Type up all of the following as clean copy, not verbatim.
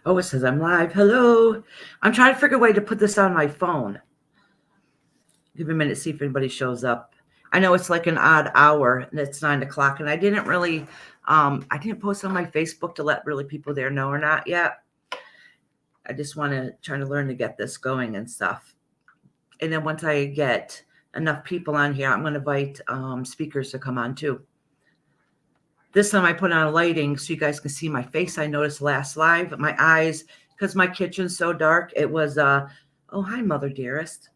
Oh, it says I'm live. Hello. I'm trying to figure a way to put this on my phone. Give me a minute to see if anybody shows up. I know it's like an odd hour and it's 9 o'clock, and I didn't post on my Facebook to let really people there know or not yet. I just want to try to learn to get this going and stuff. And then once I get enough people on here, I'm going to invite speakers to come on too. This time I put on lighting so you guys can see my face. I noticed last live, my eyes, because my kitchen's so dark, it was, oh, hi, Mother Dearest.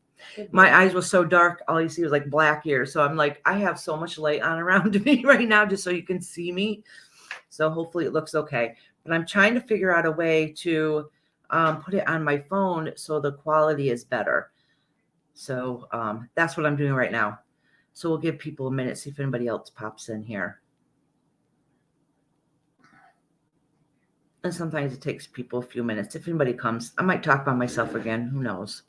My eyes were so dark, all you see was like black here. So I'm like, I have so much light on around me right now just so you can see me. So hopefully it looks okay. But I'm trying to figure out a way to put it on my phone so the quality is better. So that's what I'm doing right now. So we'll give people a minute, see if anybody else pops in here. And sometimes it takes people a few minutes. If anybody comes, I might talk by myself again. Who knows?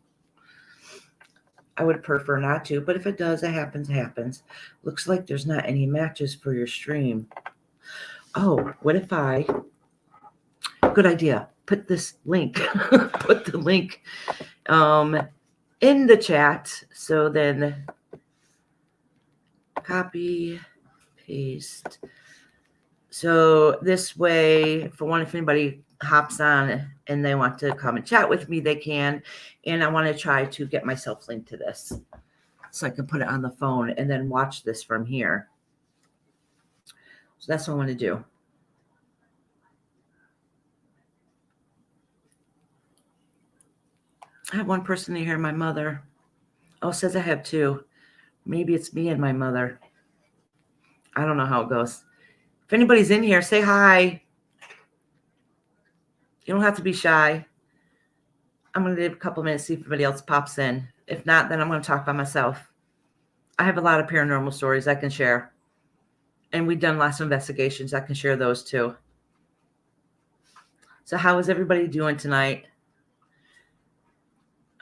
I would prefer not to, but if it does, it happens, it happens. Looks like there's not any matches for your stream. Oh, what if good idea, put this link, put the link in the chat. So then copy, paste. So this way, for one, if anybody hops on and they want to come and chat with me, they can. And I want to try to get myself linked to this so I can put it on the phone and then watch this from here. So that's what I want to do. I have one person in here, my mother. Oh, it says I have two. Maybe it's me and my mother. I don't know how it goes. If anybody's in here, say hi. You don't have to be shy. I'm going to give a couple minutes, see if anybody else pops in. If not, then I'm going to talk by myself. I have a lot of paranormal stories I can share. And we've done lots of investigations. I can share those too. So how is everybody doing tonight?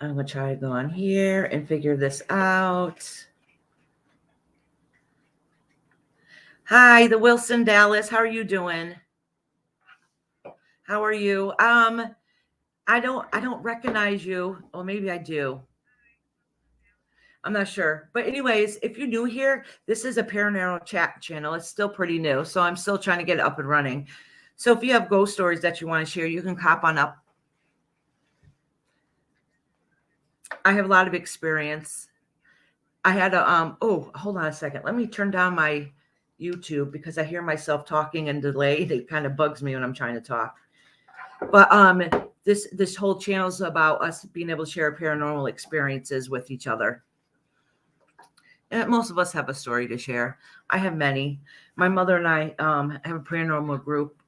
I'm going to try to go on here and figure this out. Hi, the Wilson Dallas. How are you doing? How are you? I don't recognize you. Or maybe I do. I'm not sure. But anyways, if you're new here, this is a paranormal chat channel. It's still pretty new. So I'm still trying to get it up and running. So if you have ghost stories that you want to share, you can hop on up. I have a lot of experience. I had a, oh, hold on a second. Let me turn down my YouTube because I hear myself talking and delayed. It kind of bugs me when I'm trying to talk. But this whole channel is about us being able to share paranormal experiences with each other. And most of us have a story to share. I have many. My mother and I have a paranormal group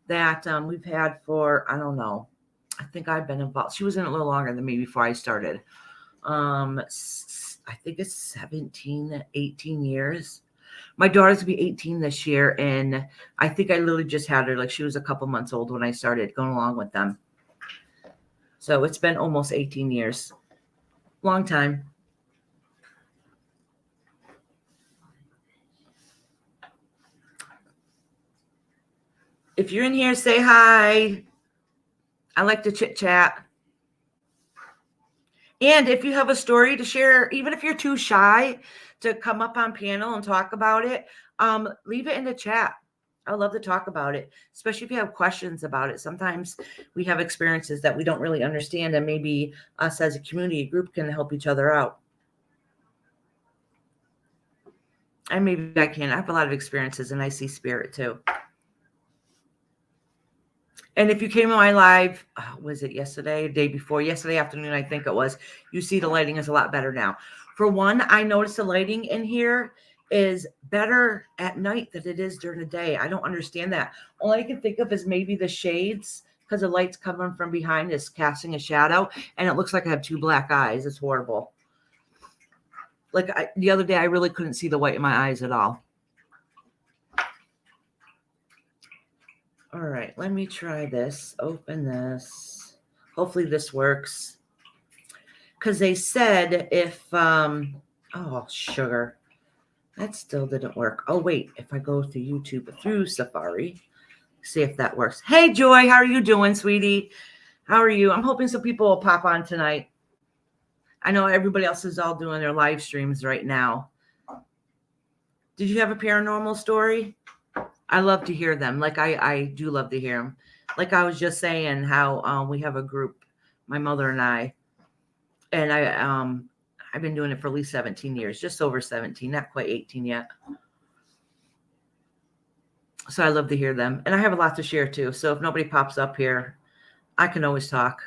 that we've had for, I don't know, I think I've been involved. She was in it a little longer than me before I started. I think it's 17, 18 years. My daughter's going to be 18 this year, and I think I literally just had her, like she was a couple months old when I started going along with them. So it's been almost 18 years. Long time. If you're in here, say hi. I like to chit chat. And if you have a story to share, even if you're too shy to come up on panel and talk about it, leave it in the chat. I love to talk about it, especially if you have questions about it. Sometimes we have experiences that we don't really understand, and maybe us as a community group can help each other out. And maybe I can. I have a lot of experiences, and I see spirit too. And if you came on my live, was it yesterday, day before, yesterday afternoon, I think it was, you see the lighting is a lot better now. For one, I noticed the lighting in here is better at night than it is during the day. I don't understand that. All I can think of is maybe the shades, because the light's coming from behind is casting a shadow, and it looks like I have two black eyes. It's horrible. Like the other day, I really couldn't see the white in my eyes at all. All right, let me try this. Open this. Hopefully this works. Because they said if, oh, sugar. That still didn't work. Oh, wait, if I go to YouTube through Safari, See if that works. Hey, Joy, how are you doing, sweetie? How are you? I'm hoping some people will pop on tonight. I know everybody else is all doing their live streams right now. Did you have a paranormal story? I love to hear them. Like I do love to hear them. Like I was just saying how we have a group, my mother and I've been doing it for at least 17 years, just over 17, not quite 18 yet. So I love to hear them. And I have a lot to share too. So if nobody pops up here, I can always talk.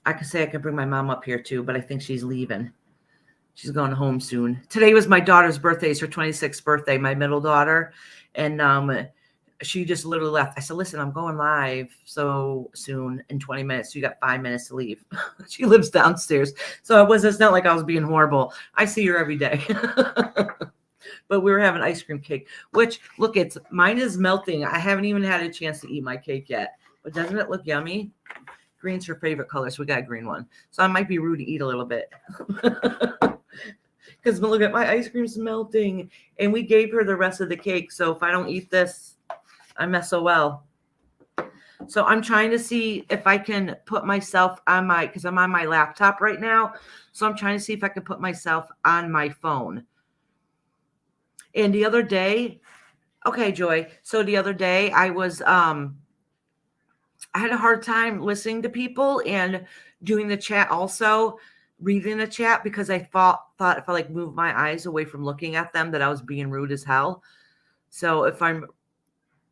I could say I could bring my mom up here too, but I think she's leaving. She's going home soon. Today was my daughter's birthday. It's her 26th birthday, my middle daughter. And she just literally left. I said, listen, I'm going live so soon in 20 minutes. So you got 5 minutes to leave. She lives downstairs. So it's not like I was being horrible. I see her every day. But we were having ice cream cake, which look, mine is melting. I haven't even had a chance to eat my cake yet. But doesn't it look yummy? Green's her favorite color, so we got a green one. So I might be rude to eat a little bit. Because look at my ice cream's melting. And we gave her the rest of the cake. So if I don't eat this, I'm SOL. So I'm trying to see if I can put myself on because I'm on my laptop right now. So I'm trying to see if I can put myself on my phone. And the other day, okay, Joy. So the other day I was, I had a hard time listening to people and doing the chat also, reading the chat, because I thought if I like moved my eyes away from looking at them that I was being rude as hell. So if I'm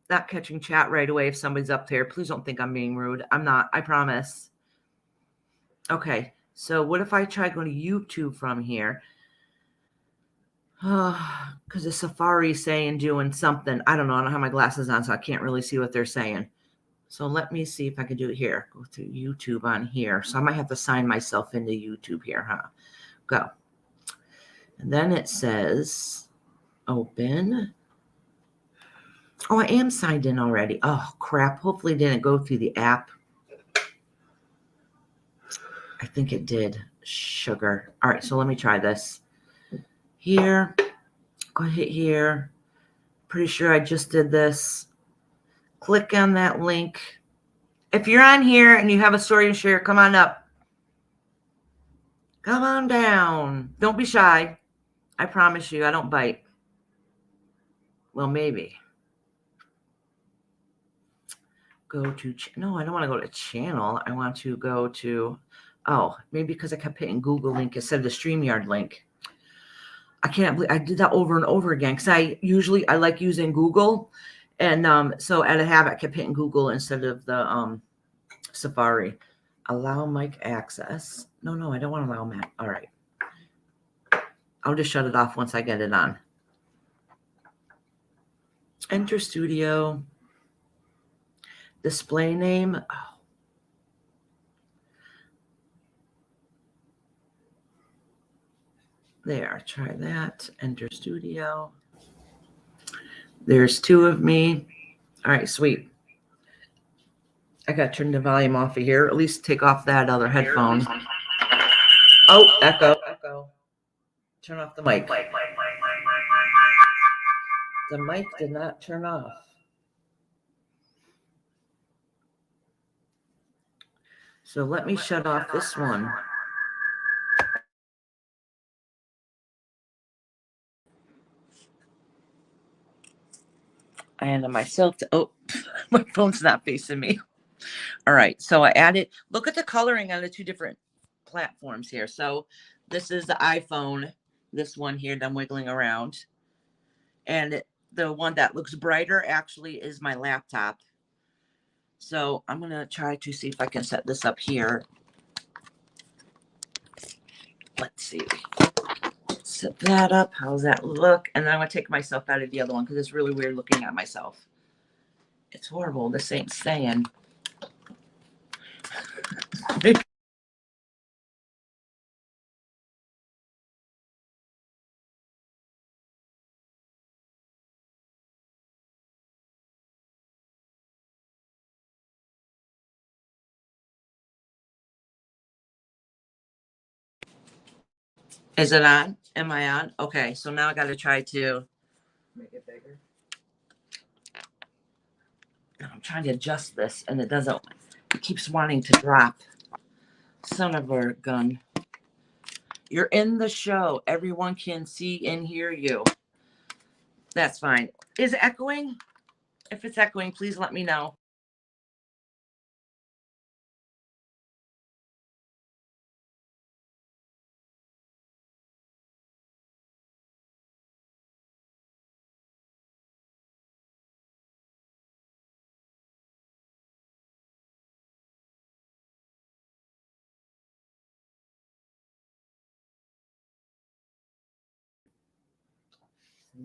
not catching chat right away, if somebody's up there, please don't think I'm being rude. I'm not, I promise. Okay, so what if I try going to YouTube from here? Because the Safari's saying doing something. I don't know. I don't have my glasses on, so I can't really see what they're saying. So let me see if I can do it here. Go to YouTube on here. So I might have to sign myself into YouTube here, huh? Go. And then it says open. Oh, I am signed in already. Oh, crap. Hopefully it didn't go through the app. I think it did. Sugar. All right, so let me try this. Here. Go hit here. Pretty sure I just did this. Click on that link. If you're on here and you have a story to share, come on up. Come on down. Don't be shy. I promise you, I don't bite. Well, maybe. Go to, no, I don't want to go to channel. I want to go to, maybe because I kept hitting Google link instead of the StreamYard link. I can't believe I did that over and over again, because I like using Google. And so out of habit, I kept hitting Google instead of the Safari. Allow mic access. No, I don't want to allow mic. All right. I'll just shut it off once I get it on. Enter studio. Display name. Oh. There, try that. Enter studio. There's 2 of me. All right, sweet. I got to turn the volume off of here. At least take off that other headphone. Oh, echo. Turn off the mic. The mic did not turn off. So let me shut off this one. And myself my phone's not facing me. All right, so I added, look at the coloring on the 2 different platforms here. So this is the iPhone, this one here that I'm wiggling around. And the one that looks brighter actually is my laptop. So I'm going to try to see if I can set this up here. Let's see. Set that up. How's that look? And then I'm going to take myself out of the other one because it's really weird looking at myself. It's horrible. This ain't staying. Is it on? Am I on? Okay, so now I got to try to make it bigger. trying to adjust this and it doesn't. It keeps wanting to drop. Son of a gun. You're in the show. Everyone can see and hear you. That's fine. Is it echoing? If it's echoing, please let me know.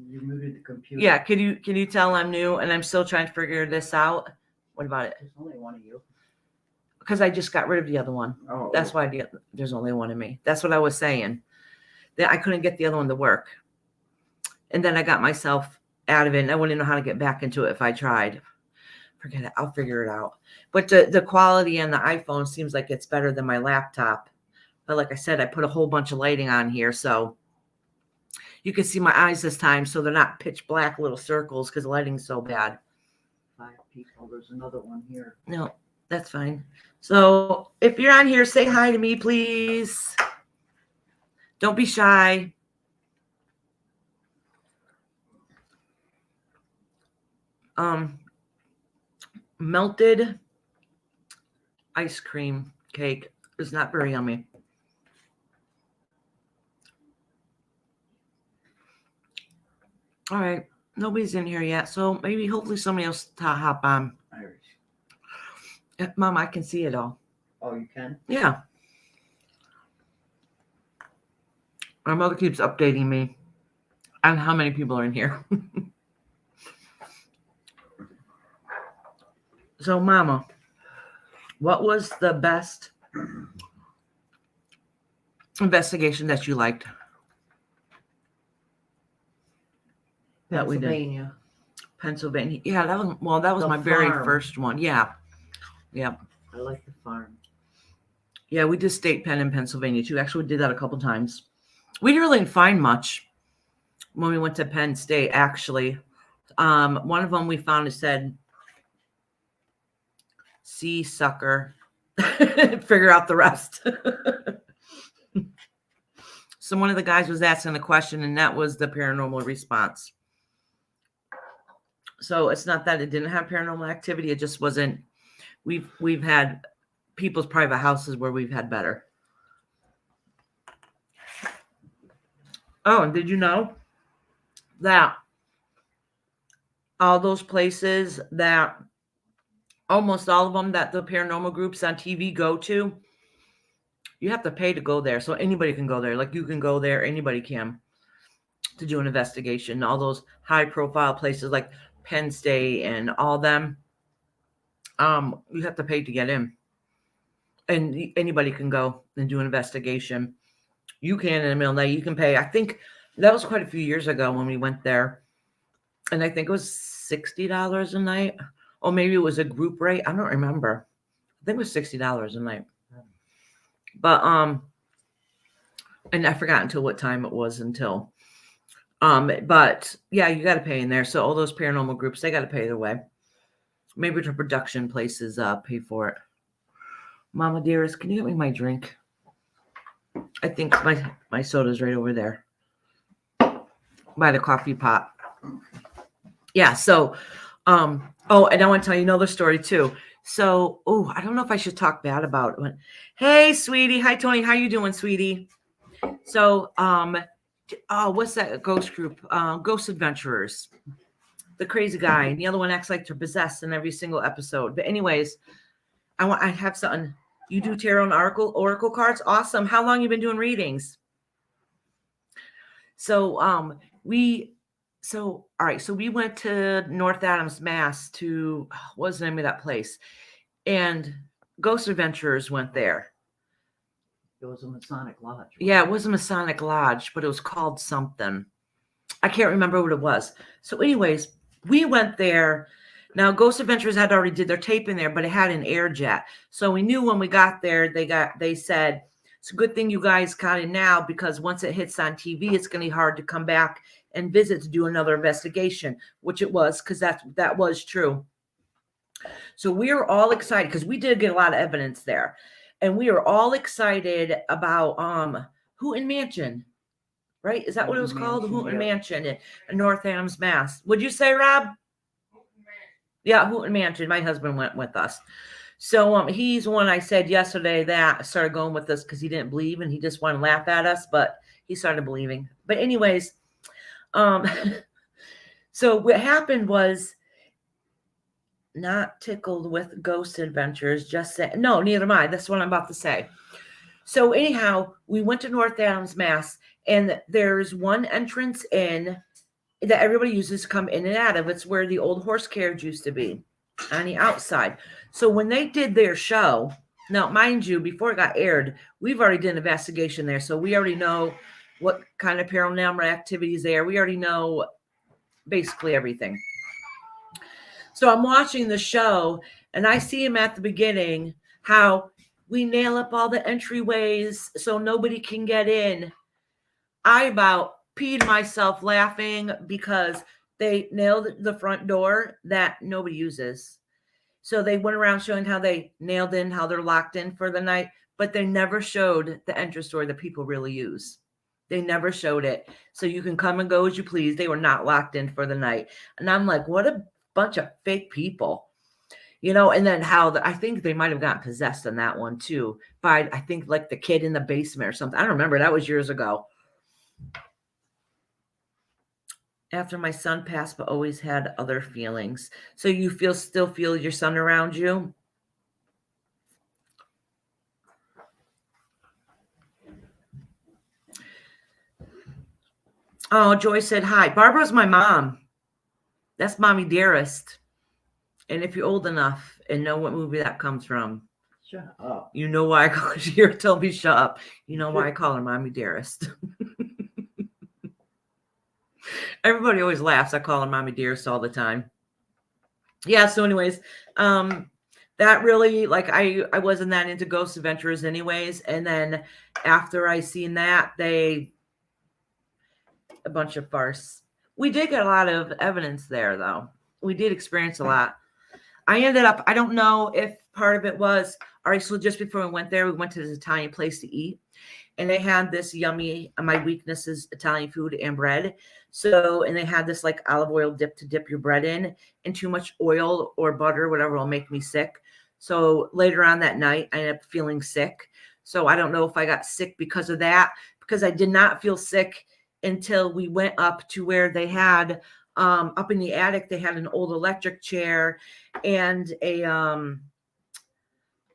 You muted the computer. Yeah, can you tell I'm new and I'm still trying to figure this out? What about it? There's only one of you. Because I just got rid of the other one. Oh, That's why there's only one of me. That's what I was saying. That I couldn't get the other one to work. And then I got myself out of it and I wouldn't know how to get back into it if I tried. Forget it. I'll figure it out. But the quality on the iPhone seems like it's better than my laptop. But like I said, I put a whole bunch of lighting on here. So you can see my eyes this time. So they're not pitch black little circles because the lighting's so bad. 5 people. There's another one here. No, that's fine. So if you're on here, say hi to me, please. Don't be shy. Melted ice cream cake is not very yummy. All right. Nobody's in here yet. So maybe hopefully somebody else to hop on. Irish. Mom, I can see it all. Oh, you can? Yeah. My mother keeps updating me on how many people are in here. So, Mama, what was the best investigation that you liked? That we did. Pennsylvania. Yeah, that was my very first one. Yeah. Yeah. I like the farm. Yeah, we did state pen in Pennsylvania too. Actually, we did that a couple times. We didn't really find much when we went to Penn State, actually. One of them we found, it said, "See, sucker." Figure out the rest. So one of the guys was asking a question, and that was the paranormal response. So it's not that it didn't have paranormal activity. It just wasn't. We've had people's private houses where we've had better. Oh, and did you know that all those places that almost all of them that the paranormal groups on TV go to, you have to pay to go there. So anybody can go there. Like you can go there, anybody can, to do an investigation. All those high profile places like Penn State and all them, you have to pay to get in. And anybody can go and do an investigation. You can in the middle of the night. You can pay. I think that was quite a few years ago when we went there. And I think it was $60 a night. Or maybe it was a group rate. I don't remember. I think it was $60 a night. But and I forgot until what time it was until. But yeah, you got to pay in there. So all those paranormal groups, they got to pay their way. Maybe the production places pay for it. Mama dearest, can you get me my drink? I think my soda's right over there by the coffee pot. Yeah. So, oh, and I want to tell you another story too. So, I don't know if I should talk bad about it. Hey, sweetie. Hi, Tony. How you doing, sweetie? So, what's that ghost group? Ghost Adventurers. The crazy guy, and the other one acts like they're possessed in every single episode. But anyways, I have something. You do tarot and oracle cards? Awesome. How long you been doing readings? So, all right. So we went to North Adams, Mass to, what was the name of that place? And Ghost Adventurers went there. It was a Masonic Lodge. Right? Yeah, it was a Masonic Lodge, but it was called something. I can't remember what it was. So anyways, we went there. Now, Ghost Adventures had already did their tape in there, but it had an air jet. So we knew when we got there, they said, it's a good thing you guys got in now because once it hits on TV, it's going to be hard to come back and visit to do another investigation, which it was because that was true. So we were all excited because we did get a lot of evidence there. And we were all excited about Houghton Mansion, right? Is that what it was Houghton called? Mansion, Houghton yeah. Mansion in North Adams, Mass. Would you say, Rob? Yeah, Houghton Mansion. My husband went with us. So he's one I said yesterday that started going with us because he didn't believe and he just wanted to laugh at us, but he started believing. But anyways, so what happened was not tickled with ghost adventures, just say no, neither am I. That's what I'm about to say. So anyhow, we went to North Adams, Mass, and there's one entrance in that everybody uses to come in and out of. It's where the old horse carriage used to be on the outside. So when they did their show, now mind you, before it got aired, we've already done an investigation there. So we already know what kind of paranormal activities there. We already know basically everything. So I'm watching the show and I see him at the beginning, how we nail up all the entryways so nobody can get in. I about peed myself laughing because they nailed the front door that nobody uses. So they went around showing how they nailed in, how they're locked in for the night, but they never showed the entrance door that people really use. They never showed it. So you can come and go as you please. They were not locked in for the night. And I'm like, what a bunch of fake people. And then how I think they might have gotten possessed on that one too by, I think, like the kid in the basement or something. I don't remember. That was years ago. After my son passed, but always had other feelings. So you still feel your son around you? Oh, Joy said hi. Barbara's my mom. That's Mommy Dearest. And if you're old enough and know what movie that comes from, Shut up. you know why I call her. Here, tell me shut up. You know why I call her Mommy Dearest. Everybody always laughs. I call her Mommy Dearest all the time. Yeah. So, anyways, that really, like, I wasn't that into Ghost Adventures, anyways. And then after I seen that, a bunch of farce. We did get a lot of evidence there, though. We did experience a lot. I ended up, I don't know if part of it was, all right, so just before we went there, we went to this Italian place to eat. And they had this yummy, my weakness is Italian food and bread. So, and they had this like olive oil dip to dip your bread in, and too much oil or butter, whatever, will make me sick. So later on that night, I ended up feeling sick. So I don't know if I got sick because of that, because I did not feel sick until we went up to where they had, up in the attic, they had an old electric chair and a,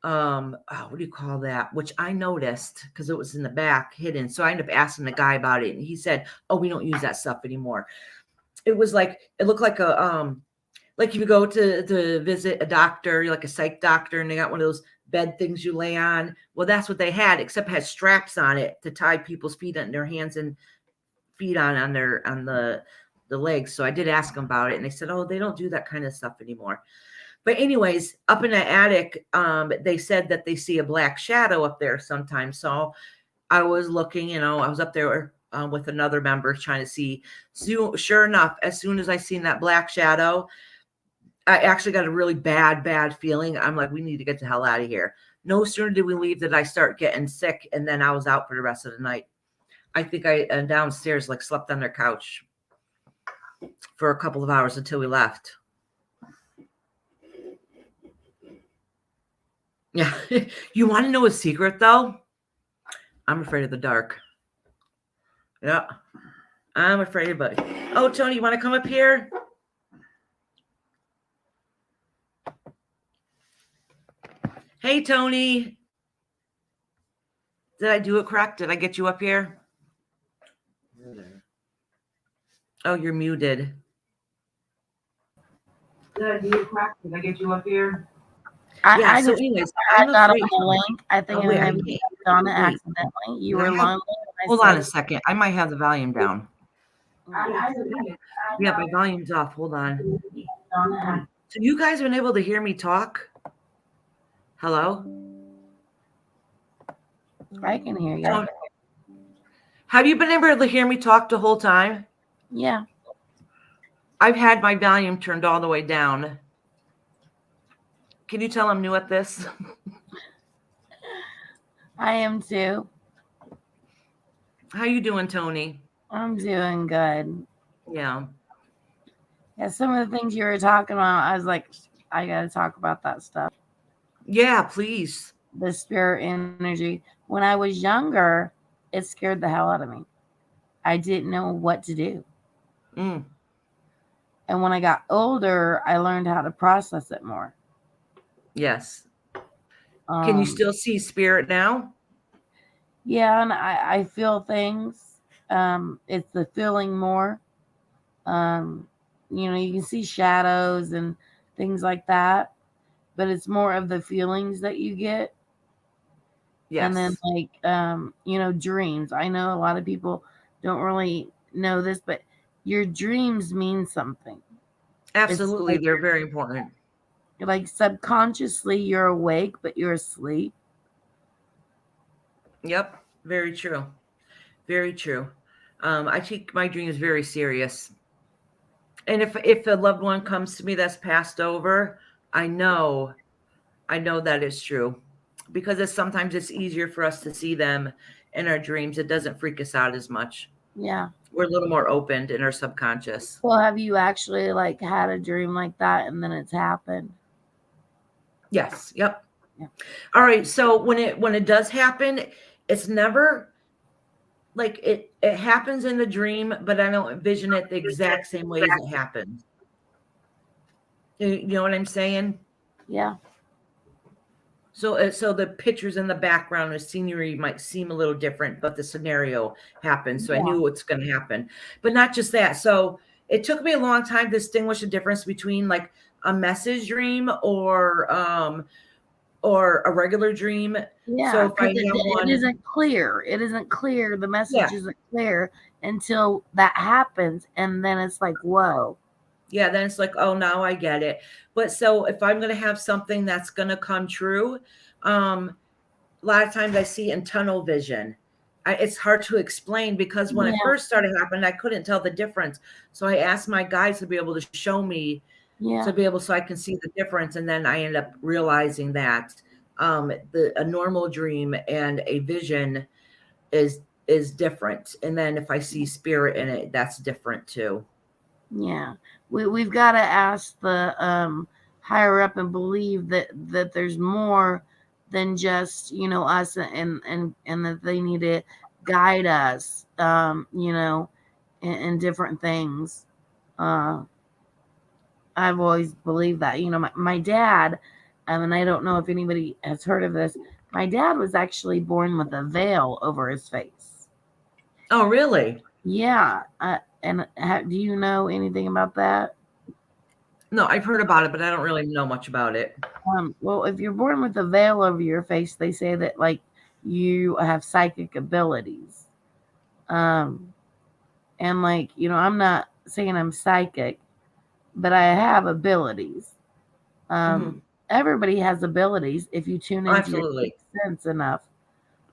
what do you call that? Which I noticed because it was in the back hidden. So I ended up asking the guy about it, and he said, "Oh, we don't use that stuff anymore." It was like, it looked like a, like if you go to visit a doctor, like a psych doctor, and they got one of those bed things you lay on. Well, that's what they had, except it had straps on it to tie people's feet on their hands and feet on the legs. So I did ask them about it, and they said, "Oh, they don't do that kind of stuff anymore." But anyways, up in the attic, they said that they see a black shadow up there sometimes. So I was looking, I was up there with another member trying to see. So, sure enough, as soon as I seen that black shadow, I actually got a really bad feeling. I'm like, we need to get the hell out of here. No sooner did we leave did I start getting sick, and then I was out for the rest of the night. I think I downstairs like slept on their couch for a couple of hours until we left. Yeah. You want to know a secret, though? I'm afraid of the dark. Yeah. I'm afraid of it. Oh, Tony, you want to come up here? Hey, Tony. Did I do it correct? Did I get you up here? You're there. Oh, you're muted. Did I do it correct? Did I get you up here? I so just anyways, I I'm got on afraid. the link. I think wait, I wait, done it wait. accidentally. You Did I were have- lonely. Hold on a second. I might have the volume down. Mm. Yeah, my volume's off. Hold on. Done it. So you guys been able to hear me talk? Hello? I can hear you. Tony, have you been able to hear me talk the whole time? Yeah. I've had my volume turned all the way down. Can you tell I'm new at this? I am too. How you doing, Tony? I'm doing good. Yeah. Yeah, some of the things you were talking about, I was like, I got to talk about that stuff. Yeah, please. The spirit energy. When I was younger, it scared the hell out of me. I didn't know what to do. Mm, And when I got older, I learned how to process it more. yes. Can you still see spirit now? Yeah, and I feel things. It's the feeling more. You can see shadows and things like that, but it's more of the feelings that you get. Yes. And then dreams. I know a lot of people don't really know this, but your dreams mean something. Absolutely. They're very important. Like subconsciously you're awake, but you're asleep. Yep. Very true. Very true. I take my dreams very serious. And if a loved one comes to me that's passed over, I know that is true. Because sometimes it's easier for us to see them in our dreams. It doesn't freak us out as much. Yeah. We're a little more opened in our subconscious. Well, have you actually like had a dream like that and then it's happened? Yes. Yep. Yeah. All right. So when it does happen, it's never like it happens in the dream, but I don't envision it the exact same way as it happened. You know what I'm saying? Yeah. So the pictures in the background or scenery might seem a little different, but the scenario happened. So I Yeah. knew what's going to happen. But not just that. So it took me a long time to distinguish the difference between like a message dream or a regular dream. Yeah, So if I because have one, it isn't clear. It isn't clear. The message yeah, isn't clear until that happens, and then it's like, whoa. yeah, then it's like, oh, now I get it. But so if I'm going to have something that's going to come true, a lot of times I see in tunnel vision. It's hard to explain because when it Yeah. first started happening, I couldn't tell the difference. So I asked my guys to be able to show me Yeah. to be able so I can see the difference. And then I end up realizing that a normal dream and a vision is different. And then if I see spirit in it, that's different too. Yeah. We've got to ask the higher up and believe that there's more than just us, and that they need to guide us in different things. I've always believed that. My dad, and I don't know if anybody has heard of this, my dad was actually born with a veil over his face. Oh, really? Yeah. Do you know anything about that? No, I've heard about it, but I don't really know much about it. Well, if you're born with a veil over your face, they say that like you have psychic abilities. And like, I'm not saying I'm psychic, but I have abilities. Everybody has abilities if you tune into your Absolutely. sixth sense enough.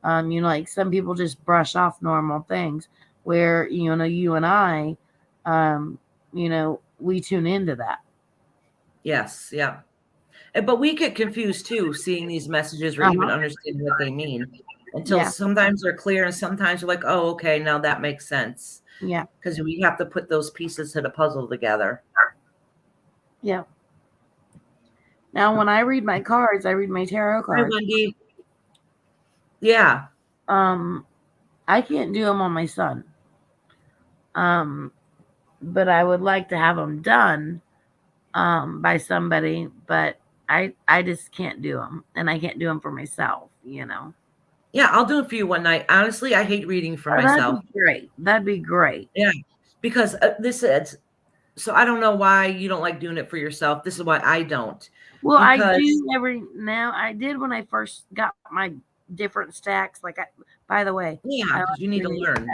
Like some people just brush off normal things where, you and I, we tune into that. Yes. Yeah. But we get confused too, seeing these messages or even understanding what they mean until sometimes they're clear and sometimes you're like, oh, okay, now that makes sense. Yeah. Because we have to put those pieces to the puzzle together. Yeah. Now, when I read my cards, I read my tarot Hi, cards. Wendy. Yeah. I can't do them on my son. But I would like to have them done by somebody, but I just can't do them, and I can't do them for myself, Yeah, I'll do it for you one night. Honestly, I hate reading for myself. That'd be great. That'd be great. Yeah, because this is so I don't know why you don't like doing it for yourself. This is why I don't. Well, because, I do every now. I did when I first got my different stacks. Like, by the way, yeah, you need to learn.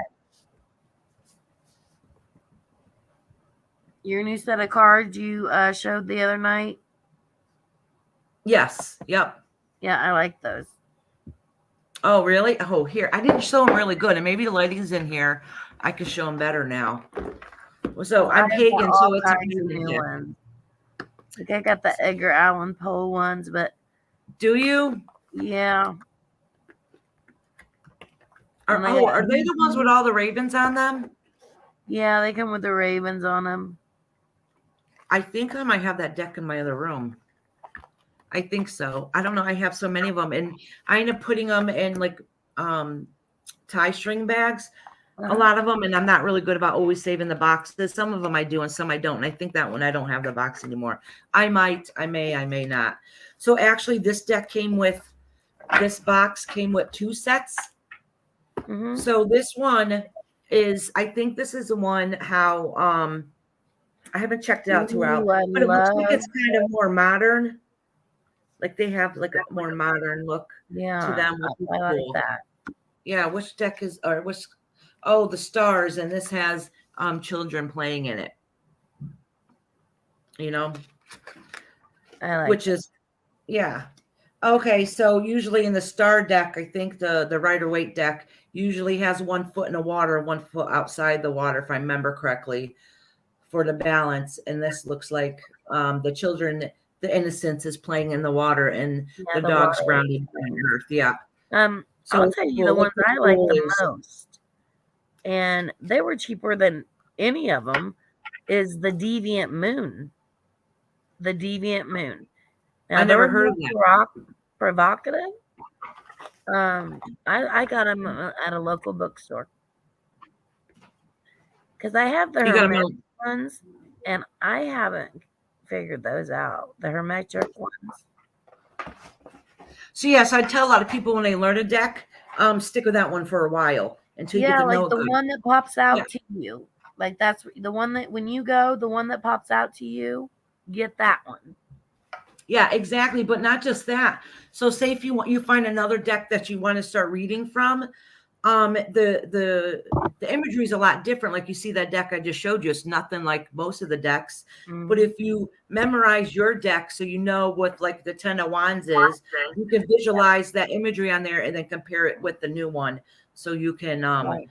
Your new set of cards you showed the other night. Yes. Yep. Yeah, I like those. Oh, really? Oh, here. I didn't show them really good. And maybe the lighting's in here. I could show them better now. So I'm pagan, so it's new ones. Like I got the Edgar Allan Poe ones, but Do you? yeah. Are, And they oh, have, are they the ones with all the ravens on them? yeah, they come with the ravens on them. I think I might have that deck in my other room. I think so. I don't know. I have so many of them, and I end up putting them in like tie string bags. A lot of them, and I'm not really good about always saving the boxes. Some of them I do, and some I don't. And I think that one I don't have the box anymore. I might, I may not. So actually, this deck came with this box came with 2 sets. Mhm. So this one is, I think this is the one how I haven't checked it out too well, Ooh, I but it looks like love. it's kind of more modern. Like they have like a more modern look to Yeah, them, which is I like cool. that. Yeah, which deck is or which oh the stars, and this has children playing in it. You know, I like. which is yeah. Okay, so usually in the star deck, I think the Rider Waite deck usually has 1 foot in the water, 1 foot outside the water, if I remember correctly, for the balance. And this looks like the children, the innocence is playing in the water, and Yeah, the the dog's water. grounded on earth. Yeah. So I'll it's tell you cool. the Look ones how I like cool the it is. most, and they were cheaper than any of them. Is the Deviant Moon? The Deviant Moon. Now I they never were heard more of that. provocative. I got them at a local bookstore because I have the You got hermetic them. ones, and I haven't figured those out. The hermetic ones. So yes, I tell a lot of people when they learn a deck, stick with that one for a while until you get Yeah, to know like it the good. one that pops out Yeah. to you. Like that's the one that when you go, the one that pops out to you, get that one. Yeah, exactly. But not just that. So say if you find another deck that you want to start reading from, the imagery is a lot different. Like you see that deck I just showed you, it's nothing like most of the decks. But if you memorize your deck so you know what like the 10 of wands is, you can visualize that imagery on there and then compare it with the new one so you can Right.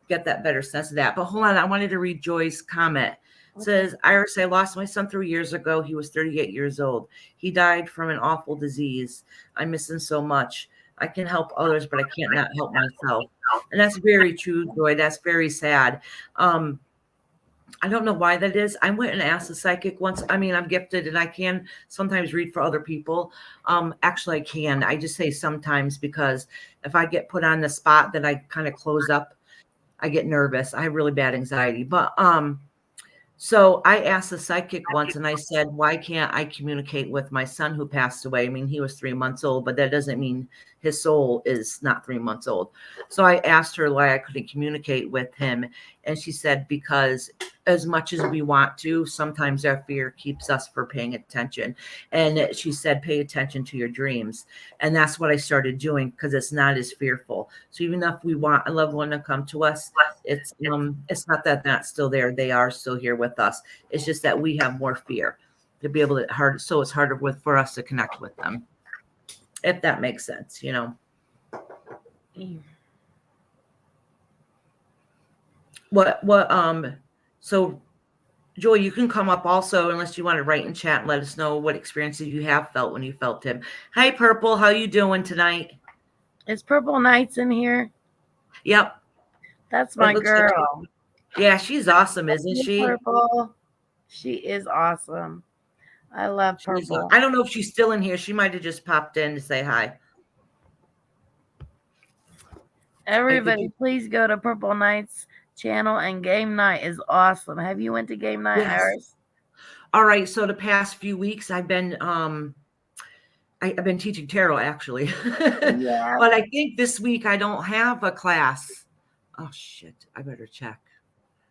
get that better sense of that. But hold on, I wanted to read Joy's comment. It says, Iris, I lost my son 3 years ago. He was 38 years old. He died from an awful disease. I miss him so much. I can help others, but I can't not help myself. And that's very true, Joy. That's very sad. I don't know why that is. I went and asked a psychic once. I mean, I'm gifted and I can sometimes read for other people. Actually, I can. I just say sometimes because if I get put on the spot, then I kind of close up. I get nervous. I have really bad anxiety. But so I asked the psychic once and I said, why can't I communicate with my son who passed away? I mean, he was 3 months old, but that doesn't mean his soul is not 3 months old. So I asked her why I couldn't communicate with him. And she said, because as much as we want to, sometimes our fear keeps us from paying attention. And she said, pay attention to your dreams. And that's what I started doing because it's not as fearful. So even if we want a loved one to come to us, it's not that they're not still there. They are still here with us. It's just that we have more fear to be able to so it's harder for us to connect with them. If that makes sense, you know. So Joy, you can come up also unless you want to write in chat and let us know what experiences you have felt when you felt him. Hi Purple, how you doing tonight? Is Purple Knights in here? Yep. That's my girl. Like yeah, she's awesome, isn't she? Purple. She is awesome. I love Purple. I don't know if she's still in here. She might have just popped in to say hi. Everybody, please go to Purple Knights channel, and game night is awesome. Have you went to game night, Yes. Iris? All right. So the past few weeks I've been I've been teaching tarot actually. Yeah. But I think this week I don't have a class. Oh shit. I better check.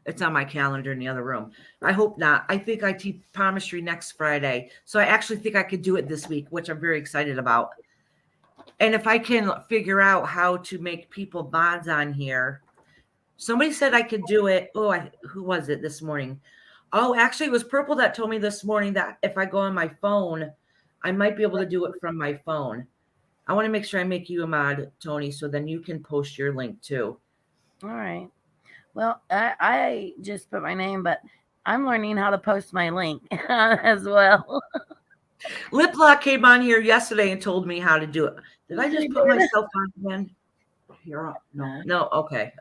It's on my calendar in the other room. I hope not. I think I teach palmistry next Friday. So I actually think I could do it this week, which I'm very excited about. And if I can figure out how to make people bonds on here. Somebody said I could do it. Oh, who was it this morning? Oh, actually, it was Purple that told me this morning that if I go on my phone, I might be able to do it from my phone. I want to make sure I make you a mod, Tony, so then you can post your link too. All right. Well, I just put my name, but I'm learning how to post my link as well. Lip Lock came on here yesterday and told me how to do it. Did I just She put did. myself on again? Here, no. No. Okay.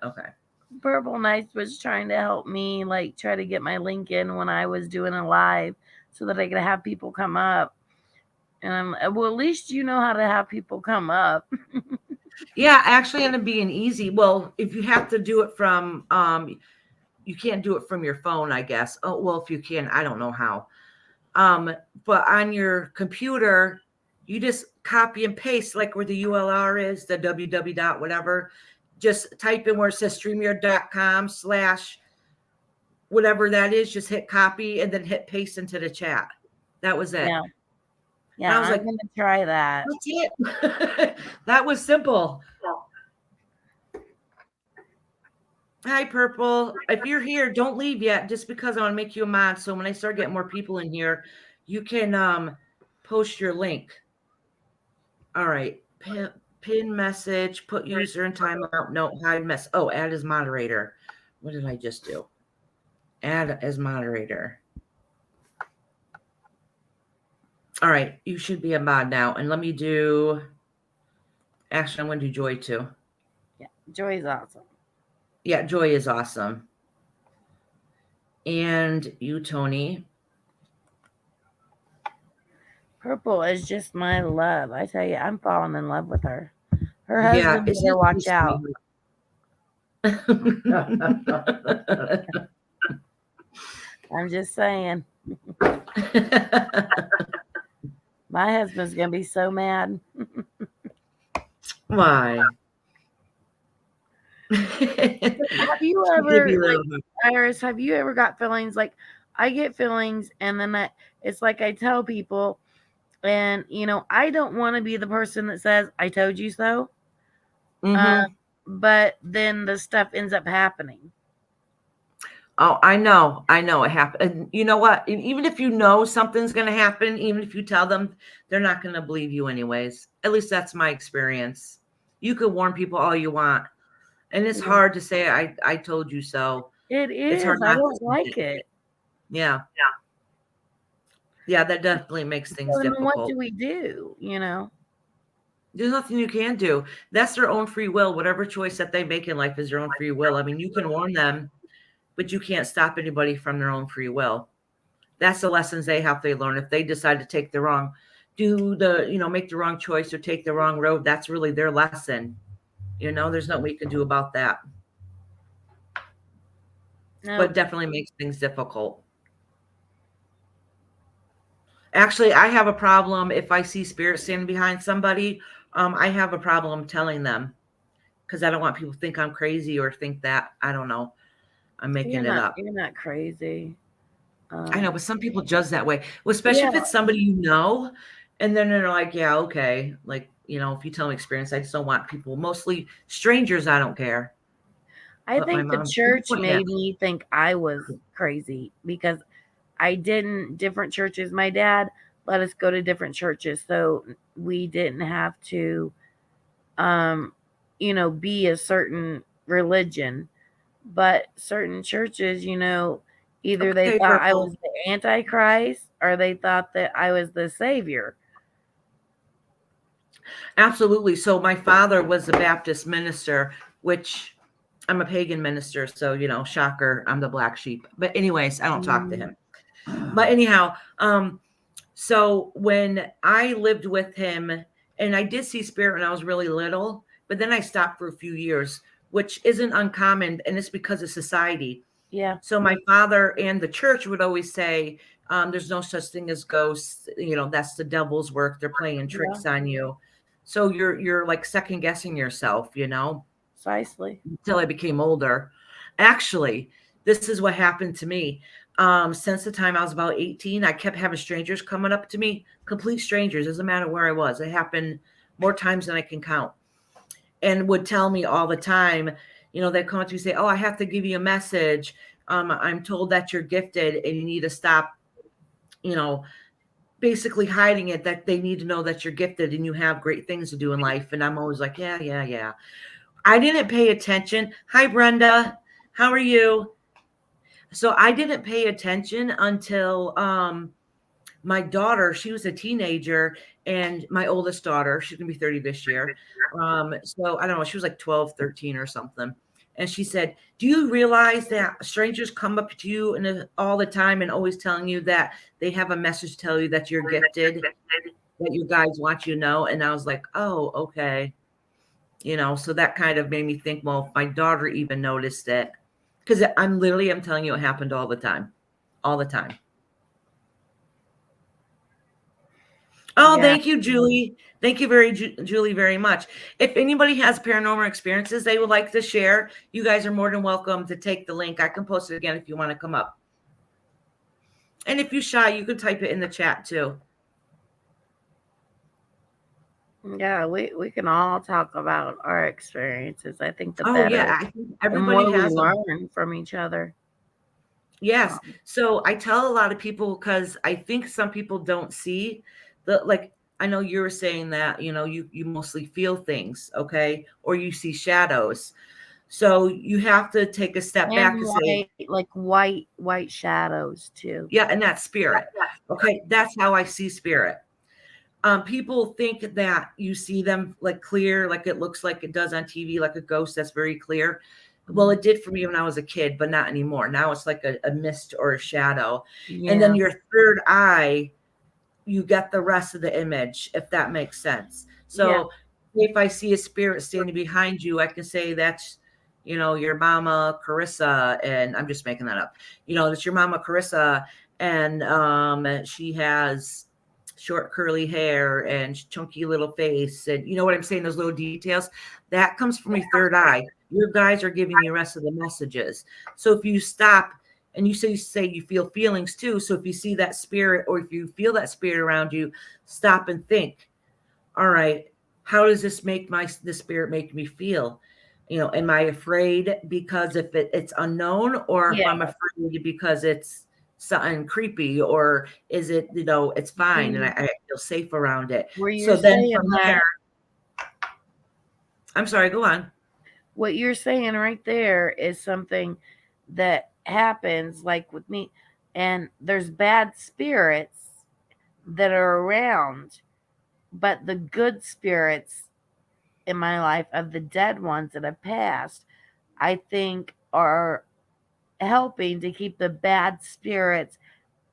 Purple Nights was trying to help me, like, try to get my link in when I was doing a live so that I could have people come up. And I'm, well, at least you know how to have people come up. Yeah, actually ended up being easy. Well, if you have to do it from you can't do it from your phone, I guess. Oh, well, if you can, I don't know how. But on your computer, you just copy and paste like where the URL is, the www dot whatever. Just type in where it says streamyard.com/ whatever that is, just hit copy and then hit paste into the chat. That was it. Yeah. Yeah, And I was I'm like, going to try that. that's it. That was simple. Hi, Purple. If you're here, don't leave yet just because I want to make you a mod. So when I start getting more people in here, you can post your link. All right. Pin message, put user in timeout, no, hide mess. Oh, add as moderator. What did I just do? Add as moderator. All right. You should be a mod now. And let me do, actually, I'm going to do Joy too. Yeah, Joy's awesome. Yeah, Joy is awesome. And you, Tony. Purple is just my love. I tell you, I'm falling in love with her. Her Yeah, husband isn't better it watch sweet? out. I'm just saying. My husband's going to be so mad. Why? Have you ever, like, Iris, have you ever got feelings like I get feelings and then it's like I tell people, and, you know, I don't want to be the person that says, I told you so. But then the stuff ends up happening. Oh, I know it happened. And you know what? Even if you know something's going to happen, even if you tell them, they're not going to believe you anyways. At least that's my experience. You could warn people all you want. And it's hard to say, I told you so. It is. It's hard I not don't to like it. Yeah. Yeah, that definitely makes things So then difficult. what do we do? You know? There's nothing you can do. That's their own free will. Whatever choice that they make in life is their own free will. I mean, you can warn them, but you can't stop anybody from their own free will. That's the lessons they have to learn. If they decide to take the wrong, make the wrong choice or take the wrong road, that's really their lesson. You know, there's nothing we can do about that. No. But it definitely makes things difficult. Actually, I have a problem if I see spirit standing behind somebody. I have a problem telling them because I don't want people to think I'm crazy or think that, I don't know, I'm making it up. You're not crazy. I know, but some people judge that way. Well, especially if it's somebody you know, and then they're like, yeah, okay. Like, you know, if you tell them experience, I just don't want people, mostly strangers, I don't care. I But think the church made me think I was crazy because I didn't, different churches. My dad let us go to different churches, so we didn't have to, be a certain religion. But certain churches, either they thought I was the Antichrist or they thought that I was the Savior. Absolutely. So my father was a Baptist minister, which I'm a pagan minister. So, shocker, I'm the black sheep. But anyways, I don't talk to him. But anyhow, so when I lived with him, and I did see spirit when I was really little, but then I stopped for a few years, which isn't uncommon, and it's because of society. Yeah. So my father and the church would always say, there's no such thing as ghosts. That's the devil's work. They're playing tricks on you. So you're like second guessing yourself, Precisely. Until I became older. Actually, this is what happened to me. Since the time I was about 18, I kept having strangers coming up to me, complete strangers, doesn't matter where I was. It happened more times than I can count, and would tell me all the time, they'd come up to me and say, oh, I have to give you a message. I'm told that you're gifted and you need to stop, basically hiding it, that they need to know that you're gifted and you have great things to do in life. And I'm always like, yeah. I didn't pay attention. Hi, Brenda. How are you? So I didn't pay attention until my daughter, she was a teenager, and my oldest daughter, she's gonna be 30 this year. So I don't know, she was like 12, 13 or something. And she said, "Do you realize that strangers come up to you and all the time and always telling you that they have a message to tell you that you're gifted, that you guys want you to know?" And I was like, "Oh, okay." So that kind of made me think, well, if my daughter even noticed it, because I'm telling you, it happened all the time, all the time. Oh, Yeah. thank you, Julie. Thank you, Julie, very much. If anybody has paranormal experiences they would like to share, you guys are more than welcome to take the link. I can post it again if you want to come up. And if you're shy, you can type it in the chat too. Yeah, we can all talk about our experiences. I think the Oh, better, yeah. I think the everybody more we has them. learn from each other. Yes. So I tell a lot of people, because I think some people don't see like, I know you were saying that, you mostly feel things, okay? Or you see shadows. So you have to take a step back And and say, white shadows too. yeah, and that's spirit. Okay, that's how I see spirit. People think that you see them like clear, like it looks like it does on TV, like a ghost that's very clear. Well, it did for me when I was a kid, but not anymore. Now it's like a mist or a shadow. Yeah. And then your third eye, you get the rest of the image, if that makes sense. So if I see a spirit standing behind you, I can say that's, your mama Carissa, and I'm just making that up. It's your mama Carissa, and she has short curly hair and chunky little face, and you know what I'm saying, those little details. That comes from your third eye. Your guys are giving you the rest of the messages. So if you stop and you say you feel feelings too. So if you see that spirit or if you feel that spirit around you, stop and think, all right, how does this spirit make me feel? Am I afraid because if it's unknown, or if I'm afraid because it's something creepy, or is it, it's fine and I feel safe around it. Where So you're then saying from that, there, I'm sorry, go on. what you're saying right there is something that happens like with me. And there's bad spirits that are around, but the good spirits in my life of the dead ones that have passed, I think are helping to keep the bad spirits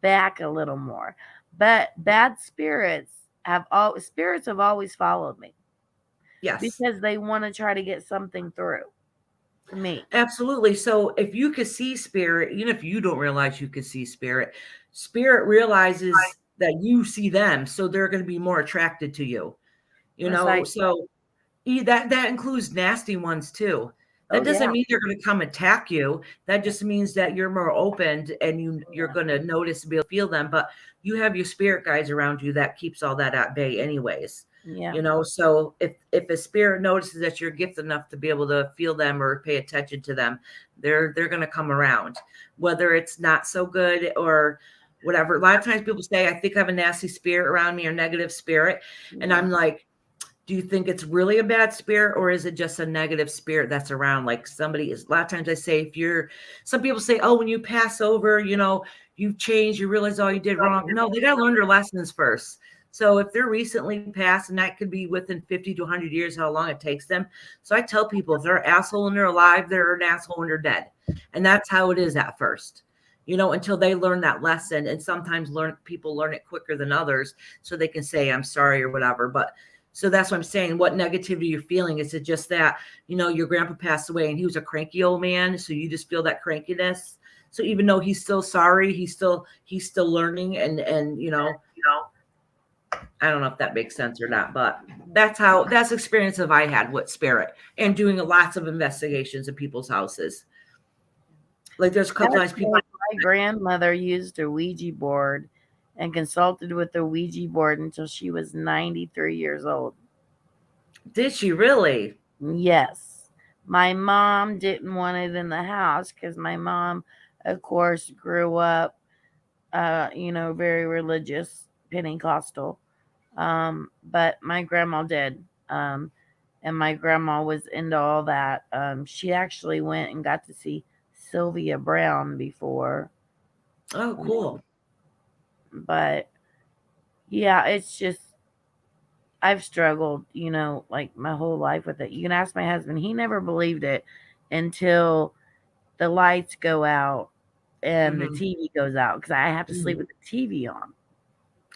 back a little more. But bad spirits have always followed me Yes. because they want to try to get something through to me. Absolutely. So if you could see spirit, even if you don't realize you could see spirit, spirit realizes that you see them. So they're going to be more attracted to you, It's like, so that includes nasty ones too. That oh yeah, doesn't mean they're going to come attack you. That just means that you're more opened and you're going to notice and be able to feel them. But you have your spirit guides around you that keeps all that at bay anyways. yeah. So if a spirit notices that you're gifted enough to be able to feel them or pay attention to them, they're going to come around, whether it's not so good or whatever. A lot of times people say, I think I have a nasty spirit around me or negative spirit. And I'm like, do you think it's really a bad spirit, or is it just a negative spirit that's around? Like somebody is, a lot of times I say, some people say, oh, when you pass over, you've changed, you realize all you did wrong. No, they got to learn their lessons first. So if they're recently passed, and that could be within 50 to 100 years, how long it takes them. So I tell people, if they're an asshole and they're alive, they're an asshole when they're dead. And that's how it is at first, until they learn that lesson. And sometimes people learn it quicker than others, so they can say, I'm sorry or whatever. But so that's what I'm saying. What negativity you're feeling? Is it just that, your grandpa passed away and he was a cranky old man? So you just feel that crankiness. So even though he's still sorry, he's still learning, and I don't know if that makes sense or not, but that's experience of I had with spirit and doing lots of investigations in people's houses. Like there's a couple times people. My grandmother used a Ouija board and consulted with the Ouija board until she was 93 years old. Did she really? Yes. My mom didn't want it in the house because my mom, of course, grew up, very religious, Pentecostal. But my grandma did. And my grandma was into all that. She actually went and got to see Sylvia Brown before. Oh, cool. But yeah, it's just I've struggled, like my whole life with it. You can ask my husband; he never believed it until the lights go out and the Mhm. TV goes out because I have to sleep Mhm. with the TV on.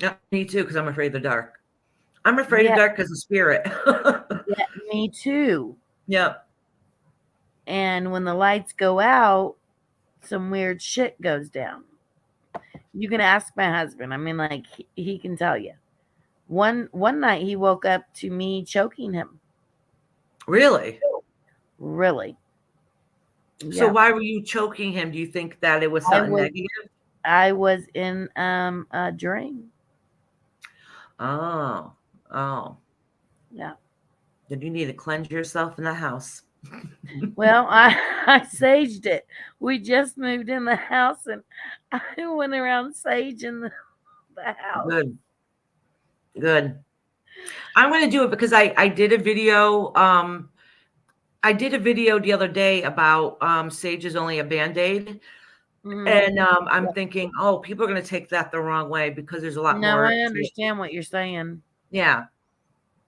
Yeah, me too, because I'm afraid of the dark. I'm afraid of Yeah, dark because of spirit. yeah, me too. Yeah. And when the lights go out, some weird shit goes down. You can ask my husband. I mean, like he can tell you. One night he woke up to me choking him. Really? Really? So Yeah. why were you choking him? Do you think that it was I something was negative? I was in a dream. Oh, oh. Yeah. Then you need to cleanse yourself in the house. Well, I saged it. We just moved in the house and I went around saging the house. Good, good. I'm going to do it because I did a video. I did a video the other day about sage is only a band-aid. Mhm. And I'm thinking, oh, people are going to take that the wrong way because there's a lot No, more I to it. understand what you're saying. Yeah.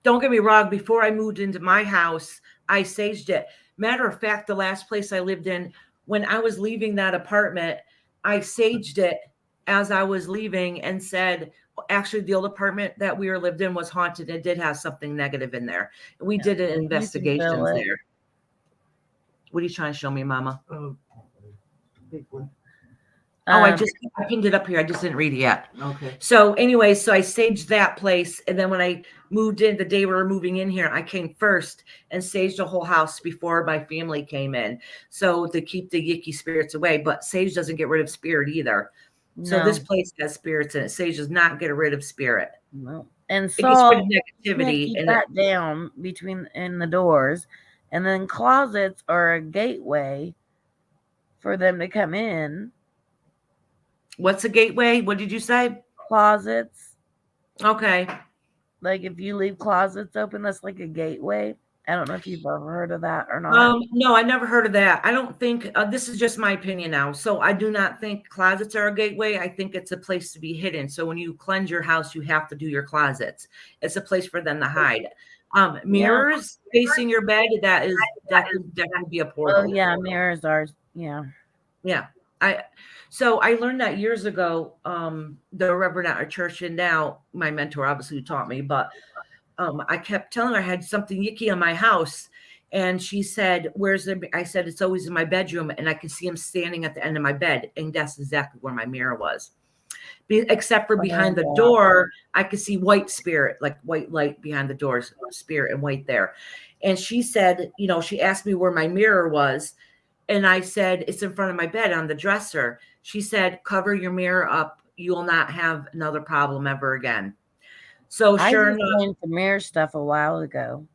Don't get me wrong. Before I moved into my house, I saged it. Matter of fact, the last place I lived in, when I was leaving that apartment, I saged it as I was leaving and said, actually, the old apartment that we were lived in was haunted. It did have something negative in there. We did an You can feel investigations it. there. What are you trying to show me, Mama? Big one. Oh, I Um, pinned it up here. I just didn't read it yet. Okay. So anyway, so I saged that place. And then when I moved in, the day we were moving in here, I came first and saged the whole house before my family came in. So to keep the yicky spirits away. But sage doesn't get rid of spirit either. So this no, place has spirits in it. Sage does not get rid of spirit. no. And It gets rid Saul of can't negativity. keep And that down between in the doors. And then closets are a gateway for them to come in. what's a gateway? What did you say? Closets. Okay. Like if you leave closets open, that's like a gateway. I don't know if you've ever heard of that or not. No, I never heard of that. I don't think this is just my opinion now. So I do not think closets are a gateway. I think it's a place to be hidden. So when you cleanse your house, you have to do your closets. It's a place for them to hide. Yeah. Mirrors facing your bed, that could definitely be a Oh portal. yeah, mirrors are. Yeah. Yeah. So I learned that years ago. The Reverend at our church, and now my mentor obviously taught me, but I kept telling her I had something yicky in my house. And she said, where's the, I said, it's always in my bedroom. And I could see him standing at the end of my bed. And that's exactly where my mirror was. Except for behind the Oh, door, I could see white spirit, like white light behind the doors, spirit and white there. And she said, she asked me where my mirror was. And I said, it's in front of my bed on the dresser. She said, cover your mirror up. You will not have another problem ever again. So I sure just enough, went to mirror stuff a while ago.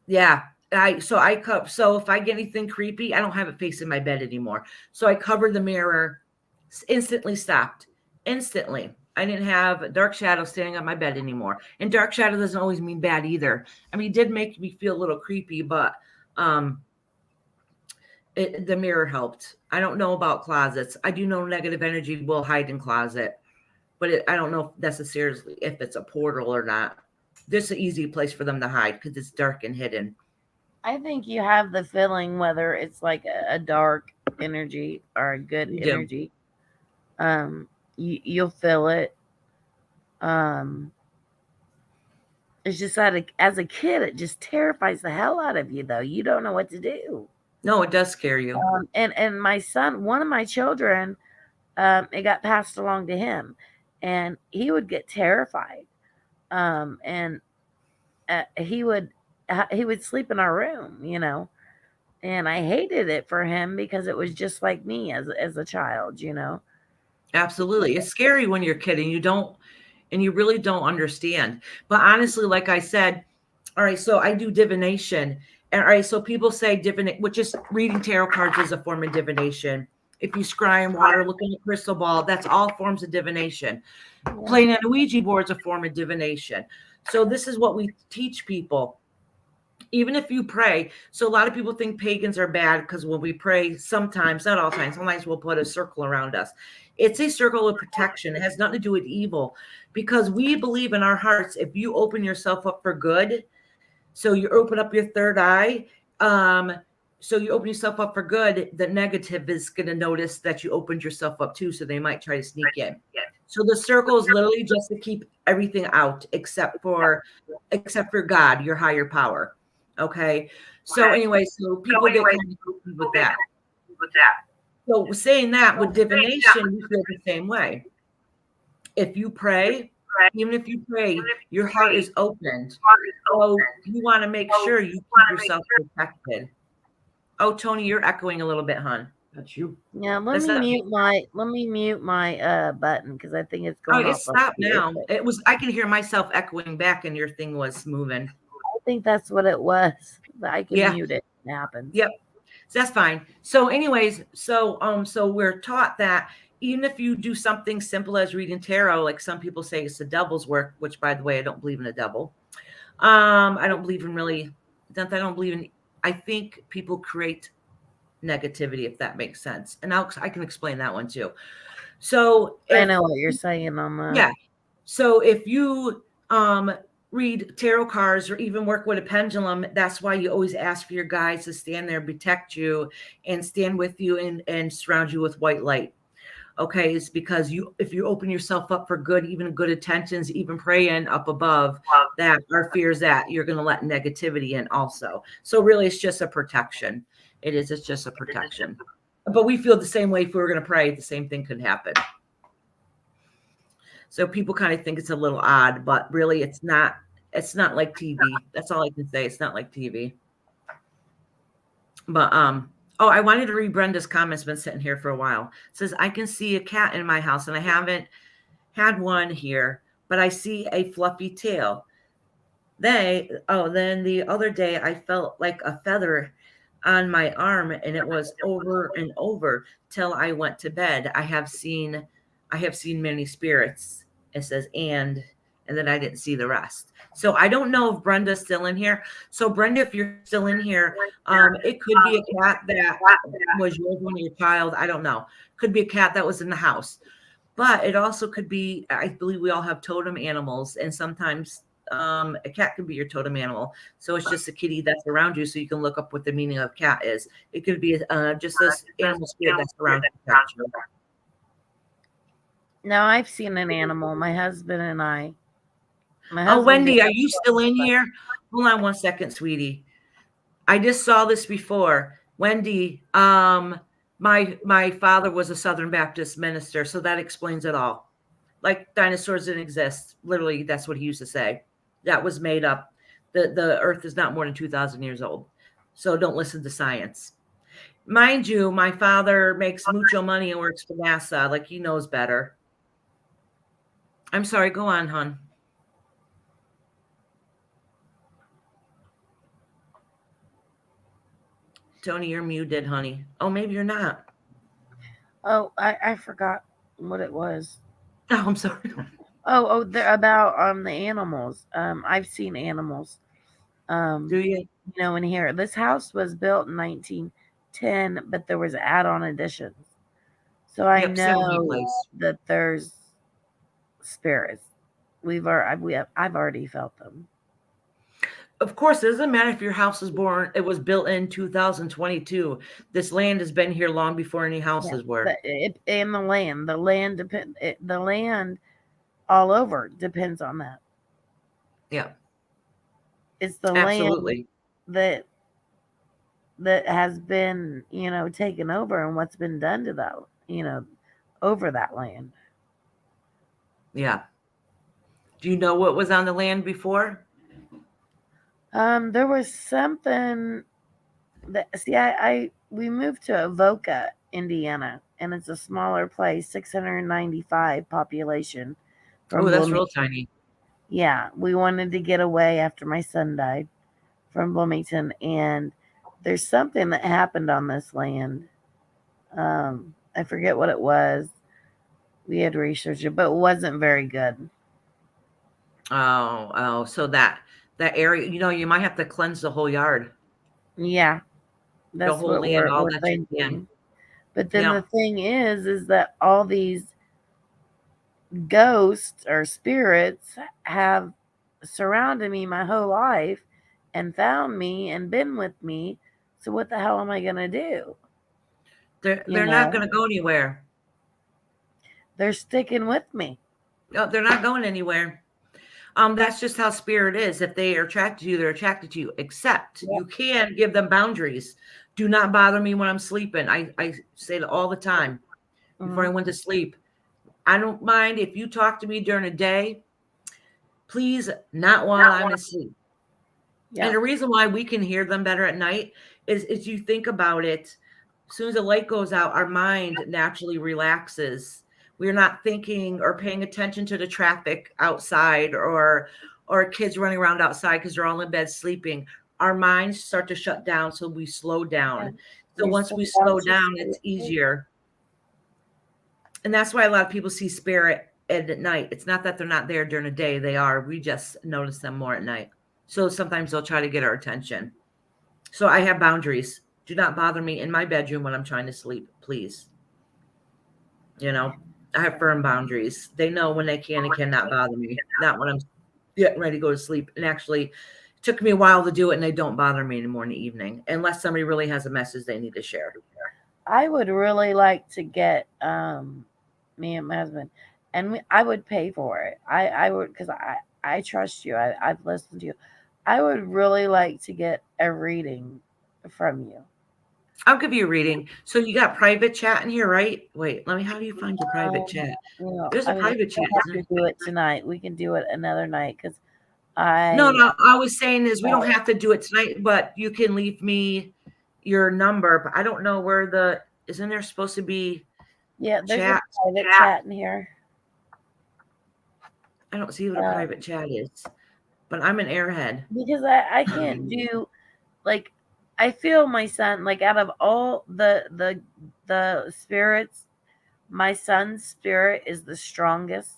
yeah. So if I get anything creepy, I don't have it facing my bed anymore. So I covered the mirror, instantly stopped. Instantly. I didn't have a dark shadow standing on my bed anymore. And dark shadow doesn't always mean bad either. I mean, it did make me feel a little creepy, but um the mirror helped. I don't know about closets. I do know negative energy will hide in closet, but I don't know necessarily if it's a portal or not. This is an easy place for them to hide because it's dark and hidden. I think you have the feeling whether it's like a dark energy or a good You do. energy. You'll feel it. Um, it's just that as a kid, it just terrifies the hell out of you. Though you don't know what to do. No, it does scare you. And my son, one of my children, it got passed along to him, and he would get terrified. And he would sleep in our room, and I hated it for him because it was just like me as a child. Absolutely. It's scary when you're a kid and you really don't understand. But honestly, like I said, all right, so I do divination. And all right, so people say divinate, which is reading tarot cards is a form of divination. If you scry in water, look in a crystal ball, that's all forms of divination. Playing on a Ouija board is a form of divination. So this is what we teach people. even if you pray. So a lot of people think pagans are bad because when we pray, sometimes, not all times, sometimes we'll put a circle around us. It's a circle of protection. It has nothing to do with evil, because we believe in our hearts, if you open yourself up for good, so you open up your third eye, so you open yourself up for good, the negative is going to notice that you opened yourself up too, so they might try to sneak in. So the circle is literally just to keep everything out except for God, your higher power. Okay. So anyway, so people get kind of confused with that. So saying that, with divination, we feel the same way. If you pray, even if you pray, your heart is opened. So you want to make sure you keep yourself protected. Oh, Tony, you're echoing a little bit, hon. That's you. Yeah, let That's me not me. mute my button because I think it's Oh, going it off. stopped now. It was, I can hear myself echoing back and your thing was moving. I think that's what it was. But I can Yeah. mute it. It happens. Yep. So that's fine. So anyways, so we're taught that even if you do something simple as reading tarot, like some people say it's the devil's work, which by the way, I don't believe in the devil. I don't believe in really, I don't believe in, I think people create negativity, if that makes sense. And I can explain that one too. So I know what you're saying on that. Yeah. So if you read tarot cards or even work with a pendulum, that's why you always ask for your guides to stand there, protect you, and stand with you and surround you with white light. Okay, it's because if you open yourself up for good, even good intentions, even praying up above, that our fears that you're going to let negativity in also. So really, it's just a protection. It's just a protection. But we feel the same way. If we were going to pray, the same thing could happen. So people kind of think it's a little odd, but really it's not. It's not like TV. That's all I can say. It's not like TV. But oh, I wanted to read Brenda's comments. Been sitting here for a while. It says, I can see a cat in my house, and I haven't had one here, but I see a fluffy tail. Then the other day I felt like a feather on my arm, and it was over and over till I went to bed. I have seen many spirits. It says, and then I didn't see the rest. So I don't know if Brenda's still in here. So Brenda, if you're still in here, it could be a cat that was yours when you were a child. I don't know. Could be a cat that was in the house. But it also could be, I believe we all have totem animals, and sometimes a cat can be your totem animal. So it's just a kitty that's around you, so you can look up what the meaning of cat is. It could be just this animal spirit that's around you. Now I've seen an animal. My husband and I. Oh, Wendy, are you still in here? Hold on one second, sweetie. I just saw this before. Wendy, my father was a Southern Baptist minister, so that explains it all. Like dinosaurs didn't exist. Literally, that's what he used to say. That was made up. The earth is not more than 2,000 years old. So don't listen to science. Mind you, my father makes mucho money and works for NASA. Like, he knows better. I'm sorry. Go on, hon. Tony, you're muted, honey. Oh, maybe you're not. Oh, I forgot what it was. Oh, I'm sorry. They're about the animals. I've seen animals. Do you? You know, in here. This house was built in 1910, but there was add-on additions. So I know that there's spirits. I've already felt them. Of course, it doesn't matter if your house it was built in 2022. This land has been here long before any houses were. And the land all over depends on that. Yeah. It's the Absolutely. land that has been, taken over and what's been done to that, over that land. Yeah. Do you know what was on the land before? There was something that we moved to Avoca, Indiana, and it's a smaller place, 695 population. Oh, that's real tiny. Yeah, we wanted to get away after my son died from Bloomington, and there's something that happened on this land. I forget what it was. We had to research it, but it wasn't very good. Oh, so that area. You might have to cleanse the whole yard, Yeah, the that's whole what land, all we're that you can. thinking. But then Yeah. the thing is that all these ghosts or spirits have surrounded me my whole life and found me and been with me. So what the hell am I gonna do? They're not going to go anywhere. They're sticking with me. No, they're not going anywhere. That's just how spirit is. If they are attracted to you, they're attracted to you. Except you can give them boundaries. Do not bother me when I'm sleeping. I say it all the time before I went to sleep. I don't mind if you talk to me during the day. Please, not while I'm asleep. Yeah. And the reason why we can hear them better at night is you think about it. As soon as the light goes out, our mind naturally relaxes. We're not thinking or paying attention to the traffic outside or kids running around outside because they're all in bed sleeping. Our minds start to shut down, so we slow down. So once we slow down, it's easier. And that's why a lot of people see spirit at night. It's not that they're not there during the day. They are. We just notice them more at night. So sometimes they'll try to get our attention. So I have boundaries. Do not bother me in my bedroom when I'm trying to sleep, please. I have firm boundaries. They know when they can and cannot bother me, not when I'm getting ready to go to sleep. And actually, it took me a while to do it, and they don't bother me anymore in the evening, unless somebody really has a message they need to share. I would really like to get me and my husband, and I would pay for it. I would, because I trust you. I've listened to you. I would really like to get a reading from you. I'll give you a reading. So you got private chat in here, right? Wait, how do you find your private chat? There's a private chat. We have to do it tonight. We can do it another night because No, I was saying is we don't have to do it tonight, but you can leave me your number. But I don't know where isn't there supposed to be there's chat? a private chat in here. I don't see what a private chat is, but I'm an airhead. Because I can't do, like, I feel my son, like, out of all the spirits, my son's spirit is the strongest.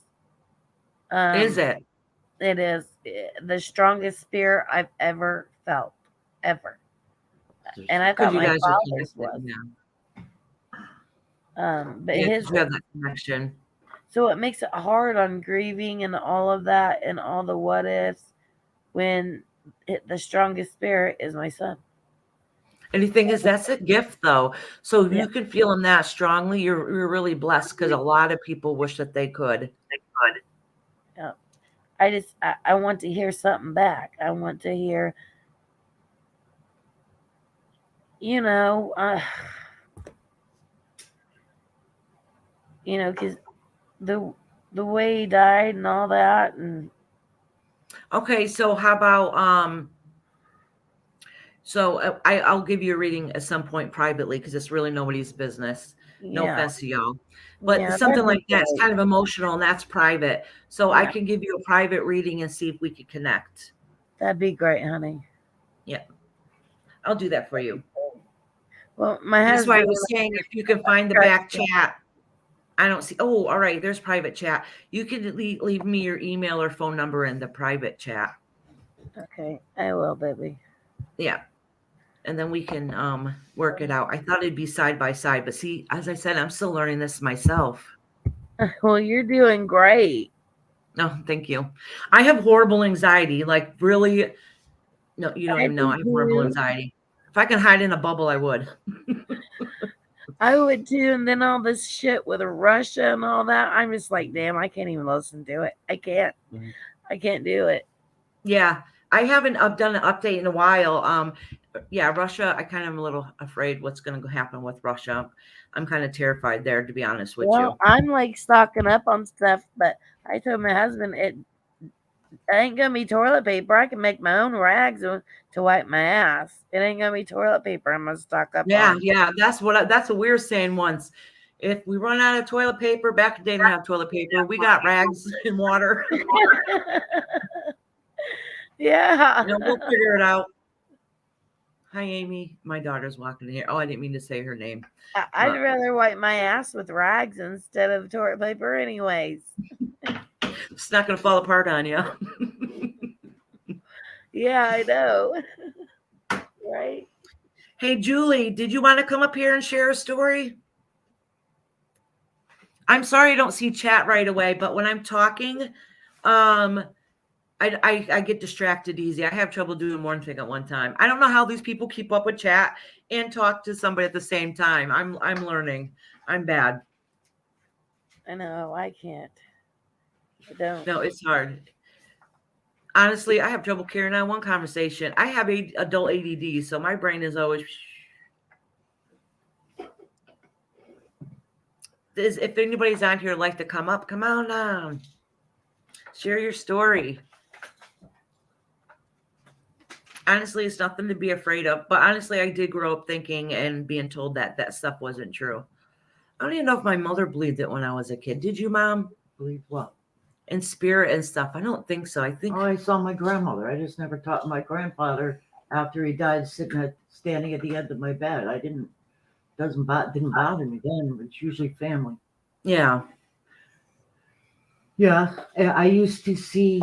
Is it? It is the strongest spirit I've ever felt, ever. And I thought you my guys are father's was. But Yeah, his you have that connection. So it makes it hard on grieving and all of that and all the what ifs when the strongest spirit is my son. And the thing is, that's a gift, though. So if you can feel them that strongly, you're really blessed, because a lot of people wish that they could. Yeah. I want to hear something back. I want to hear, because the way he died and all that. And okay, so how about so I'll give you a reading at some point privately, because it's really nobody's business. No offense to y'all, but something like that's kind of emotional, and that's private. So I can give you a private reading and see if we could connect. That'd be great, honey. Yeah, I'll do that for you. Well, my That's husband. why I was saying, if you can find the back chat. I don't see. Oh, all right. There's private chat. You can leave me your email or phone number in the private chat. Okay, I will, baby. Yeah. And then we can work it out. I thought it'd be side by side, but see, as I said, I'm still learning this myself. Well, you're doing great. No, thank you. I have horrible anxiety. Like, really, no, you don't even know. I have horrible anxiety. If I could hide in a bubble, I would. I would too. And then all this shit with Russia and all that, I'm just like, damn, I can't even listen to it. I can't. I can't do it. Yeah, I haven't done an update in a while. Yeah, Russia, I kind of am a little afraid what's going to happen with Russia. I'm kind of terrified there, to be honest with you. I'm like stocking up on stuff, but I told my husband it ain't gonna be toilet paper. I can make my own rags to wipe my ass. It ain't gonna be toilet paper. I'm gonna stock up. Yeah, that's what we were saying once. If we run out of toilet paper, back in the day, didn't have toilet paper. We got rags and water. Yeah, we'll figure it out. Hi, Amy. My daughter's walking in here. Oh, I didn't mean to say her name. I'd rather wipe my ass with rags instead of toilet paper, anyways. It's not going to fall apart on you. Yeah, I know. Right? Hey, Julie, did you want to come up here and share a story? I'm sorry I don't see chat right away, but when I'm talking, I get distracted easy. I have trouble doing one thing at one time. I don't know how these people keep up with chat and talk to somebody at the same time. I'm learning. I'm bad. I know. I can't. I don't. No, it's hard. Honestly, I have trouble carrying on one conversation. I have adult ADD, so my brain is always. If anybody's on here like to come up, come on, share your story. Honestly, it's nothing to be afraid of. But honestly, I did grow up thinking and being told that that stuff wasn't true. I don't even know if my mother believed it when I was a kid. Did you, Mom? Believe what? In spirit and stuff? I don't think so. I think. Oh, I saw my grandmother. I just never taught my grandfather after he died standing at the end of my bed. Didn't bother me then. It's usually family. Yeah. Yeah, I used to see.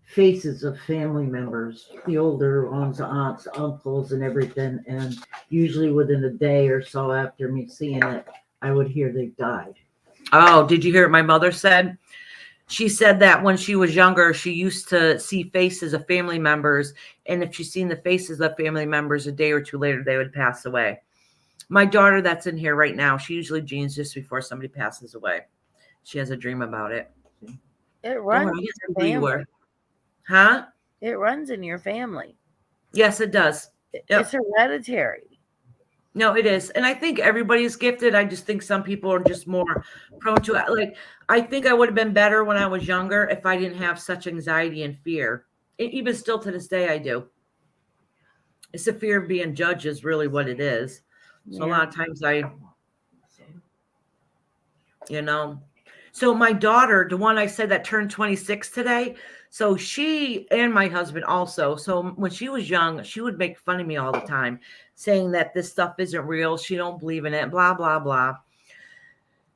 Faces of family members, the older ones, aunts, uncles, and everything. And usually within a day or so after me seeing it, I would hear they died. Oh, did you hear what my mother said? She said that when she was younger, she used to see faces of family members. And if she's seen the faces of family members a day or two later, they would pass away. My daughter that's in here right now, she usually dreams just before somebody passes away. She has a dream about it. It Don't runs worry, in yes, your who you family. were. Huh? It runs in your family. Yes, it does. Yep. It's hereditary. No, it is. And I think everybody's gifted. I just think some people are just more prone to it. Like, I think I would have been better when I was younger if I didn't have such anxiety and fear. Even still to this day, I do. It's the fear of being judged is really what it is. So a lot of times so my daughter, the one I said that turned 26 today, so she and my husband also. So when she was young, she would make fun of me all the time, saying that this stuff isn't real. She don't believe in it, blah, blah, blah.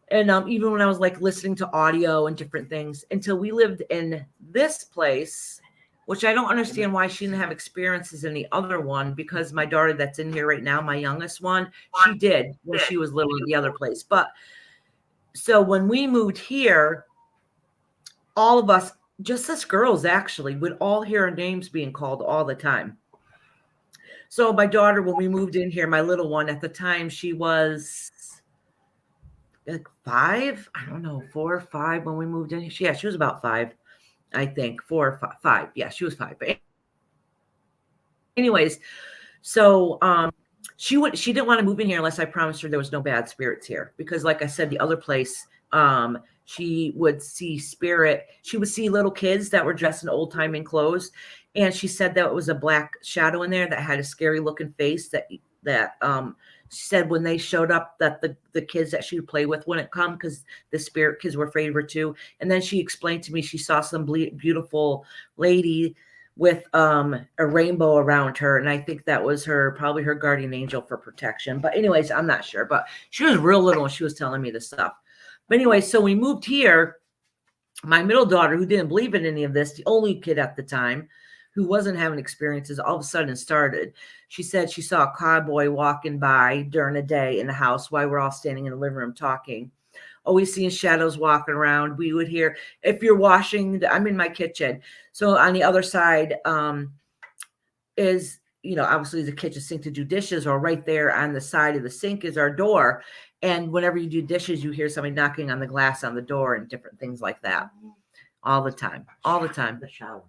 And even when I was like listening to audio and different things, until we lived in this place, which I don't understand why she didn't have experiences in the other one, because my daughter that's in here right now, my youngest one, she did when she was little in the other place. But so when we moved here, all of us, just us girls actually, would all hear our names being called all the time. So my daughter, when we moved in here, my little one at the time, she was like 5. I don't know, 4 or 5 when we moved in. She was about 5, I think. 4 or 5. Yeah, she was 5. But anyways, so she didn't want to move in here unless I promised her there was no bad spirits here, because like I said, the other place, she would see spirit. She would see little kids that were dressed in old timey clothes, and she said that it was a black shadow in there that had a scary looking face. That she said when they showed up, that the kids that she would play with wouldn't come because the spirit kids were afraid of her too. And then she explained to me she saw some beautiful lady with a rainbow around her, and I think that was probably her guardian angel for protection. But anyways, I'm not sure, but she was real little when she was telling me this stuff. But anyway, so we moved here. My middle daughter, who didn't believe in any of this, the only kid at the time who wasn't having experiences, all of a sudden started. She said she saw a cowboy walking by during the day in the house while we're all standing in the living room talking. Always seeing shadows walking around. We would hear, if you're washing, I'm in my kitchen. So on the other side is, obviously the kitchen sink to do dishes, or right there on the side of the sink is our door. And whenever you do dishes, you hear somebody knocking on the glass on the door and different things like that. All the time. The shower.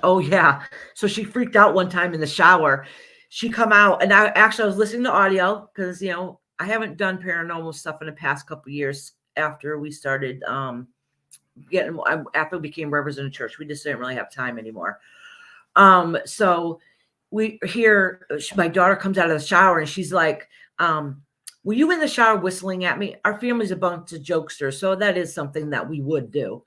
Oh yeah. So she freaked out one time in the shower. She come out, and I was listening to audio because, I haven't done paranormal stuff in the past couple of years after we started after we became representative in church. We just didn't really have time anymore. So we hear my daughter comes out of the shower and she's like, were you in the shower whistling at me? Our family's a bunch of jokesters, so that is something that we would do.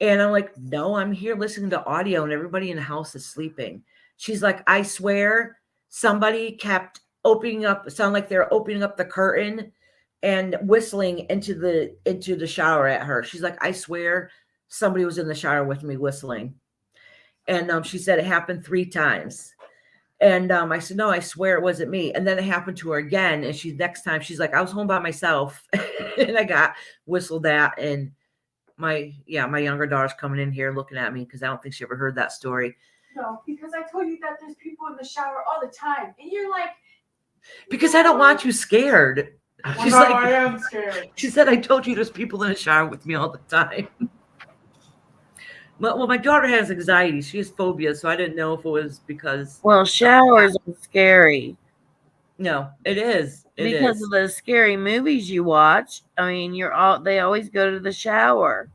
And I'm like, no, I'm here listening to audio and everybody in the house is sleeping. She's like, I swear somebody kept sound like they're opening up the curtain and whistling into the shower at her. She's like, I swear somebody was in the shower with me whistling. And she said it happened 3 times. And I said, no, I swear it wasn't me. And then it happened to her again. And next time she's like, I was home by myself and I got whistled at. And my younger daughter's coming in here looking at me because I don't think she ever heard that story. No, because I told you that there's people in the shower all the time. And you're like, Because I don't want you scared. She's like, I am scared. she said, I told you there's people in the shower with me all the time. Well, my daughter has anxiety. She has phobia, so I didn't know if it was because. Well, showers are scary No, it is. It because is. of the scary movies you watch. I mean, they always go to the shower.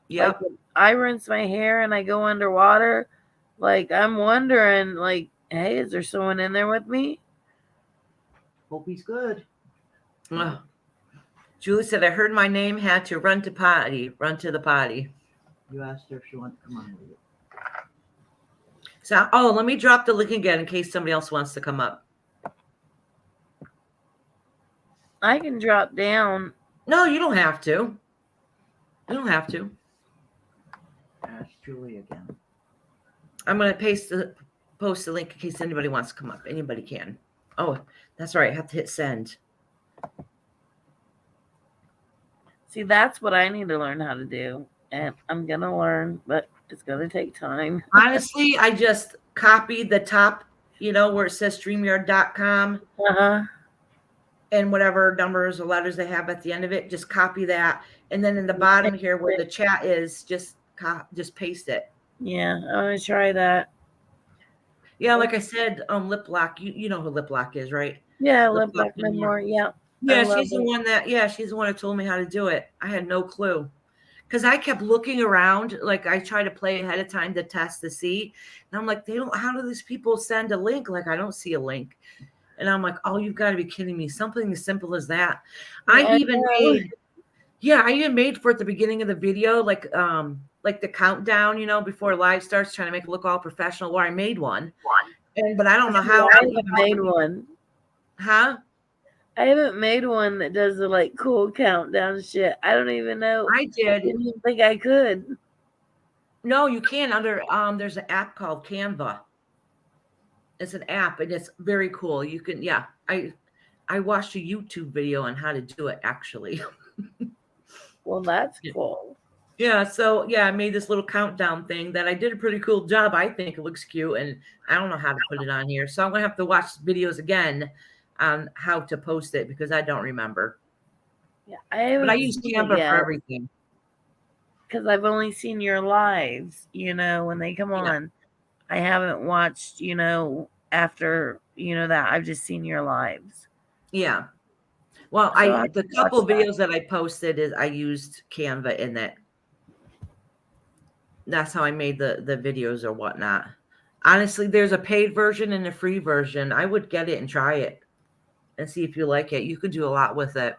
Yep. Like, when I rinse my hair and I go underwater, like I'm wondering, like, hey, is there someone in there with me? Hope he's good. Ugh. Julie said, I heard my name, had to run to the potty. You asked her if she wanted to come on with you. So, let me drop the link again in case somebody else wants to come up. I can drop down. No, you don't have to. You don't have to. Ask Julie again. I'm going to post the link in case anybody wants to come up. Anybody can. Oh, that's right. I have to hit send. See, that's what I need to learn how to do. And I'm going to learn, but it's going to take time. Honestly, I just copied the top, where it says StreamYard.com Uh-huh. and whatever numbers or letters they have at the end of it. Just copy that. And then in the bottom here where the chat is, just paste it. Yeah, I'm going to try that. Yeah, like I said, Lip Lock, you know who Lip Lock is, right? Yeah, Lip Lip Lock Memoir. Yeah. Yeah, she's the one that told me how to do it. I had no clue. Because I kept looking around, like I try to play ahead of time to test to see. And I'm like, how do these people send a link? Like, I don't see a link. And I'm like, oh, you've got to be kidding me. Something as simple as that. I even made for at the beginning of the video, like the countdown, before live starts, trying to make it look all professional, where I made one. But I don't know how I haven't made one. Huh? I haven't made one that does the like cool countdown shit. I don't even know. I did. I didn't even think I could. No, you can there's an app called Canva. It's an app and it's very cool. You can, I watched a YouTube video on how to do it actually. Well, that's cool. Yeah, so I made this little countdown thing that I did a pretty cool job. I think it looks cute and I don't know how to put it on here. So I'm gonna have to watch videos again on how to post it because I don't remember. Yeah, but I use Canva for everything. Because I've only seen your lives, when they come on. I haven't watched, after, that. I've just seen your lives. Yeah. Well, So the couple videos that I posted is I used Canva in it. That's how I made the videos or whatnot. Honestly, there's a paid version and a free version. I would get it and try it and see if you like it. You could do a lot with it.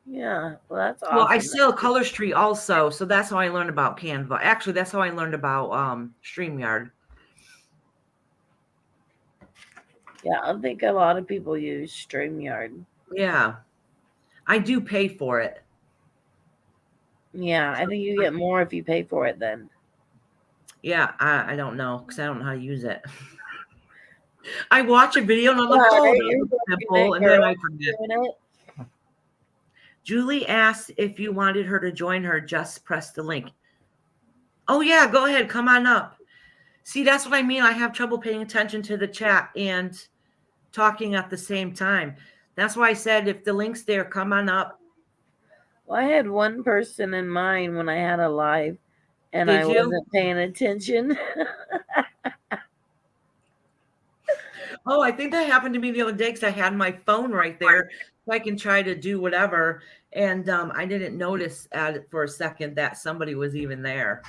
Yeah, well, that's awesome. Well, I sell Color Street also, so that's how I learned about Canva. Actually, that's how I learned about StreamYard. Yeah, I think a lot of people use StreamYard. Yeah, I do pay for it. Yeah, I think you get more if you pay for it then. Yeah, I don't know because I don't know how to use it. I watch a video and I'm like, oh, simple, and then I forget. Julie asked if you wanted her to join her. Just press the link. Oh, yeah, go ahead. Come on up. See, that's what I mean. I have trouble paying attention to the chat and talking at the same time. That's why I said if the link's there, come on up. Well, I had one person in mind when I had a live, and I wasn't paying attention. Oh, I think that happened to me the other day because I had my phone right there. So I can try to do whatever. And I didn't notice for a second that somebody was even there.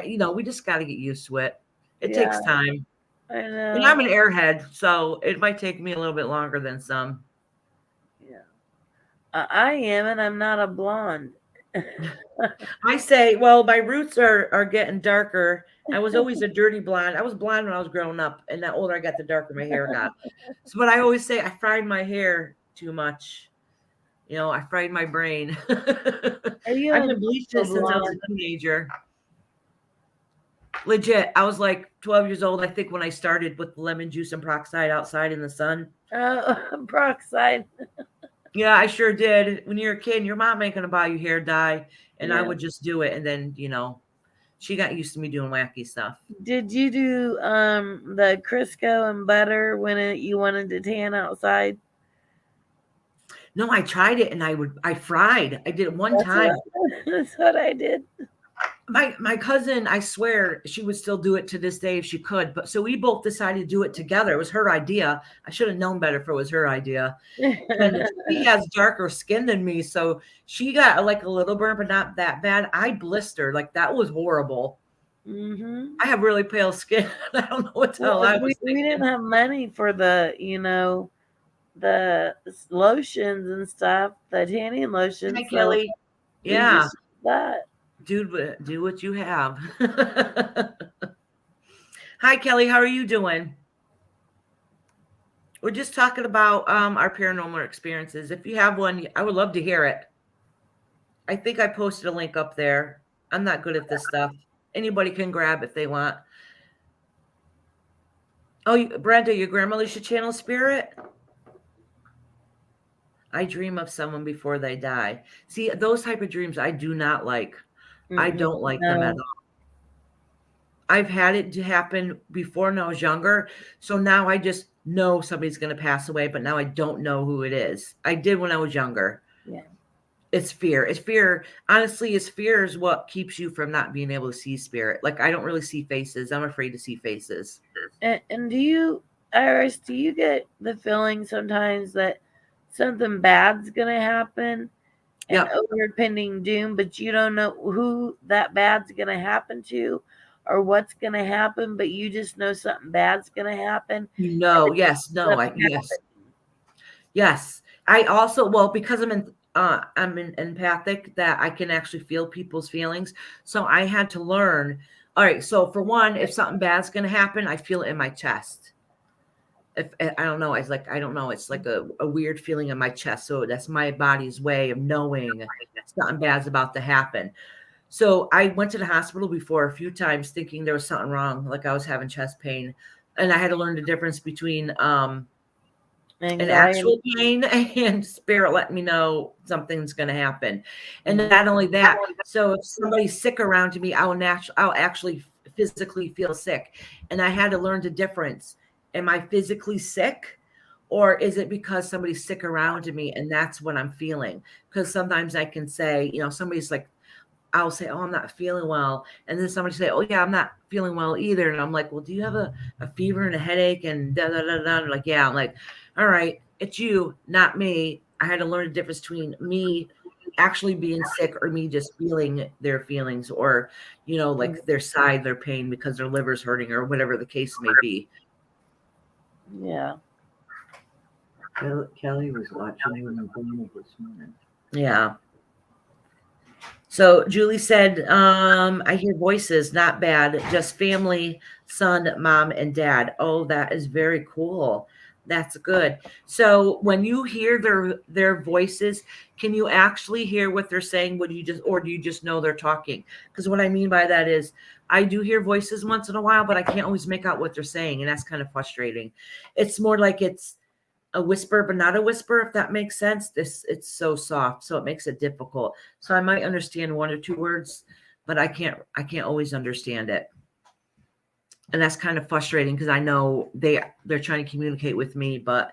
We just got to get used to it. It takes time. I know. And I'm an airhead, so it might take me a little bit longer than some. Yeah. I am, and I'm not a blonde. I say, well, my roots are getting darker. I was always a dirty blonde. I was blonde when I was growing up, and the older I got, the darker my hair got. But I always say I fried my hair too much. I fried my brain. Are you I've a been bleaching since I was blonde? a teenager. Legit. I was like 12 years old, I think, when I started with lemon juice and peroxide outside in the sun. Peroxide. Yeah, I sure did. When you're a kid, your mom ain't gonna buy you hair dye, and I Yeah. would just do it. And then, she got used to me doing wacky stuff. Did you do the Crisco and butter when you wanted to tan outside? No, I tried it and I fried. I did it one time. That's what I did. My cousin, I swear, she would still do it to this day if she could. But so we both decided to do it together. It was her idea. I should have known better if it was her idea. And she has darker skin than me, so she got like a little burn, but not that bad. I blistered. Like, that was horrible. Mm-hmm. I have really pale skin. I don't know what the hell I was We didn't thinking. have money for the lotions and stuff, the tanning lotions. Hi, So Kelly. we Yeah, just that. dude, do what you have. Hi, Kelly. How are you doing? We're just talking about our paranormal experiences. If you have one, I would love to hear it. I think I posted a link up there. I'm not good at this stuff. Anybody can grab if they want. Oh, Brenda, your grandmother should channel spirit? I dream of someone before they die. See, those type of dreams I do not like. I Mm-mm, don't like them at no. all. I've had it to happen before when I was younger. So now I just know somebody's going to pass away, but now I don't know who it is. I did when I was younger. Yeah. It's fear. It's fear. Honestly, it's fear is what keeps you from not being able to see spirit. Like, I don't really see faces. I'm afraid to see faces. And do you, Iris, do you get the feeling sometimes that something bad's gonna happen and Yep. overpending doom, but you don't know who that bad's gonna happen to or what's gonna happen, but you just know something bad's gonna happen. Yes, no, yes. I also, well, because I'm empathic, that I can actually feel people's feelings. So I had to learn. All right. So for one, if something bad's going to happen, I feel it in my chest. If I don't know, I don't know. It's like a weird feeling in my chest. So that's my body's way of knowing something bad's about to happen. So I went to the hospital before a few times thinking there was something wrong. Like, I was having chest pain, and I had to learn the difference between, an Anxiety. actual pain and spirit letting me know something's going to happen. And not only that, so if somebody's sick around me, I'll actually physically feel sick. And I had to learn the difference. Am I physically sick, or is it because somebody's sick around me and that's what I'm feeling? Because sometimes I can say, somebody's like, I'll say, oh, I'm not feeling well. And then somebody say, oh yeah, I'm not feeling well either. And I'm like, well, do you have a fever and a headache? And da, da, da, da. Like, yeah. I'm like, all right, it's you, not me. I had to learn the difference between me actually being sick or me just feeling their feelings, or, like their pain because their liver's hurting or whatever the case may be. Yeah. Kelly was watching you in the room this morning. Yeah. So Julie said, I hear voices, not bad, just family, son, mom, and dad. Oh, that is very cool. That's good. So when you hear their voices, can you actually hear what they're saying? Or do you just know they're talking? Because what I mean by that is, I do hear voices once in a while, but I can't always make out what they're saying, and that's kind of frustrating. It's more like it's a whisper, but not a whisper, if that makes sense. It's so soft, so it makes it difficult. So I might understand one or two words, but I can't always understand it. And that's kind of frustrating because I know they're trying to communicate with me, but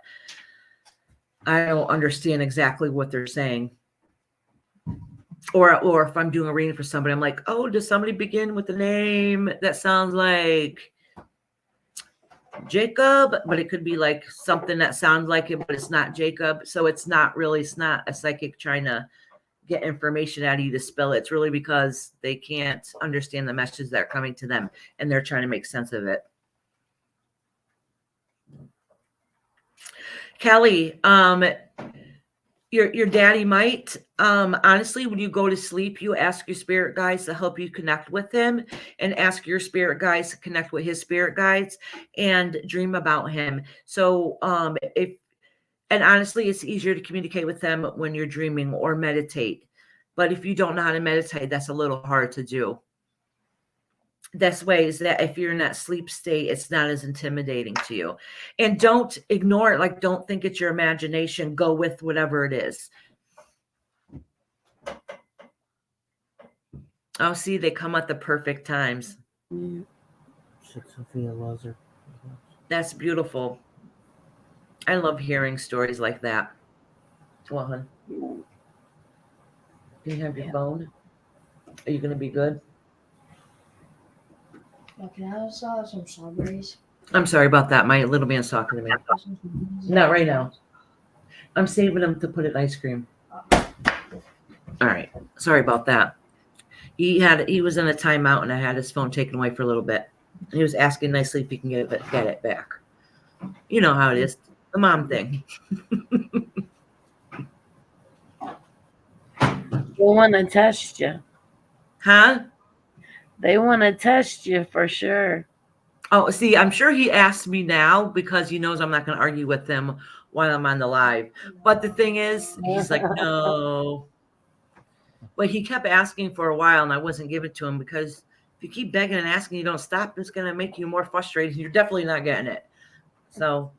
I don't understand exactly what they're saying. Or if I'm doing a reading for somebody, I'm like, oh, does somebody begin with the name that sounds like Jacob? But it could be like something that sounds like it, but it's not Jacob. So it's not a psychic trying to get information out of you to spell it. It's really because they can't understand the messages that are coming to them, and they're trying to make sense of it. Kelly, your daddy might, honestly, when you go to sleep, you ask your spirit guides to help you connect with him, and ask your spirit guides to connect with his spirit guides and dream about him. So if And honestly, it's easier to communicate with them when you're dreaming or meditate. But if you don't know how to meditate, that's a little hard to do. That's ways that if you're in that sleep state, it's not as intimidating to you. And don't ignore it. Like, don't think it's your imagination. Go with whatever it is. Oh, see, they come at the perfect times. Yeah. Sophia loves her. That's beautiful. I love hearing stories like that. Well, hon, do you have your phone? Are you going to be good? Oh, can I have some strawberries? I'm sorry about that. My little man's talking to me. Not right now. I'm saving them to put in ice cream. All right. Sorry about that. He was in a timeout and I had his phone taken away for a little bit. And he was asking nicely if he can get it back. You know how it is. The mom thing. They want to test you. Huh? They want to test you for sure. Oh, see, I'm sure he asked me now because he knows I'm not going to argue with him while I'm on the live. But the thing is, he's like, no. But he kept asking for a while and I wasn't giving it to him because if you keep begging and asking, you don't stop, it's going to make you more frustrated. You're definitely not getting it. So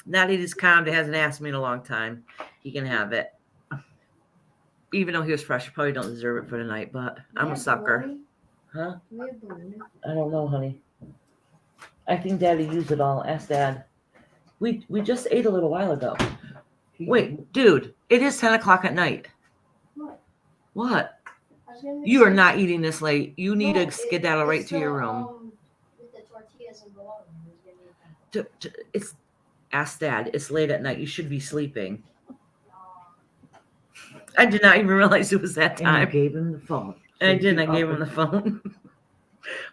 now that he's calmed, he hasn't asked me in a long time. He can have it. Even though he was fresh, he probably don't deserve it for tonight, but I'm a sucker. Huh? I don't know, honey. I think Daddy used it all. Ask Dad. We just ate a little while ago. Wait, dude, it is 10 o'clock at night. What? You are not eating this late. You need to skedaddle right to your room. With the tortillas and bologna. It's ask Dad. It's late at night. You should be sleeping. I did not even realize it was that And you time. gave him the phone. And I didn't. I gave him the phone.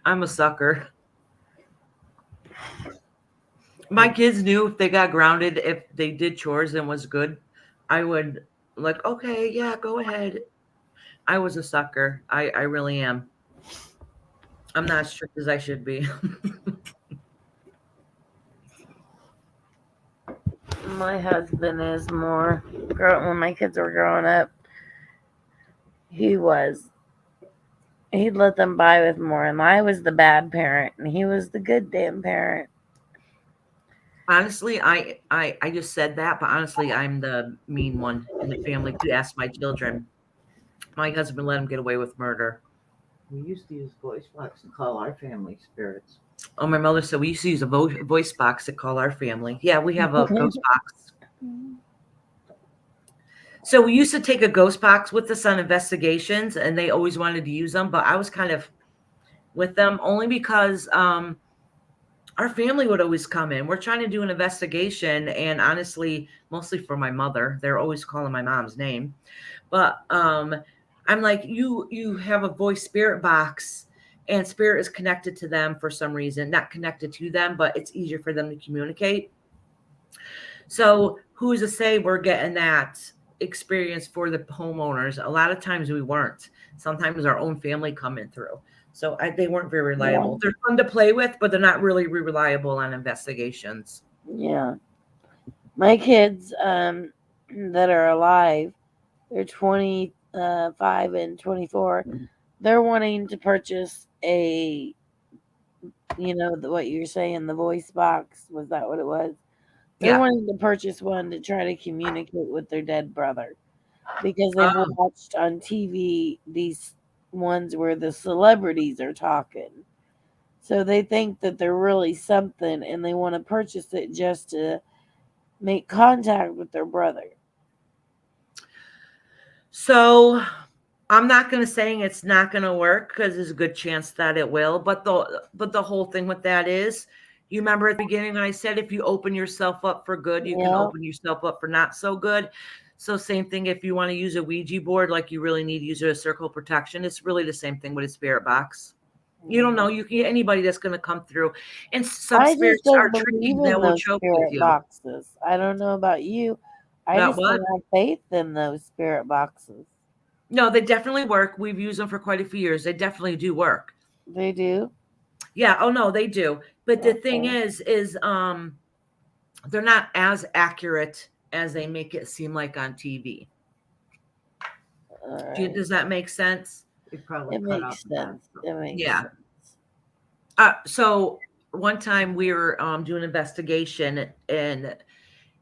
I'm a sucker. My kids knew if they got grounded, if they did chores and was good, I would like, okay, yeah, go ahead. I was a sucker. I really am. I'm not as strict as I should be. My husband is more. When my kids were growing up, he'd let them buy with more, and I was the bad parent, and he was the good damn parent. Honestly, I just said that, but honestly, I'm the mean one in the family to ask my children. My husband let him get away with murder. We used to use voice box to call our family spirits. Oh, my mother said we used to use a voice box to call our family. Yeah, we have a ghost box. So we used to take a ghost box with us on investigations, and they always wanted to use them, but I was kind of with them only because our family would always come in. We're trying to do an investigation, and honestly, mostly for my mother. They're always calling my mom's name. But I'm like, you have a voice spirit box, and spirit is connected to them for some reason. Not connected to them, but it's easier for them to communicate. So who's to say we're getting that experience for the homeowners? A lot of times we weren't. Sometimes our own family coming through. So they weren't very reliable. Yeah. They're fun to play with, but they're not really reliable on investigations. Yeah. My kids that are alive, they're 25 and 24. They're wanting to purchase a, what you're saying, the voice box. Was that what it was? They're wanting to purchase one to try to communicate with their dead brother because they've watched on TV these ones where the celebrities are talking. So they think that they're really something and they want to purchase it just to make contact with their brother. So I'm not going to say it's not going to work because there's a good chance that it will. But the whole thing with that is, you remember at the beginning when I said if you open yourself up for good, you can open yourself up for not so good. So same thing if you want to use a Ouija board, like you really need to use a circle of protection. It's really the same thing with a spirit box. You don't know. You can get anybody that's going to come through. And some spirits are tricky that will choke with you. Boxes. I don't know about you. I just don't have faith in those spirit boxes. No, they definitely work. We've used them for quite a few years. They definitely do work. They do? Yeah. Oh, no, they do. But the thing is they're not as accurate as they make it seem like on TV. All right. Does that make sense? It probably It cut makes out the bad sense. stuff. It makes Yeah. sense. So one time we were doing an investigation in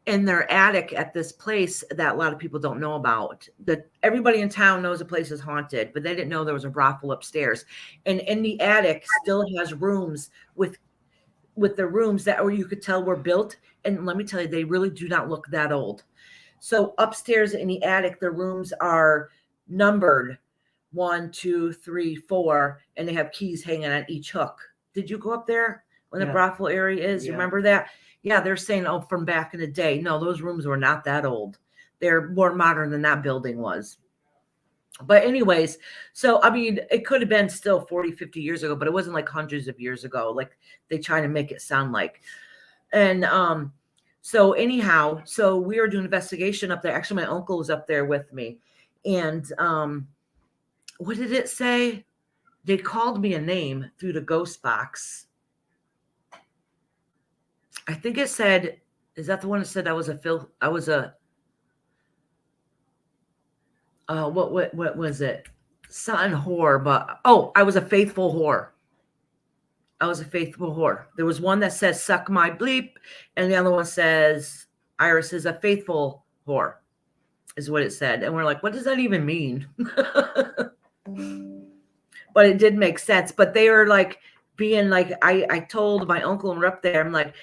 their attic at this place that a lot of people don't know about. That everybody in town knows the place is haunted, but they didn't know there was a brothel upstairs. And in the attic still has rooms with the rooms that where you could tell were built. And let me tell you, they really do not look that old. So upstairs in the attic, the rooms are numbered 1, 2, 3, 4, and they have keys hanging on each hook. Did you go up there when the Yeah. brothel area is? You Yeah. remember that? Yeah, they're saying, oh, from back in the day. No, those rooms were not that old. They're more modern than that building was. But anyways, so I mean, it could have been still 40, 50 years ago, but it wasn't like hundreds of years ago, like they try to make it sound like. And so anyhow, so we were doing investigation up there. Actually, my uncle was up there with me. And what did it say? They called me a name through the ghost box. I think it said, is that the one that said I was a what was it? Something whore, but I was a faithful whore. I was a faithful whore. There was one that says suck my bleep, and the other one says Iris is a faithful whore, is what it said. And we're like, what does that even mean? But it did make sense. But they were like being like, I told my uncle and we're up there, I'm like,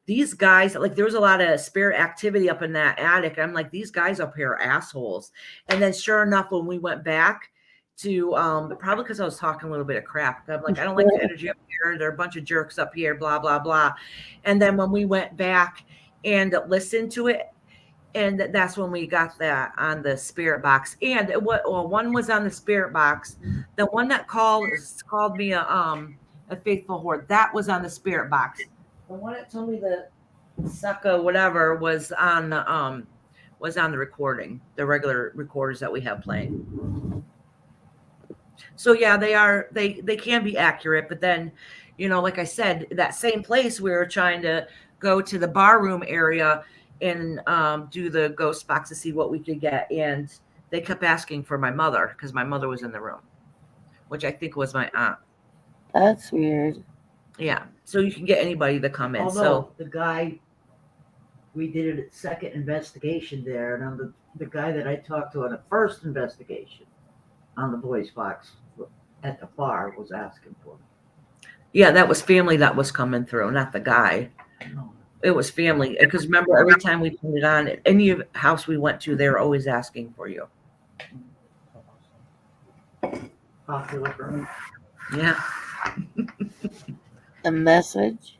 these guys, like there was a lot of spirit activity up in that attic. I'm like, these guys up here are assholes. And then sure enough, when we went back to probably because I was talking a little bit of crap. I'm like, I don't like the energy up here. There are a bunch of jerks up here, blah, blah, blah. And then when we went back and listened to it, and that's when we got that on the spirit box. And one was on the spirit box. The one that called me a faithful whore, that was on the spirit box. The one that told me the sucker whatever was on the recording, the regular recorders that we have playing. So yeah, they can be accurate, but then, like I said, that same place we were trying to go to the bar room area and do the ghost box to see what we could get, and they kept asking for my mother because my mother was in the room, which I think was my aunt. That's weird. Yeah, so you can get anybody to come in. Although So the guy, we did a second investigation there, and on the guy that I talked to on the first investigation on the voice box at the bar was asking for me. yeah, that was family that was coming through, not the guy. No. It was family. Because remember, every time we put it on, any house we went to, they were always asking for you. Popular for me. Yeah. A message.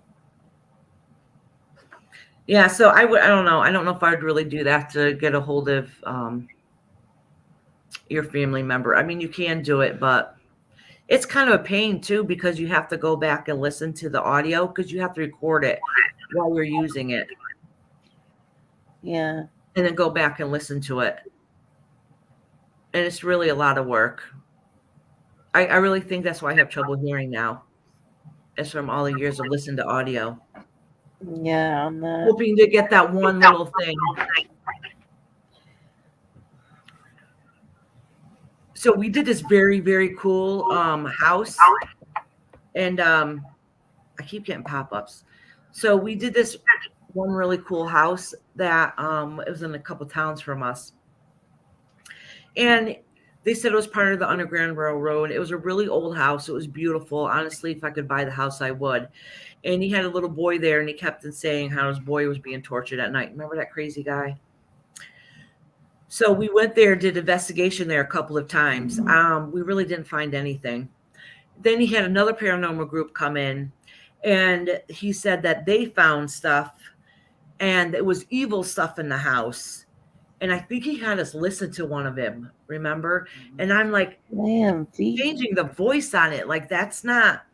Yeah, so I don't know. I don't know if I'd really do that to get a hold of your family member. I mean, you can do it, but it's kind of a pain too, because you have to go back and listen to the audio because you have to record it while you're using it. Yeah. And then go back and listen to it. And it's really a lot of work. I really think that's why I have trouble hearing now. It's from all the years of listening to audio. Yeah, on that. Hoping to get that one little thing. So we did this very, very cool house. And I keep getting pop-ups. So we did this one really cool house that it was in a couple towns from us. And they said it was part of the Underground Railroad. It was a really old house. It was beautiful. Honestly, if I could buy the house, I would. And he had a little boy there, and he kept on saying how his boy was being tortured at night. Remember that crazy guy? So we went there, did investigation there a couple of times. We really didn't find anything. Then he had another paranormal group come in, and he said that they found stuff, and it was evil stuff in the house. And I think he had us listen to one of them, remember? And I'm like, Damn, changing the voice on it, like that's not,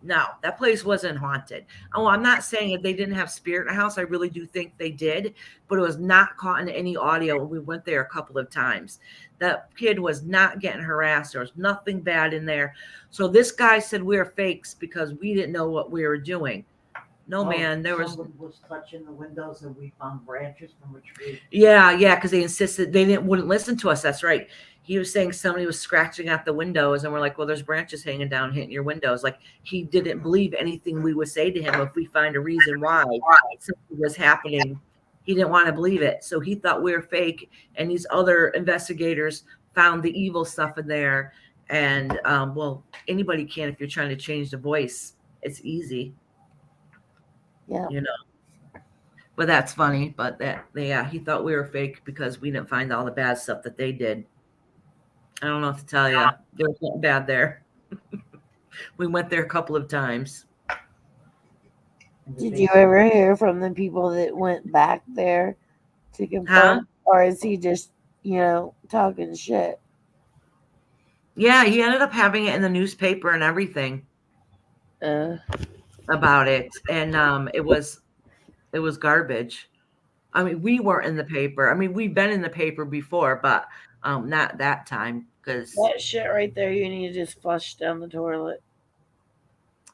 no, that place wasn't haunted. Oh, I'm not saying that they didn't have spirit in the house. I really do think they did, but it was not caught in any audio. We went there a couple of times. That kid was not getting harassed. There was nothing bad in there. So this guy said we're fakes because we didn't know what we were doing. No, man, there was. Someone was touching the windows and we found branches from a tree. Yeah, because they insisted wouldn't listen to us. That's right. He was saying somebody was scratching at the windows, and we're like, well, there's branches hanging down hitting your windows. Like, he didn't believe anything we would say to him if we find a reason why something was happening. He didn't want to believe it, so he thought we were fake. And these other investigators found the evil stuff in there. And well, anybody can if you're trying to change the voice. It's easy, Yeah. you know. But that's funny. But he thought we were fake because we didn't find all the bad stuff that they did. I don't know what to tell you. There was nothing bad there. We went there a couple of times. Did you ever hear from the people that went back there to confirm? Or is he just, talking shit? Yeah, he ended up having it in the newspaper and everything about it. And it was garbage. I mean, we weren't in the paper. I mean, we've been in the paper before, but not that time. Because that shit right there, you need to just flush down the toilet.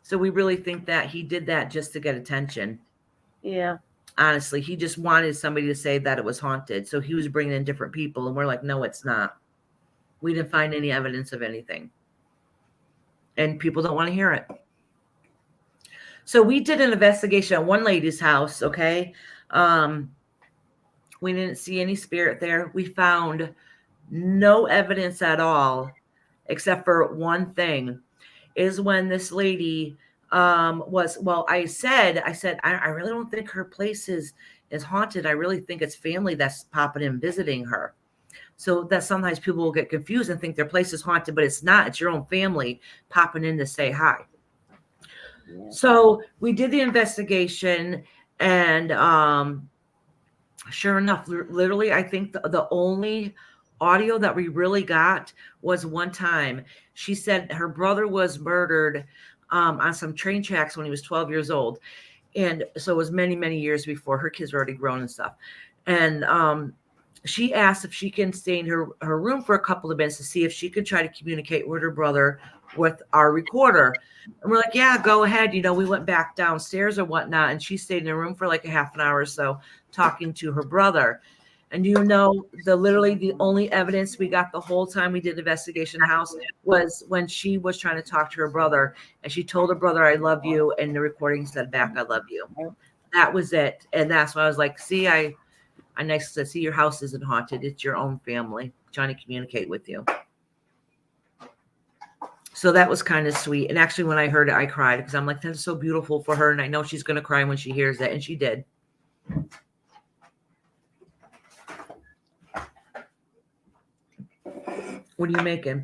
So we really think that he did that just to get attention. Yeah. Honestly, he just wanted somebody to say that it was haunted. So he was bringing in different people, and we're like, no, it's not. We didn't find any evidence of anything. And people don't want to hear it. So we did an investigation at one lady's house, okay? We didn't see any spirit there. We found no evidence at all, except for one thing, is when this lady I said, I really don't think her place is haunted. I really think it's family that's popping in visiting her. So that sometimes people will get confused and think their place is haunted, but it's not. It's your own family popping in to say hi. Yeah. So we did the investigation, and sure enough, literally, I think the only audio that we really got was one time. She said her brother was murdered on some train tracks when he was 12 years old. And so it was many, many years before. Her kids were already grown and stuff. And she asked if she can stay in her room for a couple of minutes to see if she could try to communicate with her brother with our recorder. And we're like, yeah, go ahead. We went back downstairs or whatnot. And she stayed in her room for like a half an hour or so talking to her brother. And literally the only evidence we got the whole time we did the investigation house was when she was trying to talk to her brother, and she told her brother, I love you. And the recording said back, I love you. That was it. And that's when I was like, see, I next to see your house isn't haunted. It's your own family trying to communicate with you. So that was kind of sweet. And actually, when I heard it, I cried because I'm like, that's so beautiful for her. And I know she's going to cry when she hears it. And she did. What are you making?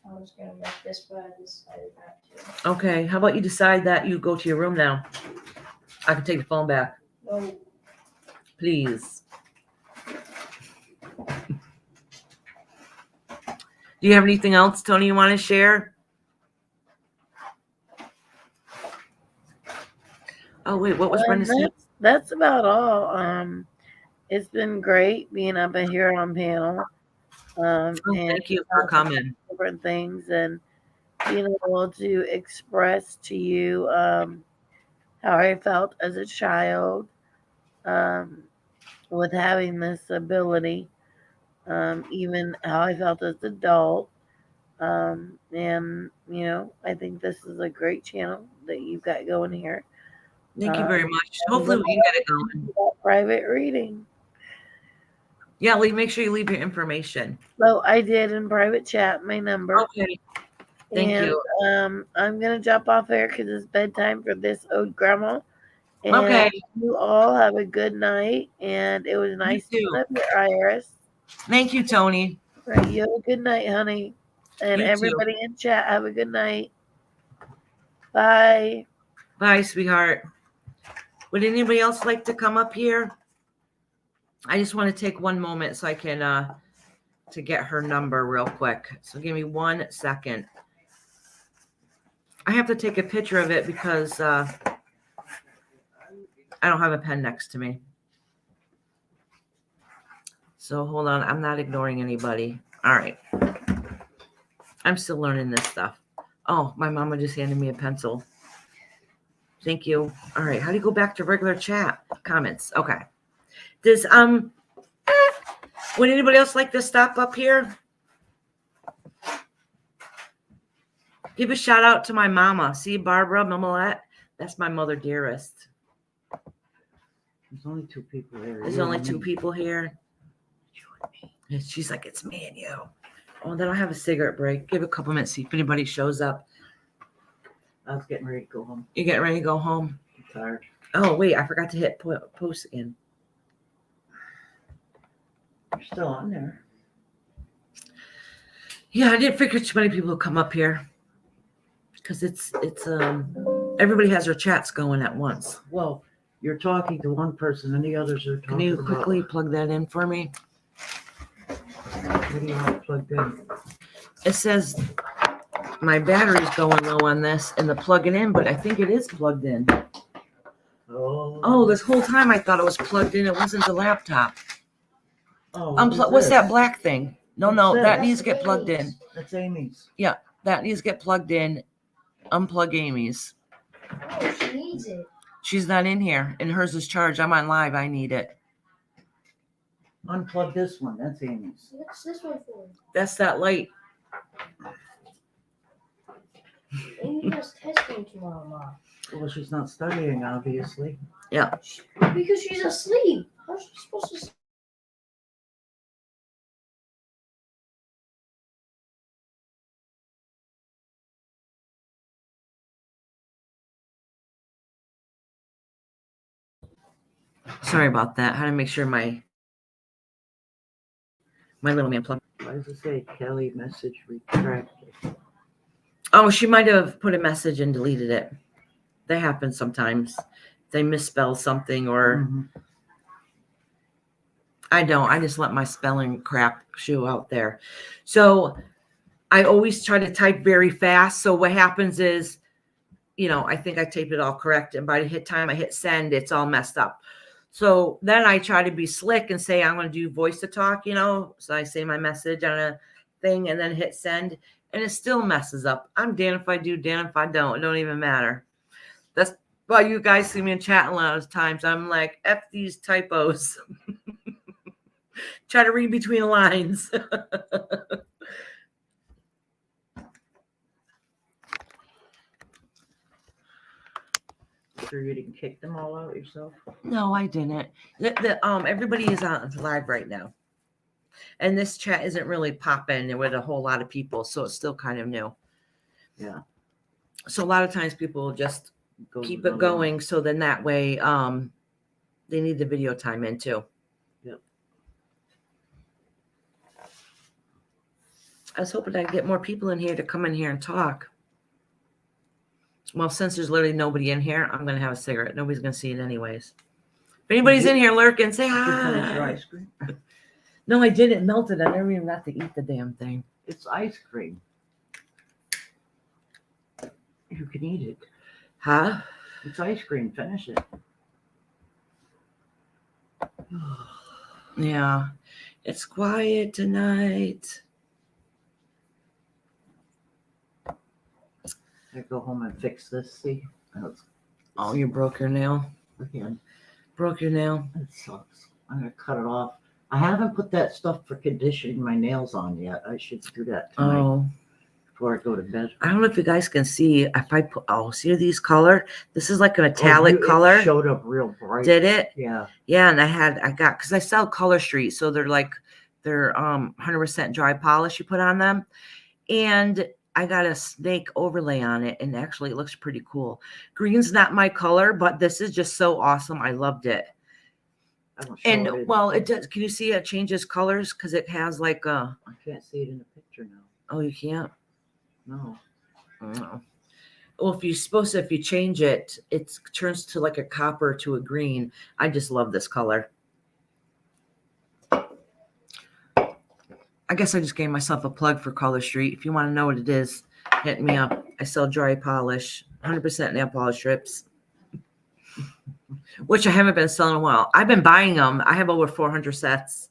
I was going to make this, but I decided not to. Okay. How about you decide that you go to your room now? I can take the phone back. No. Please. Do you have anything else, Tony, you want to share? Oh, wait. What was Brenda's name? That's about all. It's been great being up here on panel. And thank you for coming. Different things and being able to express to you how I felt as a child with having this ability, even how I felt as an adult. And I think this is a great channel that you've got going here. Thank you very much. Hopefully we can get it going. Private reading. Yeah, make sure you leave your information. So I did in private chat my number. Okay. Thank you. I'm gonna jump off there because it's bedtime for this old grandma. And okay. You all have a good night, and it was nice to live here, Iris. Thank you, Tony. Right, you have a good night, honey. And You everybody too. in chat, have a good night. Bye. Bye, sweetheart. Would anybody else like to come up here? I just want to take one moment so I can to get her number real quick. So give me 1 second. I have to take a picture of it because I don't have a pen next to me. So hold on. I'm not ignoring anybody. All right. I'm still learning this stuff. Oh, my mama just handed me a pencil. Thank you. All right. How do you go back to regular chat comments? Okay. Does would anybody else like to stop up here? Give a shout out to my mama. See Barbara Mamalette? That's my mother dearest. There's only two people there. There's you only and two me. people here. And she's like, it's me and you. Oh, then I'll have a cigarette break. Give a couple minutes, see if anybody shows up. I was getting ready to go home. You getting ready to go home? I'm tired. Oh, wait, I forgot to hit post again. You're still on there. Yeah, I didn't figure too many people would come up here. Because it's everybody has their chats going at once. Well, you're talking to one person and the others are Can talking you about. quickly plug that in for me? What do you have plugged in? It says my battery's going low on this and the plug it in, but I think it is plugged in. Oh, this whole time I thought it was plugged in. It wasn't the laptop. Oh, what is What's that this? black thing? No, What's no, this? that needs to get plugged in. That's Amy's. That needs to get plugged in. Unplug Amy's. Oh, she needs it. She's not in here, and hers is charged. I'm on live. I need it. Unplug this one. That's Amy's. What's this one for? That's that light. Amy has testing tomorrow, Mom. Well, she's not studying, obviously. Because she's asleep. How's she supposed to? Sorry about that. How to make sure my little man plugged. Why does it say Kelly message retracted? Oh, she might have put a message and deleted it. That happens sometimes. They misspell something or Mhm. I don't. I just let my spelling crap show out there. So I always try to type very fast. So what happens is, I think I typed it all correct. And by the time I hit send, it's all messed up. So then I try to be slick and say, I'm going to do voice to talk, So I say my message on a thing and then hit send. And it still messes up. I'm damned if I do, damned if I don't. It don't even matter. That's why you guys see me in chat a lot of times. I'm like, F these typos. Try to read between the lines. Sure you didn't kick them all out yourself? No, I didn't. Everybody is on live right now. And this chat isn't really popping with a whole lot of people, so it's still kind of new. Yeah. So a lot of times people just Go keep to it the going, so then that way they need the video time in too. Yep. I was hoping I'd get more people in here to come in here and talk. Well, since there's literally nobody in here, I'm going to have a cigarette. Nobody's going to see it anyways. If anybody's in here lurking, say Did you finish your hi. ice cream? No, I didn't melt it. I never even got to eat the damn thing. It's ice cream. You can eat it. Huh? It's ice cream. Finish it. Yeah. It's quiet tonight. I go home and fix this. See? Oh, you broke your nail? Again. Broke your nail? It sucks. I'm going to cut it off. I haven't put that stuff for conditioning my nails on yet. I should do that tonight Oh. before I go to bed. I don't know if you guys can see. If I put, see these color? This is like a metallic It color. showed up real bright. Did it? Yeah. Yeah, and because I sell Color Street, so they're 100% dry polish you put on them. And I got a snake overlay on it, and actually it looks pretty cool. Green's not my color, but this is just so awesome. I loved it. I don't show And it in- well, it does. Can you see it changes colors? Because it has like a. I can't see it in the picture now. Oh, you can't. No. Oh. Well, if you change it, it turns to like a copper to a green. I just love this color. I guess I just gave myself a plug for Color Street. If you want to know what it is, hit me up. I sell dry polish, 100% nail polish strips, which I haven't been selling in a while. I've been buying them. I have over 400 sets.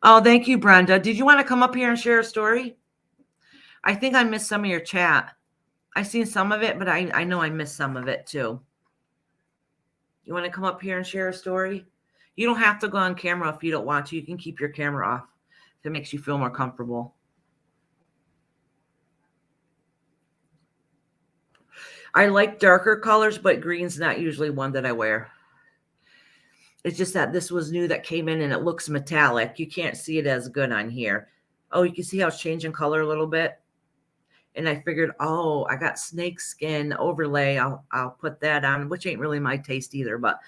Oh, thank you, Brenda. Did you want to come up here and share a story? I think I missed some of your chat. I seen some of it, but I know I missed some of it too. You want to come up here and share a story? You don't have to go on camera if you don't want to. You can keep your camera off if it makes you feel more comfortable. I like darker colors, but green's not usually one that I wear. It's just that this was new that came in and it looks metallic. You can't see it as good on here. Oh, you can see how it's changing color a little bit. And I figured, oh, I got snake skin overlay. I'll put that on, which ain't really my taste either. But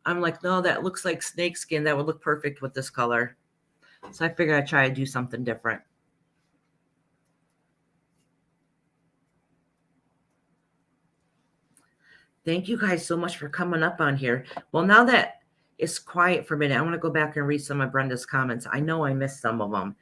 I'm like, no, that looks like snake skin. That would look perfect with this color. So I figured I'd try to do something different. Thank you guys so much for coming up on here. Well, now that it's quiet for a minute, I want to go back and read some of Brenda's comments. I know I missed some of them.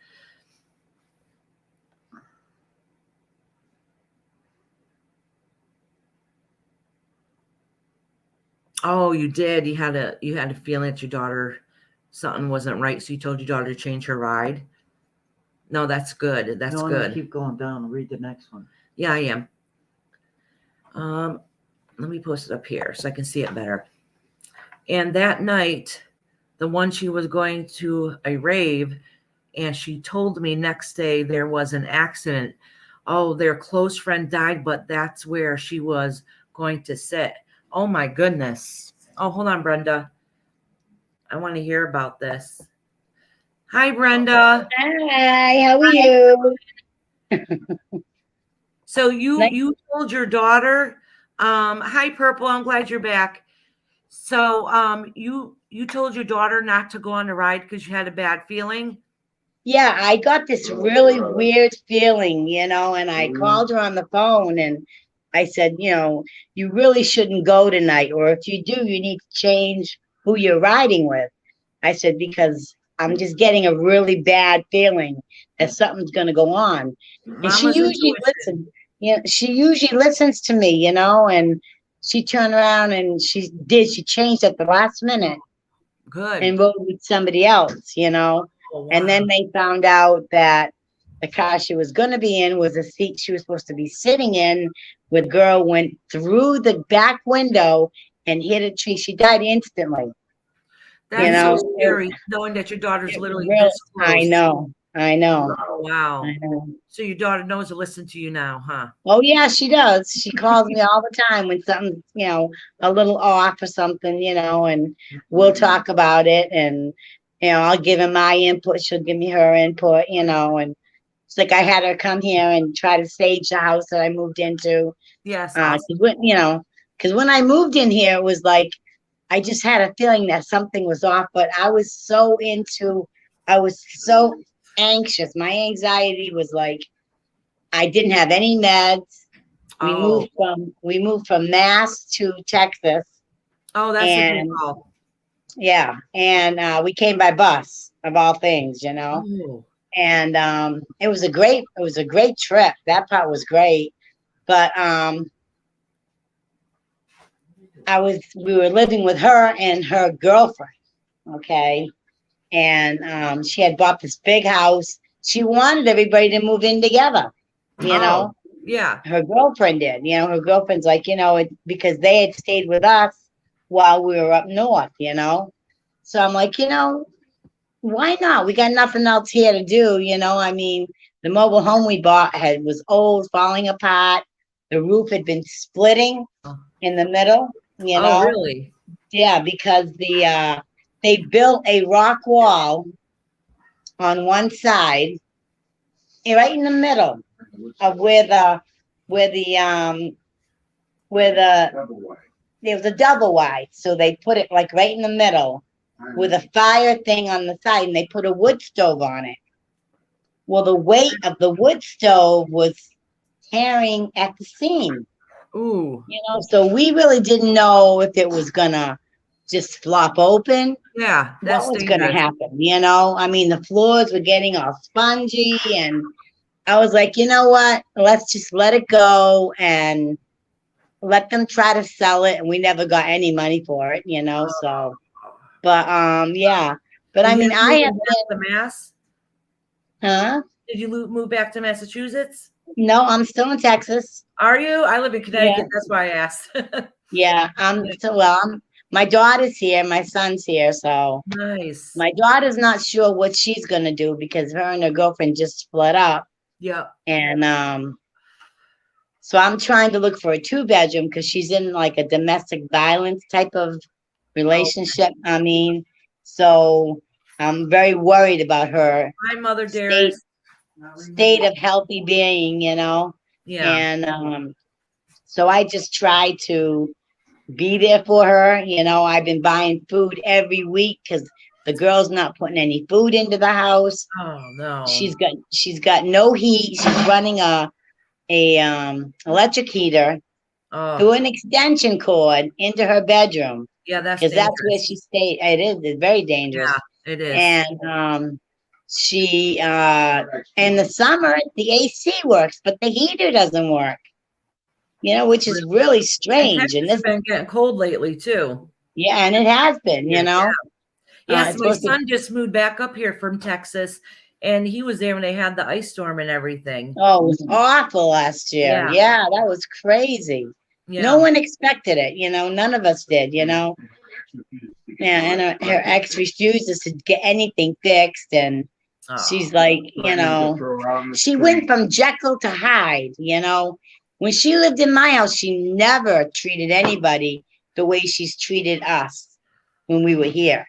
Oh, you did. You had a feeling that your daughter, something wasn't right, so you told your daughter to change her ride. No, that's good. That's No, good. Keep going down and read the next one. Yeah, I am. Let me post it up here so I can see it better. And that night, the one she was going to a rave, and she told me next day there was an accident. Oh, their close friend died, but that's where she was going to sit. Oh my goodness. Oh, hold on, Brenda. I want to hear about this. Hi, Brenda. Hi, how are you? So you told your daughter, hi Purple, I'm glad you're back. So you told your daughter not to go on the ride because you had a bad feeling? Yeah, I got this really weird feeling, and I called her on the phone and I said, you really shouldn't go tonight, or if you do, you need to change who you're riding with. I said, because I'm just getting a really bad feeling that something's going to go on. And she Mama's usually intuition. listens. She usually listens to me, and she turned around and she changed at the last minute Good. and rode with somebody else, Oh, wow. And then they found out that the car she was going to be in was a seat she was supposed to be sitting in, where the girl went through the back window and hit a tree. She died instantly. That's so scary, knowing that your daughter's literally this close. I know. Oh, wow. I know. So your daughter knows to listen to you now, huh? Oh yeah, she does. She calls me all the time when something's, a little off or something, and we'll talk about it, and I'll give her my input, she'll give me her input, and it's like I had her come here and try to stage the house that I moved into. Yes. Because when I moved in here, it was like I just had a feeling that something was off, but I was so anxious. My anxiety was like, I didn't have any meds. We moved from Mass to Texas. Oh, that's a good call. Yeah, and we came by bus of all things, Oh. And it was a great trip. That part was great, but we were living with her and her girlfriend, okay, and she had bought this big house. She wanted everybody to move in together, Oh, yeah. Her girlfriend did. Her girlfriend's like, because they had stayed with us while we were up north, So I'm like, why not? We got nothing else here to do, I mean, the mobile home we bought was old, falling apart. The roof had been splitting in the middle, Oh, really? Yeah, because they built a rock wall on one side, right in the middle of where there was a double wide. So they put it like right in the middle with a fire thing on the side, and they put a wood stove on it. Well, the weight of the wood stove was tearing at the seam. Ooh. So we really didn't know if it was gonna just flop open. Yeah, that's what was gonna happen. I mean, the floors were getting all spongy, and I was like, you know what? Let's just let it go and let them try to sell it. And we never got any money for it, So, but yeah. But I mean, I have been to Mass. Huh? Did you move back to Massachusetts? No, I'm still in Texas. Are you? I live in Connecticut. Yeah. That's why I asked. Yeah, my daughter's here, my son's here, so Nice. my daughter's not sure what she's gonna do because her and her girlfriend just split up. Yep. And so I'm trying to look for a 2-bedroom because she's in like a domestic violence type of relationship. I mean, so I'm very worried about her Hi, Mother state dearest. state of healthy being, Yeah. and so I just try to be there for her. I've been buying food every week because the girl's not putting any food into the house. Oh no. She's got no heat. She's running a electric heater through Oh an extension cord into her bedroom yeah, that's because that's where dangerous. she stayed. It's very dangerous. Yeah, it is. And she in the summer the AC works, but the heater doesn't work. Which is really And strange. Texas And has this, been getting cold lately too. yeah, and it has been. Yeah. Yes, It's my supposed to. son just moved back up here from Texas, and he was there when they had the ice storm and everything. Oh, it was awful last year. Yeah. Yeah, that was crazy. Yeah. No one expected it. None of us did. Yeah, and her ex refuses to get anything fixed, and Oh. she's like, she went from Jekyll to Hyde. When she lived in my house, she never treated anybody the way she's treated us when we were here.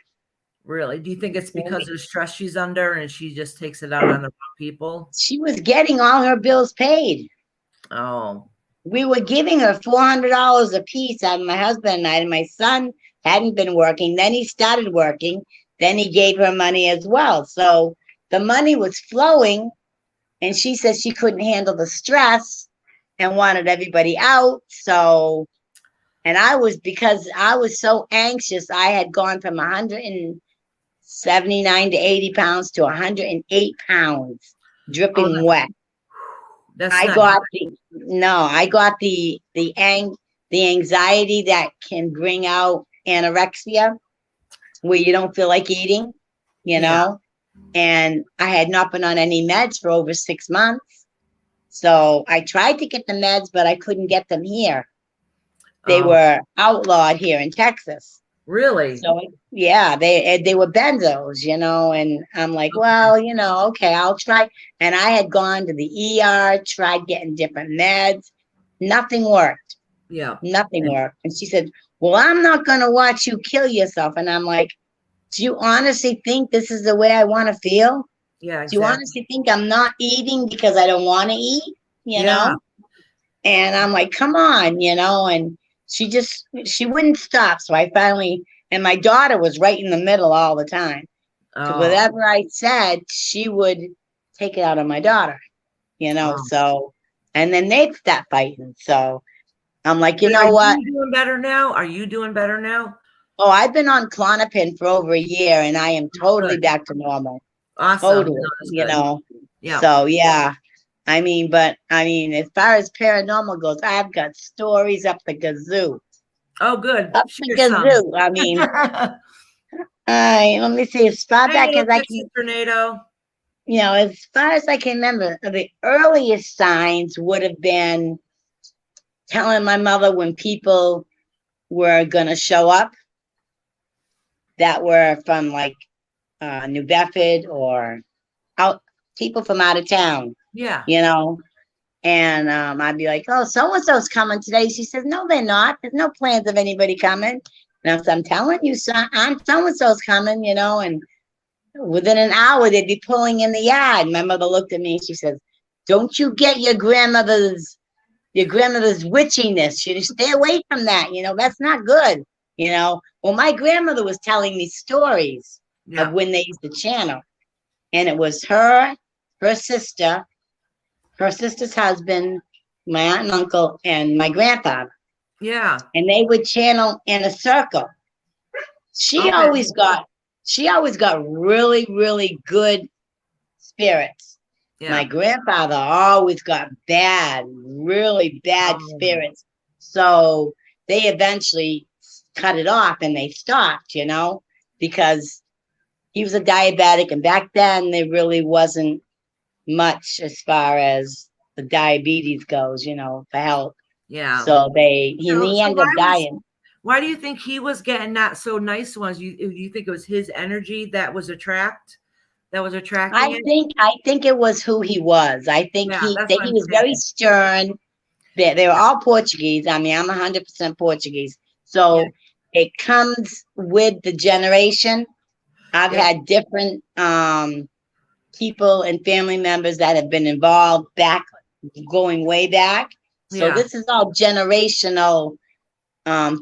Really? Do you think it's because of the stress she's under and she just takes it out on the wrong people? She was getting all her bills paid. Oh. We were giving her $400 a piece out of my husband and I, and my son hadn't been working. Then he started working. Then he gave her money as well. So the money was flowing, and she said she couldn't handle the stress and wanted everybody out. So, and because I was so anxious, I had gone from 179 to 80 pounds to 108 pounds, dripping wet. That's I not got good. the anxiety that can bring out anorexia, where you don't feel like eating, Yeah. And I had not been on any meds for over 6 months. So I tried to get the meds, but I couldn't get them here. They Oh, were outlawed here in Texas. really? So yeah, they were benzos, and I'm like, well, okay, I'll try. And I had gone to the ER, tried getting different meds. Nothing worked. Yeah. Nothing worked. And she said, well, I'm not going to watch you kill yourself. And I'm like, do you honestly think this is the way I want to feel? Yeah, Do you exactly. honestly think I'm not eating because I don't want to eat? Yeah. And I'm like, come on, and she wouldn't stop. So I finally, and my daughter was right in the middle all the time. Because Oh. whatever I said, she would take it out on my daughter, Oh. So, and then they'd stop fighting. So I'm like, But know what? Are you doing better now? Are you doing better now? Oh, I've been on Klonopin for over a year and I am totally Good. back to normal. Awesome. Totally, No, that's good. Yeah. So yeah. But as far as paranormal goes, I've got stories up the gazoo. Oh, good. Up the Share some. gazoo. Let me see, as far Hey, back little as I Texas can, tornado. as far as I can remember, the earliest signs would have been telling my mother when people were gonna show up that were from like New Bedford or people from out of town, Yeah. And I'd be like, oh, so-and-so's coming today. She says, no, they're not. There's no plans of anybody coming. And I'm telling you, son, so-and-so's coming, and within an hour, they'd be pulling in the yard. My mother looked at me and she says, don't you get your grandmother's witchiness. You stay away from that. That's not good. Well, my grandmother was telling me stories Yeah. of when they used to channel. And it was her sister, her sister's husband, my aunt and uncle, and my grandfather. Yeah. And they would channel in a circle. She Okay. always got really, really good spirits. Yeah. My grandfather always got really bad Oh. spirits. So they eventually cut it off and they stopped, because he was a diabetic. And back then there really wasn't much as far as the diabetes goes, for help. Yeah. So he ended up dying. Why do you think he was getting not so nice ones? You think it was his energy that was attracting it? I think it was who he was. I think Yeah, that's that what he I'm was very saying. stern. They were all Portuguese. I mean, I'm 100% Portuguese. Yeah, So it comes with the generation. I've yeah, had different people and family members that have been involved back, going way back. So yeah, this is all generational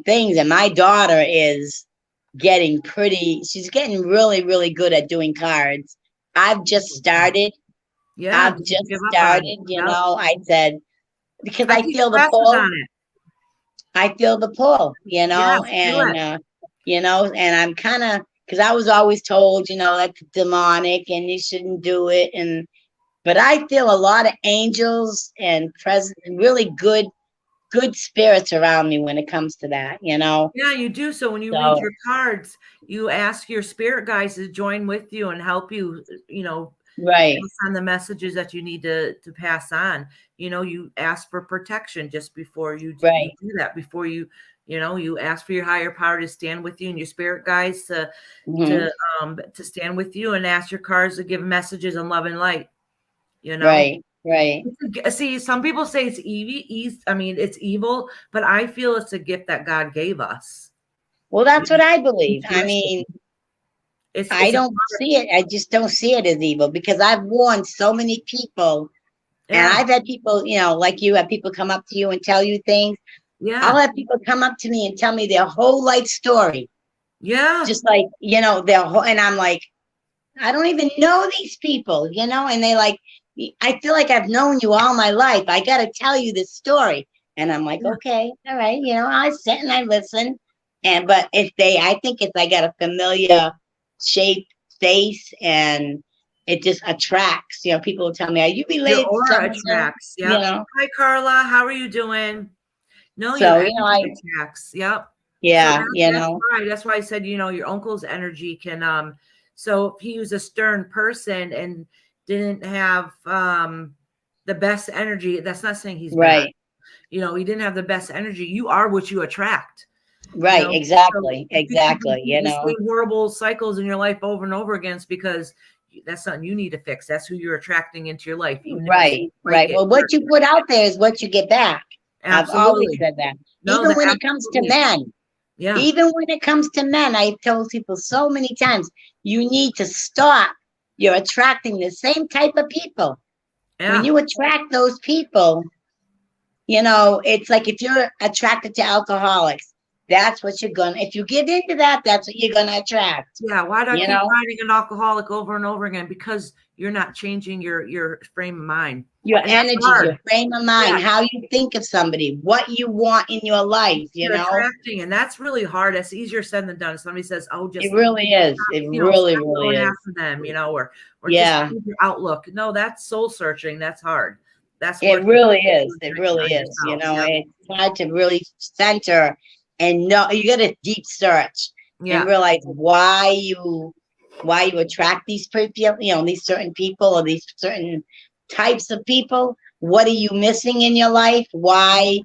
things. And my daughter is she's getting really, really good at doing cards. I've just started. yeah. I've Don't just give up on it. started, Yep. I said, because I I teach feel the classes on pull. it. I feel the pull, Yes, do it. and I'm kind of, because I was always told, that's demonic and you shouldn't do it. But I feel a lot of angels and really good spirits around me when it comes to that. Yeah, you do. So when you read So, your cards, you ask your spirit guides to join with you and help you, right, pass on the messages that you need to pass on. You ask for protection just before you right, do that. Before you ask for your higher power to stand with you and your spirit guides hmm, to stand with you and ask your cards to give messages in love and light. You know, right, right. See, some people say it's evil. I mean, it's evil, but I feel it's a gift that God gave us. Well, that's what I believe. I Intuition. mean, I It's a don't see it. I just don't see it as evil because I've warned so many people, and yeah, I've had people, like you, have people come up to you and tell you things. I'll yeah, have people come up to me and tell me their whole life story, yeah, just like, their whole, and I'm like, I don't even know these people, and they like, I feel like I've known you all my life. I got to tell you this story. And I'm like, yeah, okay, all right. I sit and I listen. But I think if I got a familiar shape, face, and it just attracts, people will tell me, are you your related to so aura and so? attracts. Yep. Hi, Carla. How are you doing? No, your So, energy attracts. Yep. So yeah, that's why I said, your uncle's energy can so if he was a stern person and didn't have the best energy, that's not saying he's bad. right, He didn't have the best energy. You are what you attract. right, So exactly, if you keep exactly, repeating the same horrible cycles in your life over and over again, it's because that's something you need to fix. That's who you're attracting into your life, even if you right, don't like right. it. Well, what you put out there is what you get back. I've always Absolutely. said that. No, Even that when it comes to absolutely. men, Yeah. even when it comes to men, I've told people so many times, you need to stop. You're attracting the same type of people. When Yeah. you attract those people, it's like if you're attracted to alcoholics, that's what if you get into that, that's what you're going to attract, Yeah. Why do I you keep know? finding an alcoholic over and over again? Because you're not changing your frame of mind. Your And that's energy, hard. your frame of Yeah. mind, how you think of somebody, what you want in your life, You're attracting, and that's really hard. That's easier said than done. Somebody says, "Oh, It just really is. It really, stop really going is. after them," or just Yeah, change your outlook. No, that's soul searching. That's hard. That's it worth really is. It checking really on is. yourself. Yep. It's hard to really center and know. You got to deep search and Yeah. realize why you attract these people, these certain people or these certain types of people. What are you missing in your life? Why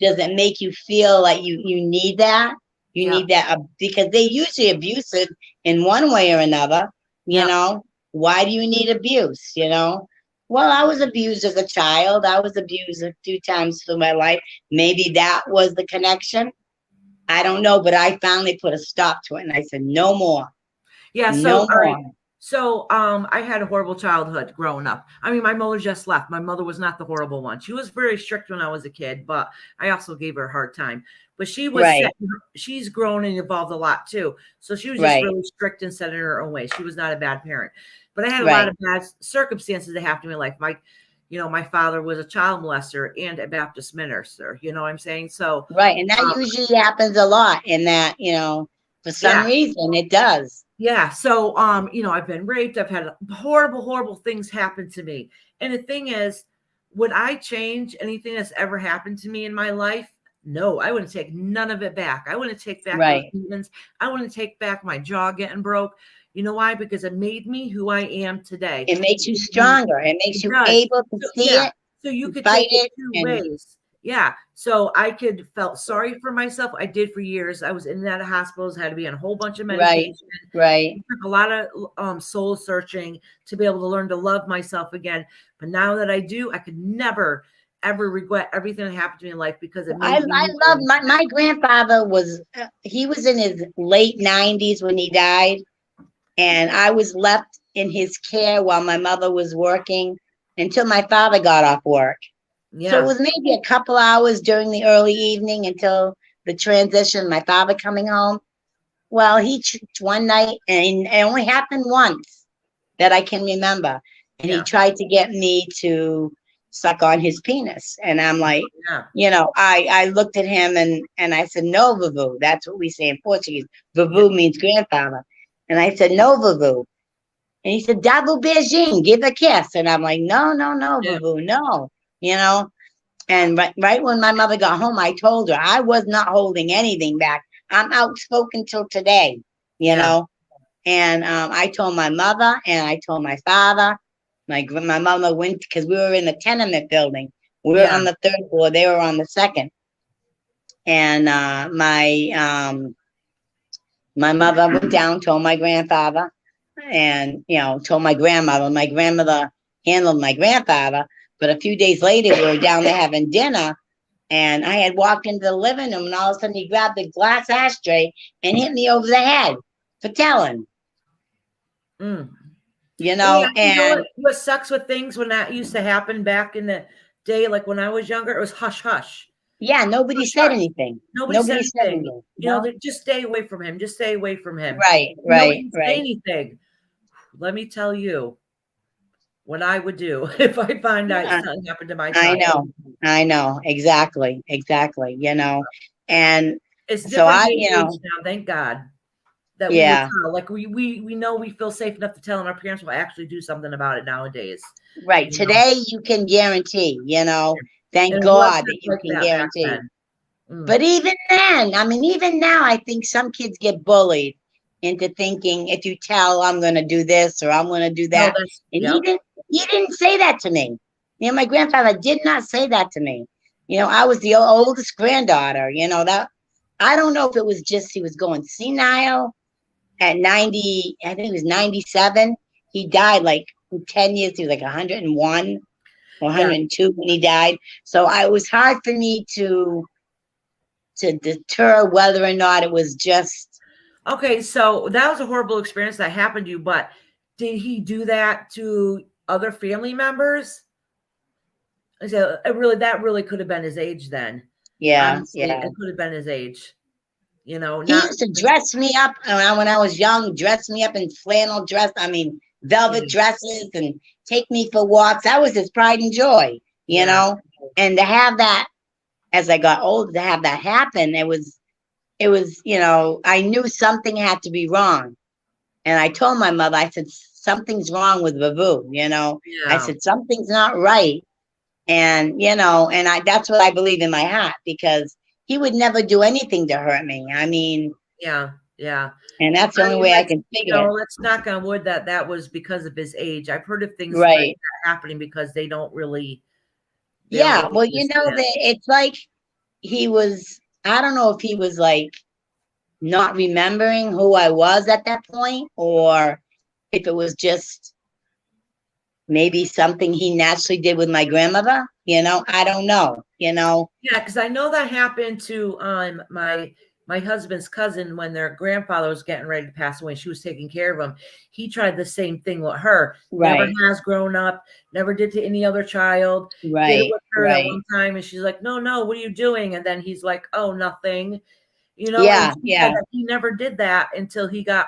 does it make you feel like you need that? You Yep. need that because they usually abusive in one way or another. Yep. Why do you need abuse? Well, I was abused as a child. I was abused a few times through my life. Maybe that was the connection. I don't know, but I finally put a stop to it, and I said, no more, Yeah. So, no all right. more. So, I had a horrible childhood growing up. I mean, my mother just left. My mother was not the horrible one. She was very strict when I was a kid, but I also gave her a hard time. But she was set. Right, She's grown and evolved a lot too. So she was just right, really strict and set in her own way. She was not a bad parent. But I had a lot right, of bad circumstances that happened in my life. My father was a child molester and a Baptist minister. You know what I'm saying? So, right. And that um, usually happens a lot in that, for some yeah. reason it does. Yeah. So, I've been raped. I've had horrible, horrible things happen to me. And the thing is, would I change anything that's ever happened to me in my life? No, I wouldn't take none of it back. I wouldn't take back those Right. demons. I wouldn't take back my jaw getting broke. You know why? Because it made me who I am today. It makes you It made me- stronger. It makes it you does. able to So, see yeah. it, So you could fight take it it, two and ways. Yeah. So I could felt sorry for myself. I did for years. I was in and out of hospitals, had to be on a whole bunch of Right, medication. right. It took a lot of soul searching to be able to learn to love myself again. But now that I do, I could never ever regret everything that happened to me in life because it I made me love my grandfather was he was in his late 90s when he died, and I was left in his care while my mother was working until my father got off work. So it yeah, was maybe a couple hours during the early evening until the transition, my father coming home. Well, one night, and it only happened once that I can remember, and he yeah, tried to get me to suck on his penis, and I'm like, yeah, I looked at him and I said, no, Vuvu. That's what we say in Portuguese. yeah, Vuvu means grandfather, and I said, no, Vuvu. And he said, Dabu beijing, give a kiss, and I'm like, no, no, no, yeah, Vuvu, no, you know. And right when my mother got home, I told her I was not holding anything back. I'm outspoken till today, you yeah, know. And I told my mother and I told my father. My mother went because we were in the tenement building. We were yeah, on the third floor. They were on the second. And my mother went down, told my grandfather, and told my grandmother. My grandmother handled my grandfather. But a few days later, we were down there having dinner, and I had walked into the living room, and all of a sudden he grabbed the glass ashtray and hit me over the head for telling, mm. you Yeah. know, You know and what sucks with things when that used to happen back in the day, like when I was younger, it was hush hush. yeah, nobody Hush said hush. anything. Nobody said Nobody said anything. anything, You know, just stay away from him. Just stay away from him. Right, Nobody right, can say right. anything. Let me tell you what I would do if I find out Yeah, something happened to my I child. know, I know, exactly, exactly, and It's so different day and age now, thank God, that we would yeah, tell. Like we know we feel safe enough to tell, and our parents will actually do something about it nowadays. right. You know, Today you can guarantee, thank and it wasn't God that you like can that back guarantee. then. Mm. But even then, I mean, even now, I think some kids get bullied into thinking if you tell I'm going to do this or I'm going to do No, that, that's and yep. he didn't say that to me. My grandfather did not say that to me. I was the oldest granddaughter. That I don't know if it was just he was going senile at 90. I think it was 97. He died like 10 years. He was like 101 or Yeah. 102 when he died. So it was hard for me to deter whether or not it was just Okay, so that was a horrible experience that happened to you, but did he do that to other family members? I said that really could have been his age then. yeah, Honestly, yeah. it could have been his age. He Not used to dress me up when I was young, dress me up in flannel dress, I mean velvet dresses, and take me for walks. That was his pride and joy, yeah, and to have that as I got older, to have that happen, it was I knew something had to be wrong. And I told my mother, I said, something's wrong with Babu, I yeah, said, something's not right. And and that's what I believe in my heart, because he would never do anything to hurt me. I mean, yeah, yeah. and that's the I only mean, way I can figure it. let's knock on wood that was because of his age. I've heard of things like Right. that happening because they don't Yeah, really well, understand. it's like he was, I don't know if he was like not remembering who I was at that point, or if it was just maybe something he naturally did with my grandmother, I don't know, Yeah, because I know that happened to my husband's cousin when their grandfather was getting ready to pass away. She was taking care of him. He tried the same thing with her. Never Right, has grown up. Never did to any other child. Did it right, with her that right. one time, and she's like, "No, no, what are you doing?" And then he's like, "Oh, nothing." And Yeah, she said yeah, that he never did that until he got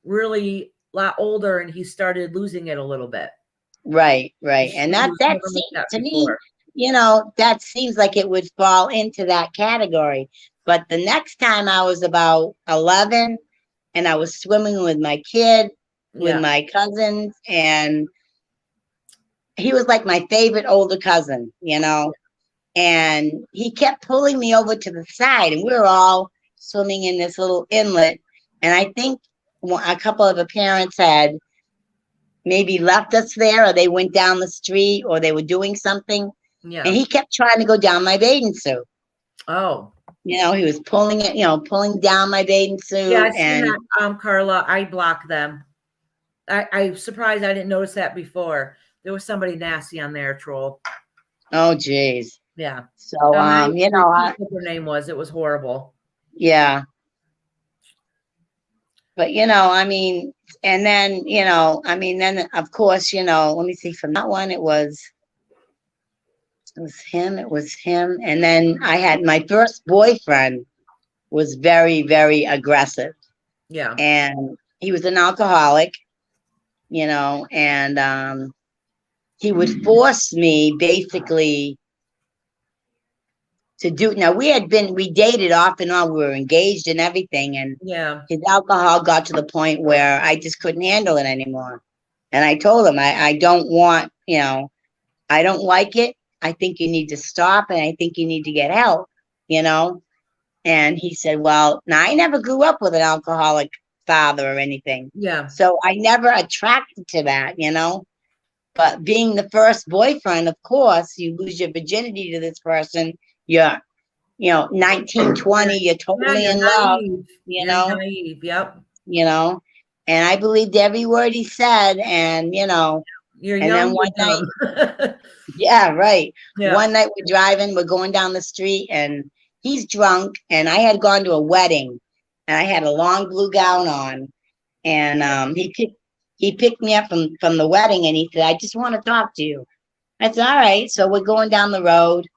really a lot older and he started losing it a little bit. right, She right. said And he that was that never like seems that to me, before. that seems like it would fall into that category. But the next time I was about 11, and I was swimming with my kid, with Yeah. my cousins, and he was like my favorite older cousin, and he kept pulling me over to the side, and we were all swimming in this little inlet. And I think a couple of the parents had maybe left us there, or they went down the street, or they were doing something. Yeah. And he kept trying to go down my bathing suit. Oh. He was pulling it, pulling down my bathing suit. Yeah, I've seen and that, Carla. I blocked them. I'm surprised I didn't notice that before. There was somebody nasty on there, troll. oh geez. Yeah. So I what her name was. It was horrible. Yeah. But I mean, and then then of course, let me see, from that one it was him. And then I had my first boyfriend was very, very aggressive. Yeah. And he was an alcoholic, and he would force me basically to do. Now we dated off and on, we were engaged and everything, and Yeah. his alcohol got to the point where I just couldn't handle it anymore. And I told him, I don't want, I don't like it. I think you need to stop, and I think you need to get help, And he said, well, now I never grew up with an alcoholic father or anything. Yeah. So I never attracted to that, But being the first boyfriend, of course, you lose your virginity to this person. You're, 19, 20, you're totally you're in love, naive. you You're know, naive. Yep. And I believed every word he said. And, You're and young, then one night, dumb. yeah, right. Yeah. One night we're driving, we're going down the street, and he's drunk, and I had gone to a wedding, and I had a long blue gown on, and he picked me up from the wedding, and he said, I just want to talk to you. I said, all right. So we're going down the road.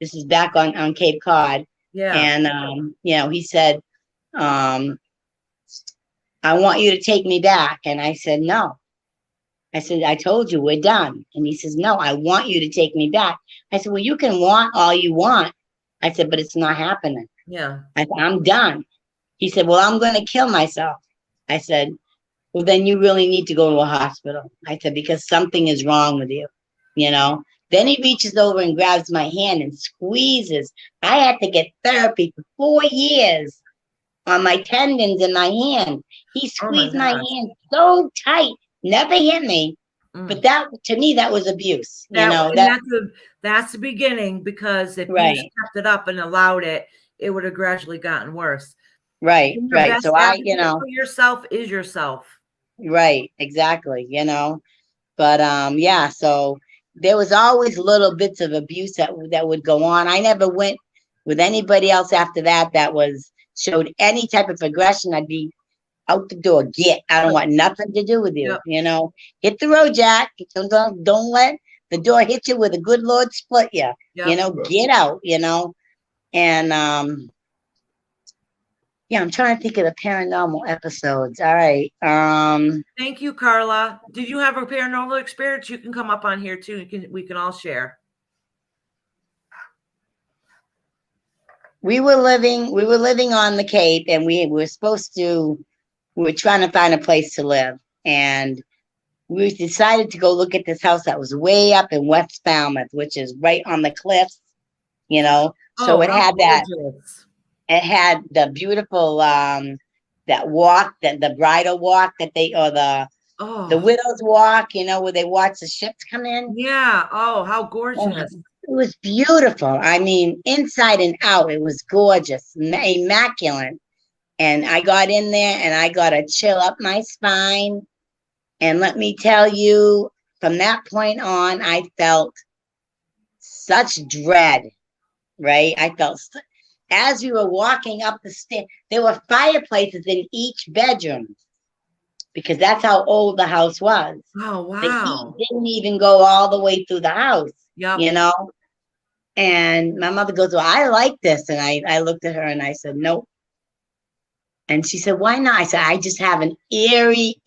This is back on Cape Cod. Yeah. And he said, I want you to take me back. And I said, no. I said, I told you we're done. And he says, no, I want you to take me back. I said, well, you can want all you want. I said, but it's not happening. Yeah. I said, I'm done. He said, well, I'm going to kill myself. I said, well, then you really need to go to a hospital. I said, because something is wrong with you, Then he reaches over and grabs my hand and squeezes. I had to get therapy for 4 years on my tendons in my hand. He squeezed my hand so tight, never hit me. But that, to me, that was abuse. That's the beginning, because if Right. you kept it up and allowed it, it would have gradually gotten worse. Right. So for yourself is yourself. Right. Exactly. But yeah. So there was always little bits of abuse that would go on. I never went with anybody else after that showed any type of aggression. I'd be out the door. I don't want nothing to do with you. Yep. Hit the road, Jack. Don't let the door hit you with a good Lord split you. Yep. Get out. And yeah, I'm trying to think of the paranormal episodes. All right. Thank you, Carla. Did you have a paranormal experience? You can come up on here too. We can all share. We were living on the Cape, and we were trying to find a place to live, and we decided to go look at this house that was way up in West Falmouth, which is right on the cliffs, So it had gorgeous. It had the beautiful that walk, the bridal walk the widow's walk, where they watch the ships come in. Yeah. Oh, how gorgeous. It was beautiful. I mean, inside and out, it was gorgeous, immaculate. And I got in there and I got a chill up my spine. And let me tell you, from that point on, I felt such dread, right? I felt, as we were walking up the stairs, there were fireplaces in each bedroom, because that's how old the house was. Oh, wow. The heat didn't even go all the way through the house, yep. And my mother goes, well, I like this. And I looked at her and I said, nope. And she said, why not? I said, I just have an eerie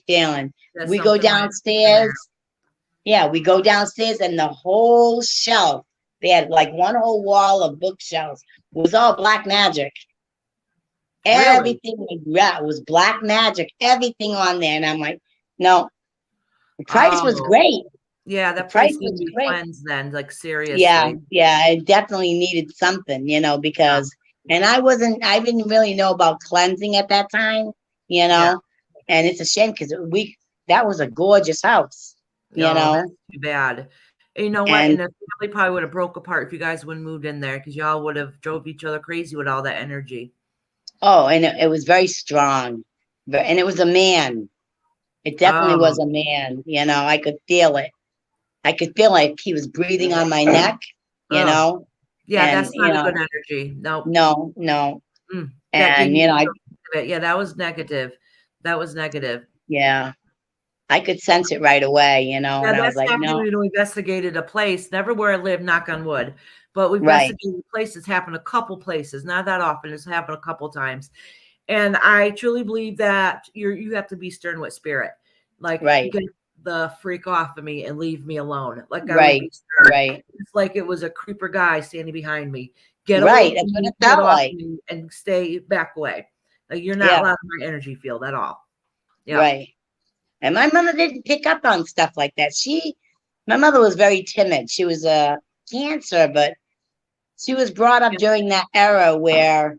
feeling. We go downstairs. Yeah, we go downstairs, and the whole shelf, they had like one whole wall of bookshelves, was all black magic. Really? Everything was black magic, everything on there. And I'm like, no, the price was great. Yeah, the price was cleansed then, like seriously. Yeah, it definitely needed something, because, and I didn't really know about cleansing at that time, and it's a shame, because that was a gorgeous house, That's too bad. And you know what? And And the family probably would have broke apart if you guys wouldn't moved in there because y'all would have drove each other crazy with all that energy. and it was very strong. And it was a man. It definitely was Oh, a man. I could feel it. I could feel like he was breathing on my neck, you oh, know, yeah, and that's not a good energy. Nope. no, no. That gave And me yeah, that was negative. That was negative. yeah, I could sense it right away, and Yeah, I was that's like, happened no, when we investigated a place, never where I live, knock on wood. But we right, investigated places, happened a couple places, not that often. It's happened a couple times. And I truly believe that you have to be stern with spirit. Like right, get the freak off of me and leave me alone. Like I would right, be stern. right, It's like it was a creeper guy standing behind me. Get away right. from That's what me, it get felt off like. me, and stay back away. Like you're not Yeah, allowed in my energy field at all. Yeah. right. And my mother didn't pick up on stuff like that. My mother was very timid. She was a cancer, but she was brought up during that era where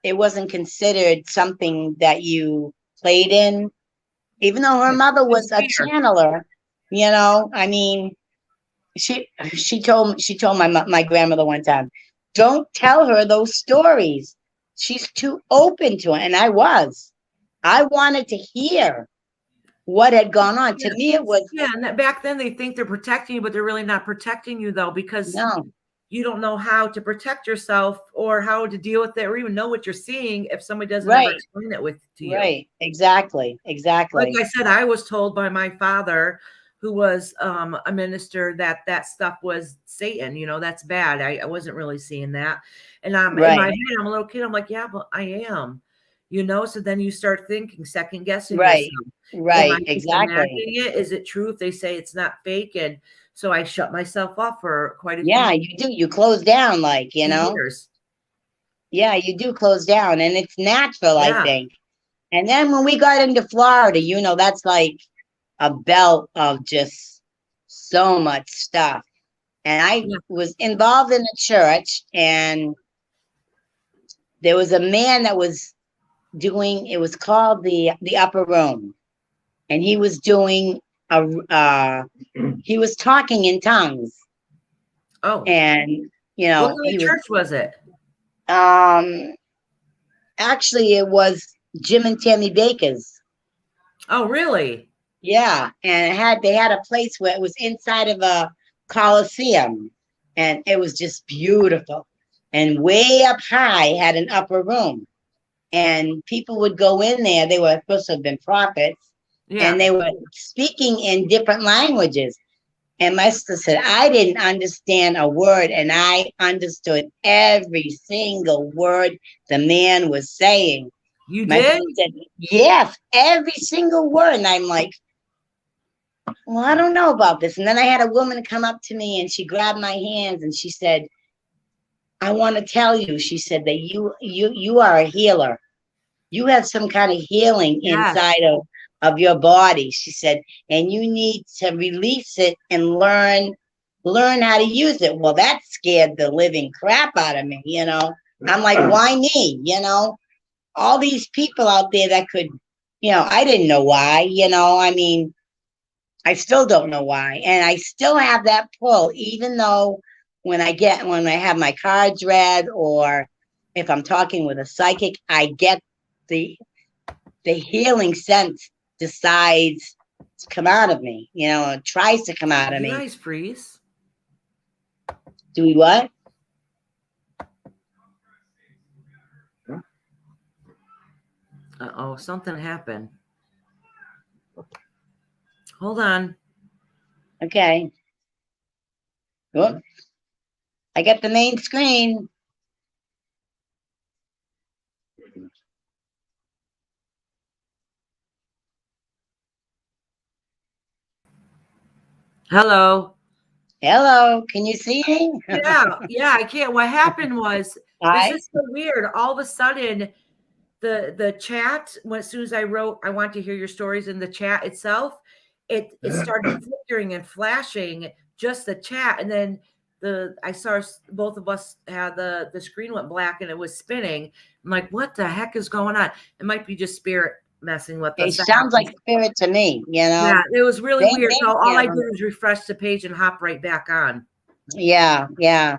it wasn't considered something that you played in, even though her mother It's was a fear. channeler. I mean, she told my grandmother one time, don't tell her those stories. She's too open to it. And I wanted to hear what had gone on. Yeah. To me, it was Yeah, and that back then they think they're protecting you, but they're really not protecting you though, because no, you don't know how to protect yourself or how to deal with it or even know what you're seeing if somebody doesn't ever right, explain it to you. right, exactly, Like exactly. I said, I was told by my father, who was a minister, that that stuff was Satan. That's bad. I wasn't really seeing that. And I'm in my Right, head, I'm a little kid. I'm like, yeah, but I am. So then you start thinking, second guessing right, yourself. Am I right, just exactly. imagining it? Is it true if they say it's not fake? And so I shut myself off for quite a Yeah, few you do. You close down, years. Yeah, you do close down, and it's natural, I Yeah. think. And then when we got into Florida, that's like a belt of just so much stuff. And I Yeah. was involved in a church, and there was a man that was doing. It was called the Upper Room, and he was doing a. He was talking in tongues, Oh, and what kind he of was. church was it? Um, Actually, it was Jim and Tammy Baker's. Oh, really? Yeah, and they had a place where it was inside of a coliseum, and it was just beautiful. And way up high had an upper room, and people would go in there. They were supposed to have been prophets, and Yeah. they were speaking in different languages. And my sister said, I didn't understand a word, and I understood every single word the man was saying. You My did? sister said, yes, every single word. And I'm like, well, I don't know about this. And then I had a woman come up to me and she grabbed my hands and she said, I want to tell you, she said, that you are a healer. You have some kind of healing Yes. inside of your body, she said, and you need to release it and learn how to use it. Well, that scared the living crap out of me. I'm like, why me? All these people out there that could, I didn't know why, I mean, I still don't know why. And I still have that pull, even though when I have my cards read, or if I'm talking with a psychic, I get the healing sense decides to come out of me, it tries to come out Did of you me. guys freeze? Do we what? Uh-oh, something happened. Hold on. Okay. Whoop. I get the main screen. Hello. Hello, can you see me? Yeah, I can't. What happened was, this Hi. is so weird. All of a sudden, the chat, as soon as I wrote, I want to hear your stories in the chat itself, it started flickering and flashing, just the chat. And then I saw both of us had the screen went black and it was spinning. I'm like, what the heck is going on? It might be just spirit messing with It us. That sounds like happens. spirit to me, you know. Yeah, it was really They, weird. they, So all yeah, I did was refresh the page and hop right back on. yeah, yeah.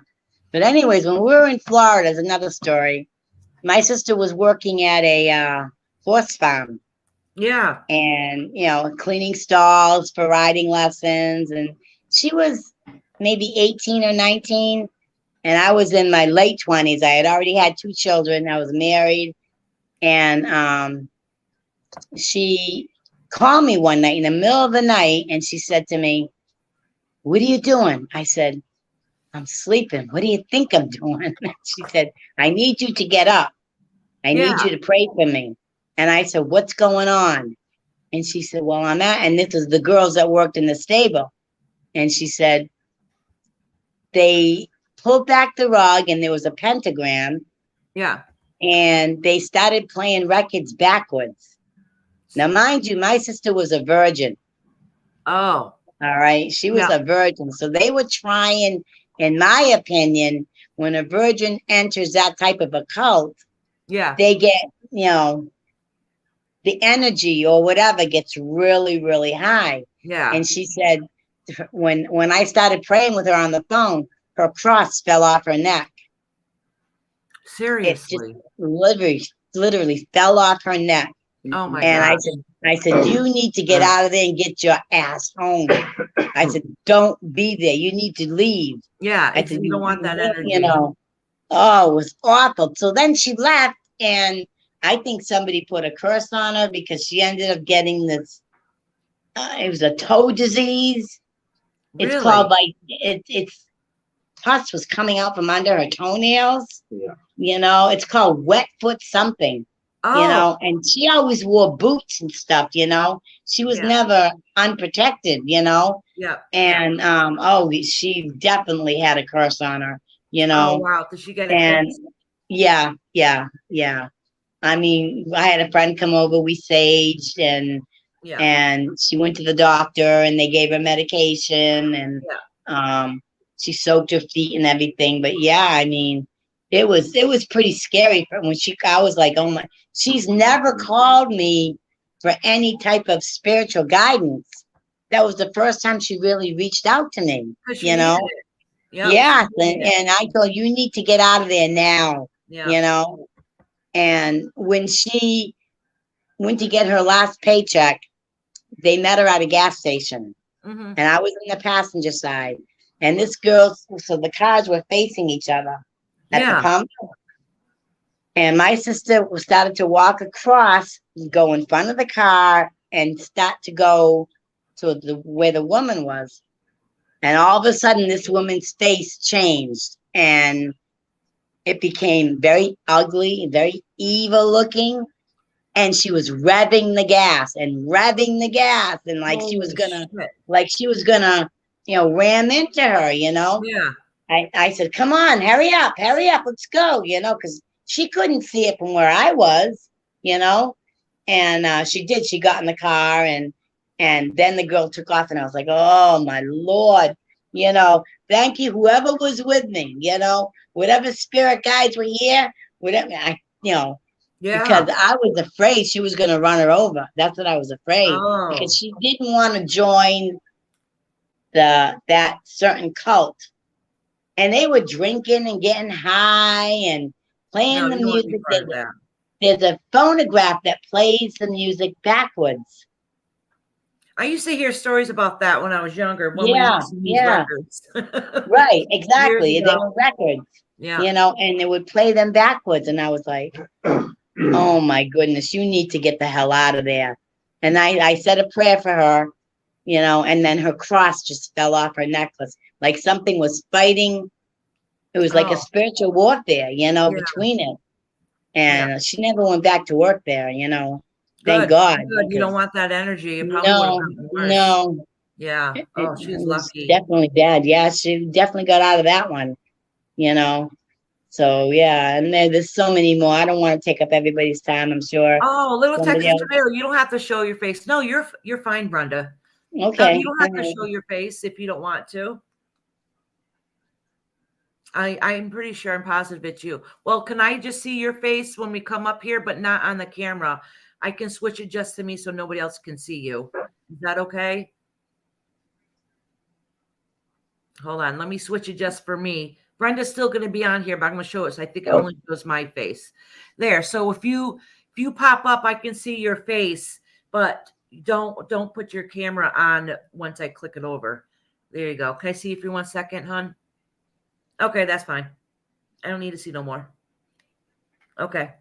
But anyways, when we were in Florida, is another story. My sister was working at a horse farm, Yeah, and cleaning stalls for riding lessons, and she was maybe 18 or 19, and I was in my late 20s. I had already had 2 children. I was married, and she called me one night in the middle of the night, and she said to me, "What are you doing?" I said, "I'm sleeping. What do you think I'm doing?" She said, "I need you to get up. I need yeah, you to pray for me." And I said, "What's going on?" And she said, "Well, and this is the girls that worked in the stable." And she said, they pulled back the rug and there was a pentagram, yeah. and they started playing records backwards. Now, mind you, my sister was a virgin. Oh, All right. She was yeah, a virgin. So they were trying, in my opinion, when a virgin enters that type of a cult, yeah, they get, the energy or whatever gets really, really high. yeah. And she said, when I started praying with her on the phone, her cross fell off her neck. It just Seriously. literally fell off her neck. Oh my And God. I said, you need to get out of there and get your ass home. I said, don't be there. You need to leave. Yeah, I said, you don't want that you energy. oh, it was awful. So then she left, and I think somebody put a curse on her because she ended up getting this. It was a toe disease. It's called Really? like it's pus was coming out from under her toenails. Yeah. It's called wet foot something. Oh, And she always wore boots and stuff. She was yeah, never unprotected. yeah, yeah. And she definitely had a curse on her. Oh wow. Did she get it And fixed? yeah, yeah, yeah. I mean, I had a friend come over. We saged, and Yeah, she went to the doctor, and they gave her medication, and yeah. she soaked her feet and everything. But yeah, I mean, it was pretty scary when I was like, oh my, she's never called me for any type of spiritual guidance. That was the first time she really reached out to me, Because she you needed know? it. Yep, she Yes. needed it. And I told you need to get out of there now, Yeah. you know? And when she went to get her last paycheck, they met her at a gas station, Mm-hmm. and I was in the passenger side. And this girl, so the cars were facing each other at the Yeah. pump. And my sister started to walk across, go in front of the car, and start to go to where the woman was. And all of a sudden, this woman's face changed, and it became very ugly, very evil looking. And she was revving the gas and revving the gas, and Holy shit. like she was gonna, ram into her. Yeah. I said, "Come on, hurry up, let's go," because she couldn't see it from where I was, you know. And she did. She got in the car, and then the girl took off, and I was like, "Oh my Lord, thank you, whoever was with me, whatever spirit guides were here, whatever because Yeah. I was afraid she was going to run her over. That's what I was afraid, because Oh. she didn't want to join that certain cult, and they were drinking and getting high and No, playing the you don't want to be music. part of that. There's a phonograph that plays the music backwards. I used to hear stories about that when I was younger, when we Yeah, used to use yeah, records. right, Years exactly. They ago. were records, Yeah. and they would play them backwards, and I was like, oh my goodness, you need to get the hell out of there. And I said a prayer for her, and then her cross just fell off her necklace. Like something was fighting. It was like a Oh, spiritual warfare, yeah. between it. Yeah. And she never went back to work there, Thank Good. God. Good. You don't Because want that energy. It probably would have no, gotten worse. no, Yeah. it Oh, she's was lucky. definitely bad. Yeah, she definitely got out of that one, you know. So yeah, and there's so many more. I don't want to take up everybody's time. I'm sure Oh, little somebody Texas else. Tomato. You don't have to show your face. No, you're fine, Brenda. You Okay, don't all have to right. show your face if you don't want to. I'm pretty sure I'm positive it's you. Well, can I just see your face when we come up here, but not on the camera? I can switch it just to me so nobody else can see you. Is that okay? Hold on. Let me switch it just for me. Brenda's still going to be on here, but I'm going to show it. So I think it only shows my face. There. So if you pop up, I can see your face, but don't put your camera on once I click it over. There you go. Can I see you for 1 second, hon? Okay, that's fine. I don't need to see no more. Okay.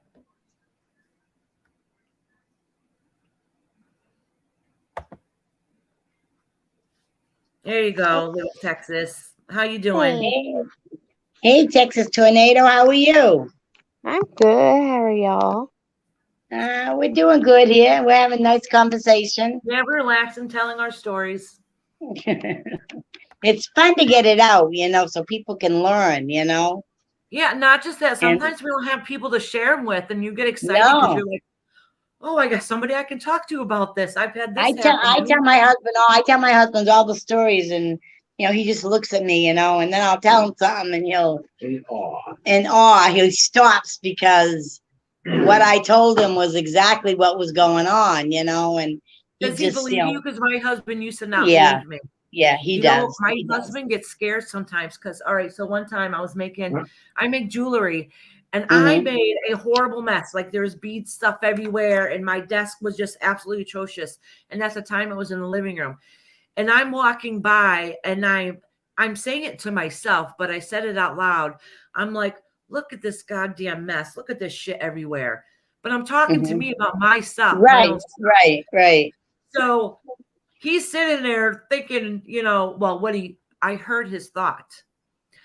There you go, little Texas. How you doing? Hey, Texas Tornado, how are you? I'm good. How are y'all? We're doing good here. We're having a nice conversation. Yeah, we're relaxing, telling our stories. It's fun to get it out, so people can learn, Yeah, not just that. And Sometimes we don't have people to share them with, and you get excited because you're like, "Oh, I got somebody I can talk to about this. I've had this happen." I tell my husband all the stories, and he just looks at me, and then I'll tell him something, and he'll in awe. He stops because what I told him was exactly what was going on, and he Does he just, believe you? Because my husband used to not Yeah. believe me. yeah, he You does. know, my He does. husband gets scared sometimes because, all right, so one time I make jewelry, and I Mhm. made a horrible mess. Like there's bead stuff everywhere, and my desk was just absolutely atrocious. And that's the time I was in the living room. And I'm walking by, and I'm saying it to myself, but I said it out loud. I'm like, look at this goddamn mess. Look at this shit everywhere. But I'm talking to Mhm. me about my stuff, my Right, own stuff. right. So he's sitting there thinking, I heard his thought.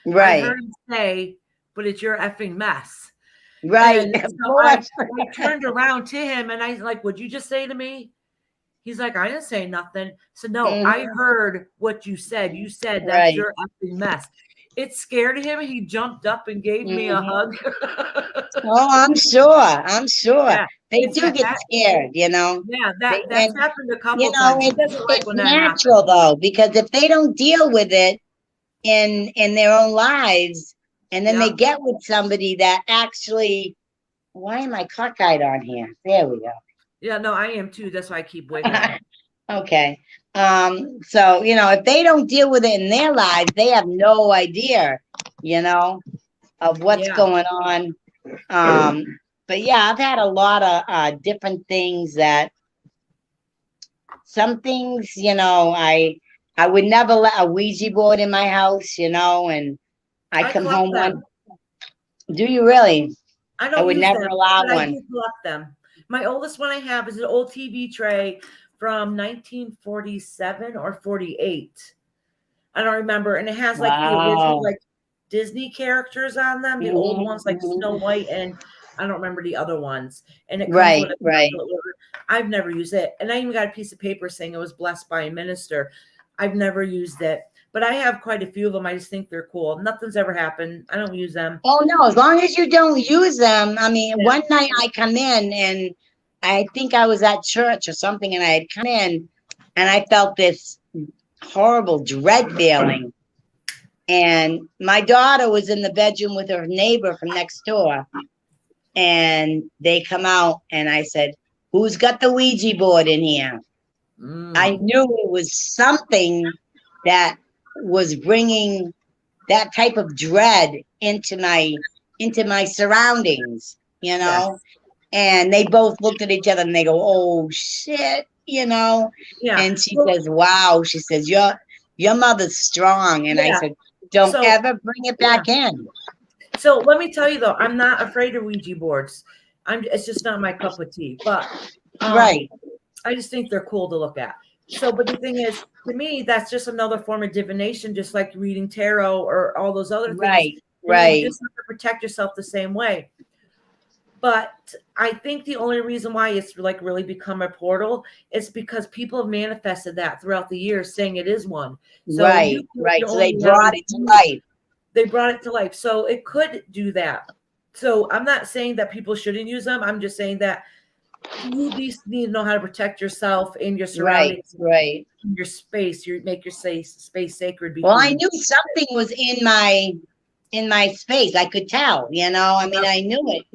I Right, heard him say, but it's your effing mess. right. And Of so I course. turned around to him and I was like, what'd you just say to me? He's like, I didn't say nothing. So no, I heard what you said. You said that's Right. your effing mess. It scared him. He jumped up and gave me a hug. Oh, I'm sure. Yeah, They it's do get scared, yeah, that's And, happened a couple times. He doesn't like it's when that happens. natural though, because if they don't deal with it in their own lives, and then they Yeah. get with somebody that actually, why am I cockeyed on here? There we go. Yeah, no, I am too. That's why I keep wiggling. Okay. So, if they don't deal with it in their lives, they have no idea, of what's Yeah. going on. But yeah, I've had a lot of different things that some things, I would never let a Ouija board in my house, and I come collect home them. Do you really? I I don't would use never them, allow but I one. do collect them. My oldest one I have is an old TV tray from 1947 or 48. I don't remember. And it has like the original Wow. like Disney characters on them, the old ones like Mhm. Snow White, and I don't remember the other ones. And it comes Right, with a right. I've never used it. And I even got a piece of paper saying it was blessed by a minister. I've never used it. But I have quite a few of them. I just think they're cool. Nothing's ever happened. I don't use them. Oh no, as long as you don't use them. I mean, Yeah. one night I come in and I think I was at church or something, and I had come in and I felt this horrible dread feeling. And my daughter was in the bedroom with her neighbor from next door. And they come out and I said, who's got the Ouija board in here? I knew it was something that was bringing that type of dread into my surroundings, Yes. And they both looked at each other and they go, oh shit, Yeah. And she says, wow, she says, your mother's strong. And I Yeah. said, don't So- ever bring it back in. So let me tell you though, I'm not afraid of Ouija boards. It's just not my cup of tea. But Right. I just think they're cool to look at. So, but the thing is, to me, that's just another form of divination, just like reading tarot or all those other things. Right. And Right. you just have to protect yourself the same way. But I think the only reason why it's like really become a portal is because people have manifested that throughout the years, saying it is one. So Right. So they brought it to life. They brought it to life. So it could do that. So I'm not saying that people shouldn't use them. I'm just saying that you at least need to know how to protect yourself and your surroundings, Right. your space. You make your space sacred. Well, I knew something was in my space. I could tell, I mean, I knew it,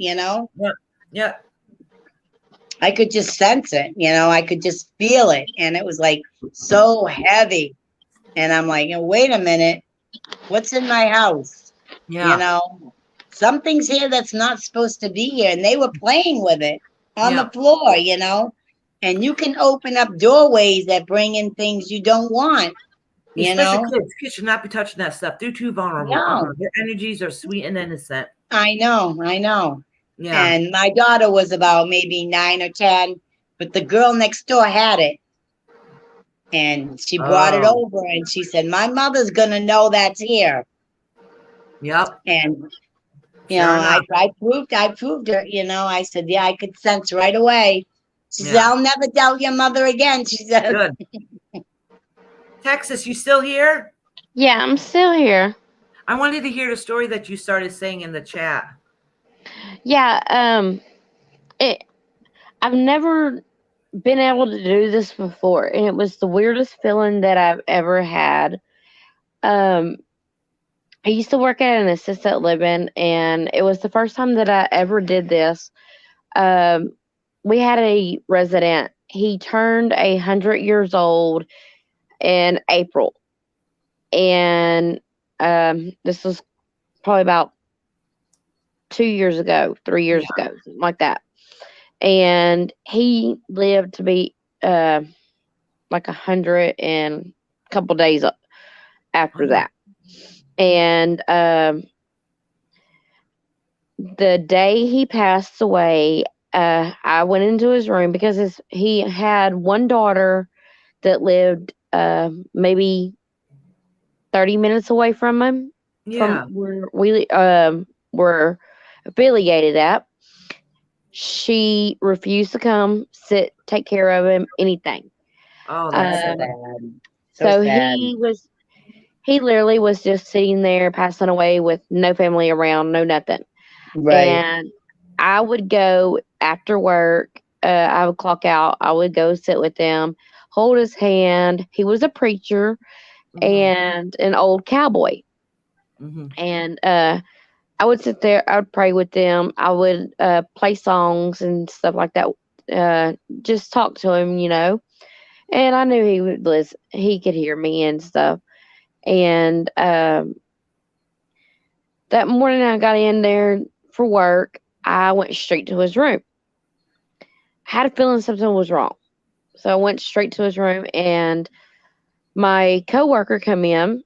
Yeah. I could just sense it, I could just feel it. And it was like so heavy. And I'm like, wait a minute, what's in my house? Yeah. Something's here that's not supposed to be here. And they were playing with it on Yeah. the floor, and you can open up doorways that bring in things you don't want, Especially kids. Kids should not be touching that stuff. They're too vulnerable. No. Their energies are sweet and innocent. I know. Yeah. And my daughter was about maybe 9 or 10, but the girl next door had it. And she brought it Oh. over and she said, my mother's going to know that's here. Yep. And, Sure I enough. proved her, I said, yeah, I could sense right away. She said, Yeah. I'll never doubt your mother again. She said, Good. Texas, you still here? Yeah, I'm still here. I wanted to hear the story that you started saying in the chat. Yeah, I've never been able to do this before, and it was the weirdest feeling that I've ever had. I used to work at an assisted living, and it was the first time that I ever did this. We had a resident. He turned 100 years old in April, and this was probably about 2 years ago, 3 years ago, something like that. And he lived to be like 100 and a couple days after that. And the day he passed away, I went into his room because he had one daughter that lived maybe 30 minutes away from him, Yeah. from where we were affiliated at. She refused to come, take care of him, anything. Oh, that's so Um, bad. so sad. he literally was just sitting there passing away with no family around, no nothing. Right. And I would go after work. I would clock out. I would go sit with him, hold his hand. He was a preacher and an old cowboy. And I would sit there. I would pray with them. I would play songs and stuff like that. Just talk to him, And I knew he would listen. He could hear me and stuff. And that morning I got in there for work. I went straight to his room. I had a feeling something was wrong. So I went straight to his room, and my coworker come in,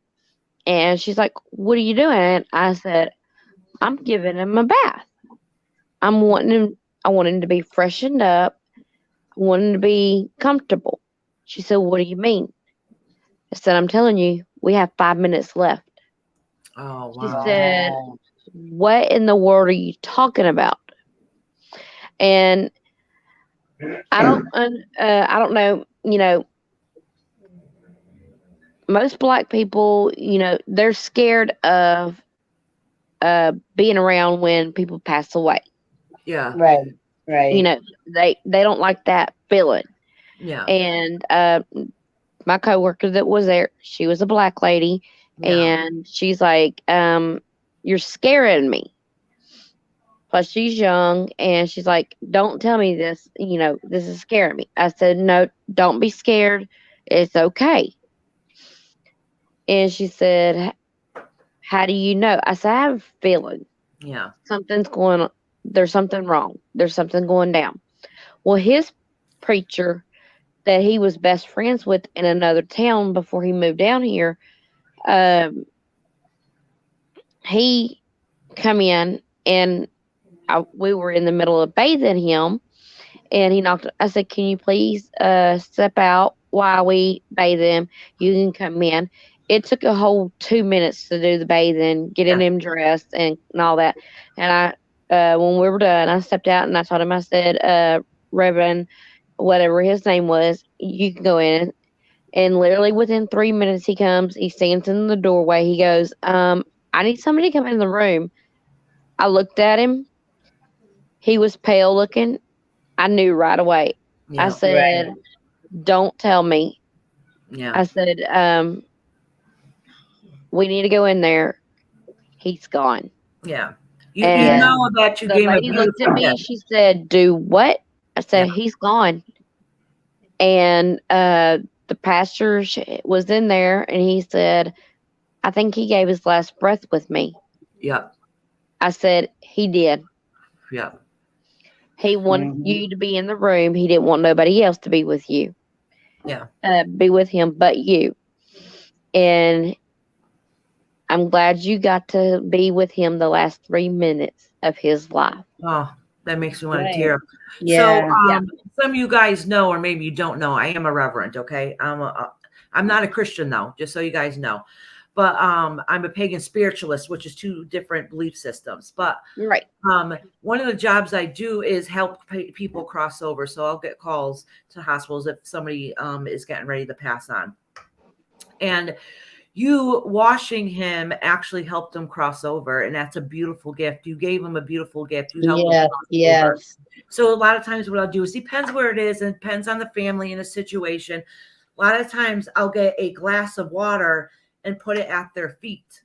and she's like, "What are you doing?" And I said, "I'm giving him a bath. I want him to be freshened up. I want him to be comfortable." She said, "What do you mean?" I said, "I'm telling you, we have 5 minutes left." Oh, She wow. said, "What in the world are you talking about?" And I don't know, most black people, they're scared of being around when people pass away. Yeah. Right. They don't like that feeling. Yeah. And my coworker that was there, she was a black lady, and she's like, "You're scaring me." Plus, she's young, and she's like, "Don't tell me this. This is scaring me." I said, "No, don't be scared. It's okay." And she said, "How do you know?" I said, "I have a feeling. Yeah. Something's going on. There's something wrong. There's something going down." Well, his preacher that he was best friends with in another town before he moved down here, he come in, and we were in the middle of bathing him, and he knocked. I said, "Can you please step out while we bathe him? You can come in." It took a whole 2 minutes to do the bathing, getting him dressed, and all that. And when we were done, I stepped out and I told him, I said, "Reverend, whatever his name was, you can go in." And literally within 3 minutes, he comes. He stands in the doorway. He goes, "I need somebody to come in the room." I looked at him. He was pale looking. I knew right away. I said, "Don't tell me." Yeah. I said, "We need to go in there." He's gone. Yeah. You And know that you the gave him a lady looked at beautiful me. gift. She said, "Do what?" I said, Yeah. he's gone. And the pastor was in there and he said, I think he gave his last breath with me. Yep. I said, he did. Yep. He wanted Mhm. you to be in the room. He didn't want nobody else to be with you, Yeah. be with him but you. And I'm glad you got to be with him the last 3 minutes of his life. Oh, that makes me want to Right. tear. So, Yeah. some of you guys know, or maybe you don't know, I am a reverend. Okay, I'm not a Christian though, just so you guys know. But I'm a pagan spiritualist, which is two different belief systems. But Right. one of the jobs I do is help people cross over. So I'll get calls to hospitals if somebody is getting ready to pass on, and you washing him actually helped him cross over, and that's a beautiful gift. You gave him a beautiful gift. You helped him Yes. cross over. Yes. So a lot of times what I'll do is depends where it is and depends on the family and the situation. A lot of times I'll get a glass of water and put it at their feet.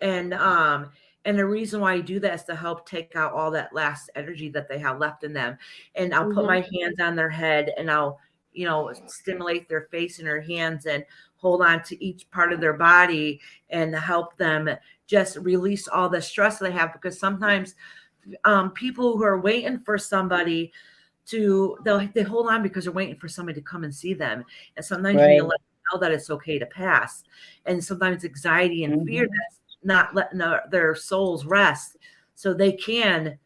And the reason why I do that is to help take out all that last energy that they have left in them. And I'll put my hands on their head and I'll, stimulate their face and their hands and hold on to each part of their body and help them just release all the stress they have, because sometimes people who are waiting for somebody they hold on because they're waiting for somebody to come and see them. And sometimes you need to Right. let them know that it's okay to pass. And sometimes anxiety and fear Mhm. that's not letting their souls rest so they can,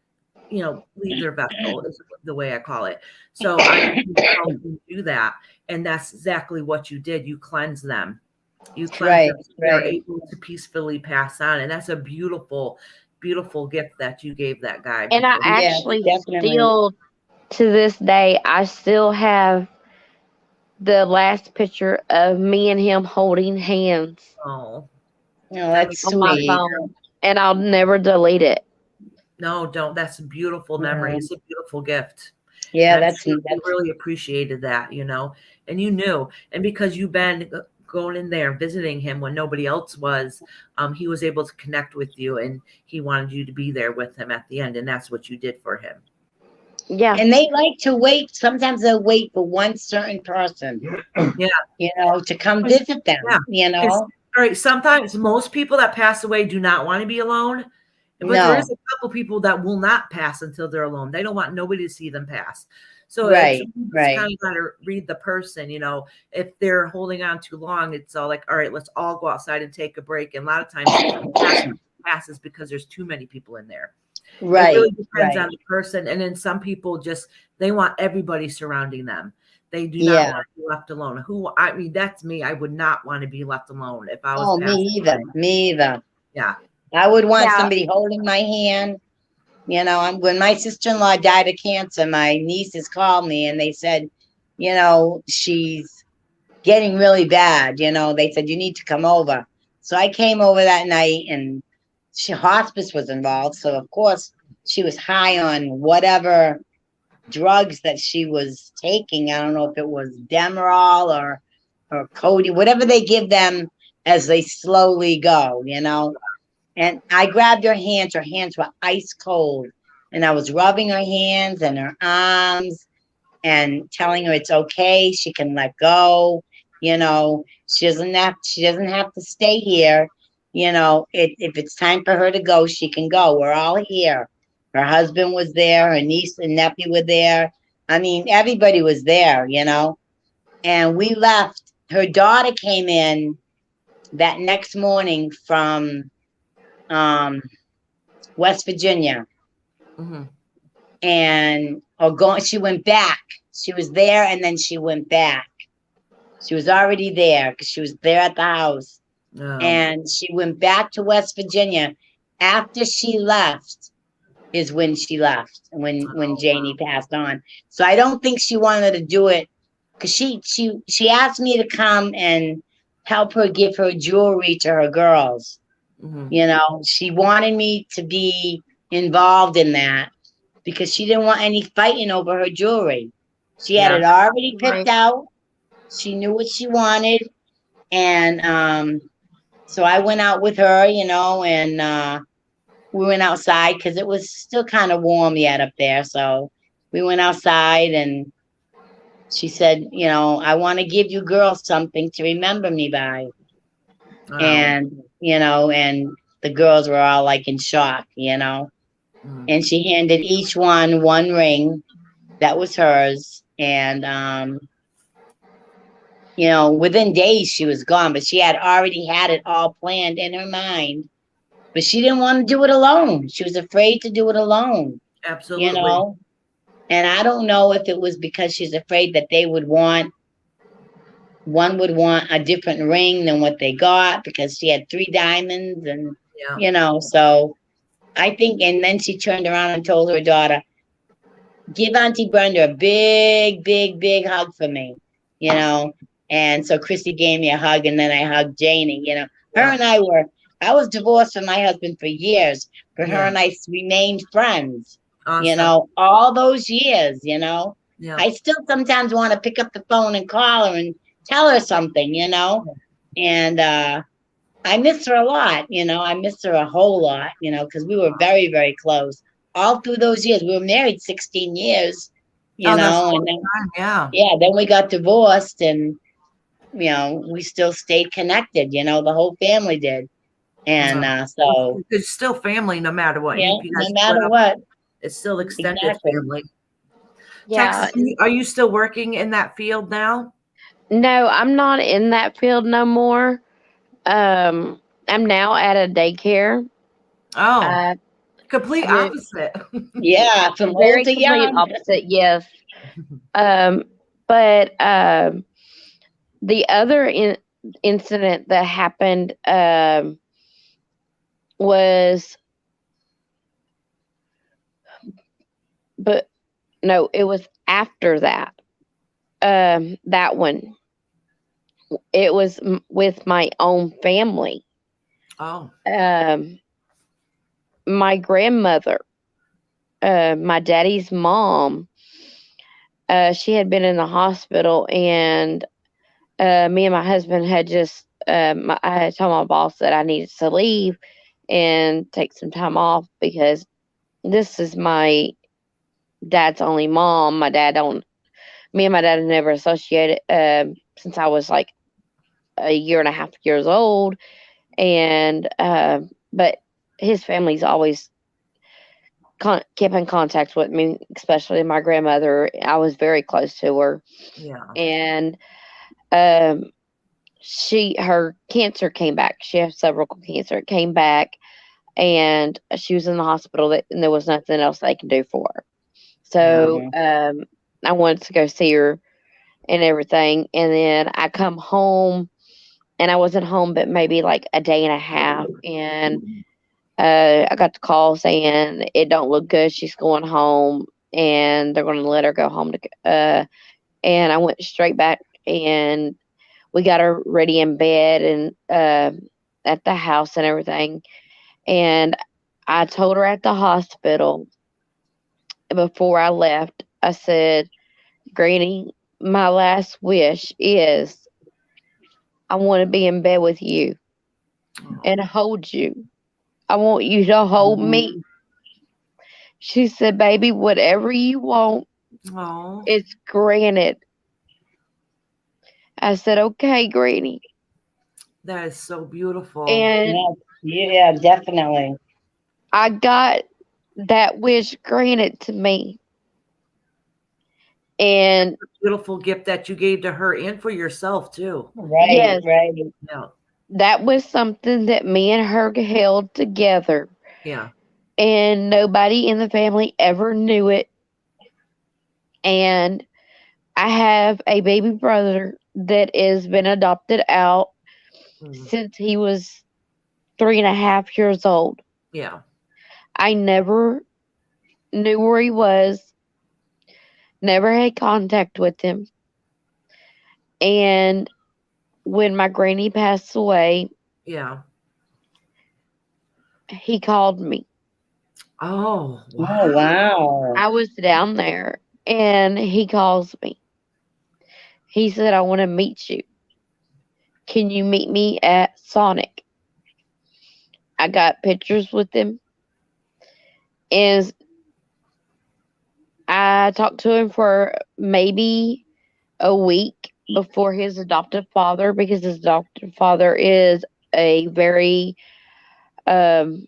leave their vessel is the way I call it. So I help you do that. And that's exactly what you did. You cleanse them. You cleanse Right. them so they're Right. able to peacefully pass on. And that's a beautiful, beautiful gift that you gave that guy And I before. Yes. actually Definitely. still, to this day, I still have the last picture of me and him holding hands Oh, No, that that's makes on me my really, sweet. phone, and I'll never delete it. no, don't. That's a beautiful memory. Yeah. It's a beautiful gift. Yeah. And I'm That's sure you that's. really appreciated that, and you knew. And because you've been going in there visiting him when nobody else was, he was able to connect with you and he wanted you to be there with him at the end. And that's what you did for him. Yeah. And they like to wait. Sometimes they'll wait for one certain person, Yeah. to come visit them. Yeah. All right. Sometimes most people that pass away do not want to be alone. But there is No. a couple people that will not pass until they're alone. They don't want nobody to see them pass. So it's Right. kind Right. of got to read the person, if they're holding on too long, it's all like, all right, let's all go outside and take a break. And a lot of times passes because there's too many people in there. It Right. really depends Right. on the person. And then some people they want everybody surrounding them. They do not Yeah. want to be left alone. That's me. I would not want to be left alone if I was Oh, me passing either. away. Me either. Yeah. I would want Yeah. somebody holding my hand. When my sister-in-law died of cancer, my nieces called me and they said, she's getting really bad. They said, you need to come over. So I came over that night and hospice was involved. So, of course, she was high on whatever drugs that she was taking. I don't know if it was Demerol or Cody, whatever they give them as they slowly go. And I grabbed her hands. Her hands were ice cold. And I was rubbing her hands and her arms and telling her it's okay. She can let go. She doesn't have to stay here. If it's time for her to go, she can go. We're all here. Her husband was there. Her niece and nephew were there. I mean, everybody was there. And we left. Her daughter came in that next morning from um, West Virginia, Hmm. and she went back. She was there and then she went back. She was already there because she was there at the house. Oh, And she went back to West Virginia. After she left is when she left, when oh, Janie passed on. So I don't think she wanted to do it because she asked me to come and help her give her jewelry to her girls. hmm. She wanted me to be involved in that because she didn't want any fighting over her jewelry. She had Yeah. it already picked Right. out. She knew what she wanted. And so I went out with her, and we went outside because it was still kind of warm yet up there. So we went outside and she said, I want to give you girls something to remember me by. Oh. And the girls were all like in shock, Mm. and she handed each one ring that was hers. And, within days she was gone, but she had already had it all planned in her mind. But she didn't want to do it alone. She was afraid to do it alone, you Absolutely. know? And I don't know if it was because she's afraid that one would want a different ring than what they got because she had 3 diamonds and, Yeah. so I think, and then she turned around and told her daughter, give Auntie Brenda a big, big, big hug for me, you know. And so Chrissy gave me a hug, and then I hugged Janie, Her Yeah. and I was divorced from my husband for years, but her Yeah. and I remained friends, Awesome. all those years, Yeah. I still sometimes want to pick up the phone and call her and tell her something, And I miss her a lot, I miss her a whole lot, because we were very, very close all through those years. We were married 16 years, Oh, that's a and long then, time. Yeah. yeah, then we got divorced and, we still stayed connected, the whole family did. And so, It's still family no matter what. yeah, If you guys no split matter up, what, it's still extended exactly. family. Yeah. Texas, are you still working in that field now? No, I'm not in that field no more. I'm now at a daycare. Oh, Uh, complete the opposite. Yeah, from old very to complete young. opposite, yes. But the other incident that happened was, but no, it was after that. That one, it was with my own family. Oh, Um, my grandmother, my daddy's mom, she had been in the hospital, and me and my husband had just, I had told my boss that I needed to leave and take some time off because this is my dad's only mom. Me and my dad have never associated since I was like a year and a half years old. And, but his family's always kept in contact with me, especially my grandmother. I was very close to her. yeah. And, um, her cancer came back. She had cervical cancer. It came back, and she was in the hospital. And there was nothing else they could do for her. So Mhm. I wanted to go see her and everything. And then I come home, and I wasn't home, but maybe like a day and a half. And I got the call saying it don't look good. She's going home, and they're going to let her go home. And I went straight back, and we got her ready in bed and at the house and everything. And I told her at the hospital before I left, I said, Granny, my last wish is I want to be in bed with you and hold you. I want you to hold me. She said, Baby, whatever you want, Oh, it's granted. I said, Okay, Granny. that is so beautiful. And Yeah, yeah, definitely. I got that wish granted to me. And Beautiful gift that you gave to her and for yourself too. Right, yes, right. Yeah. that was something that me and her held together. Yeah. And nobody in the family ever knew it. And I have a baby brother that has been adopted out Mm. since he was 3.5 years old. Yeah. I never knew where he was, never had contact with him. And when my granny passed away, Yeah. he called me. Oh, Oh, wow. wow. I was down there, and he calls me. He said, I want to meet you. Can you meet me at Sonic? I got pictures with him. And I talked to him for maybe a week before his adoptive father, because his adoptive father is a very, um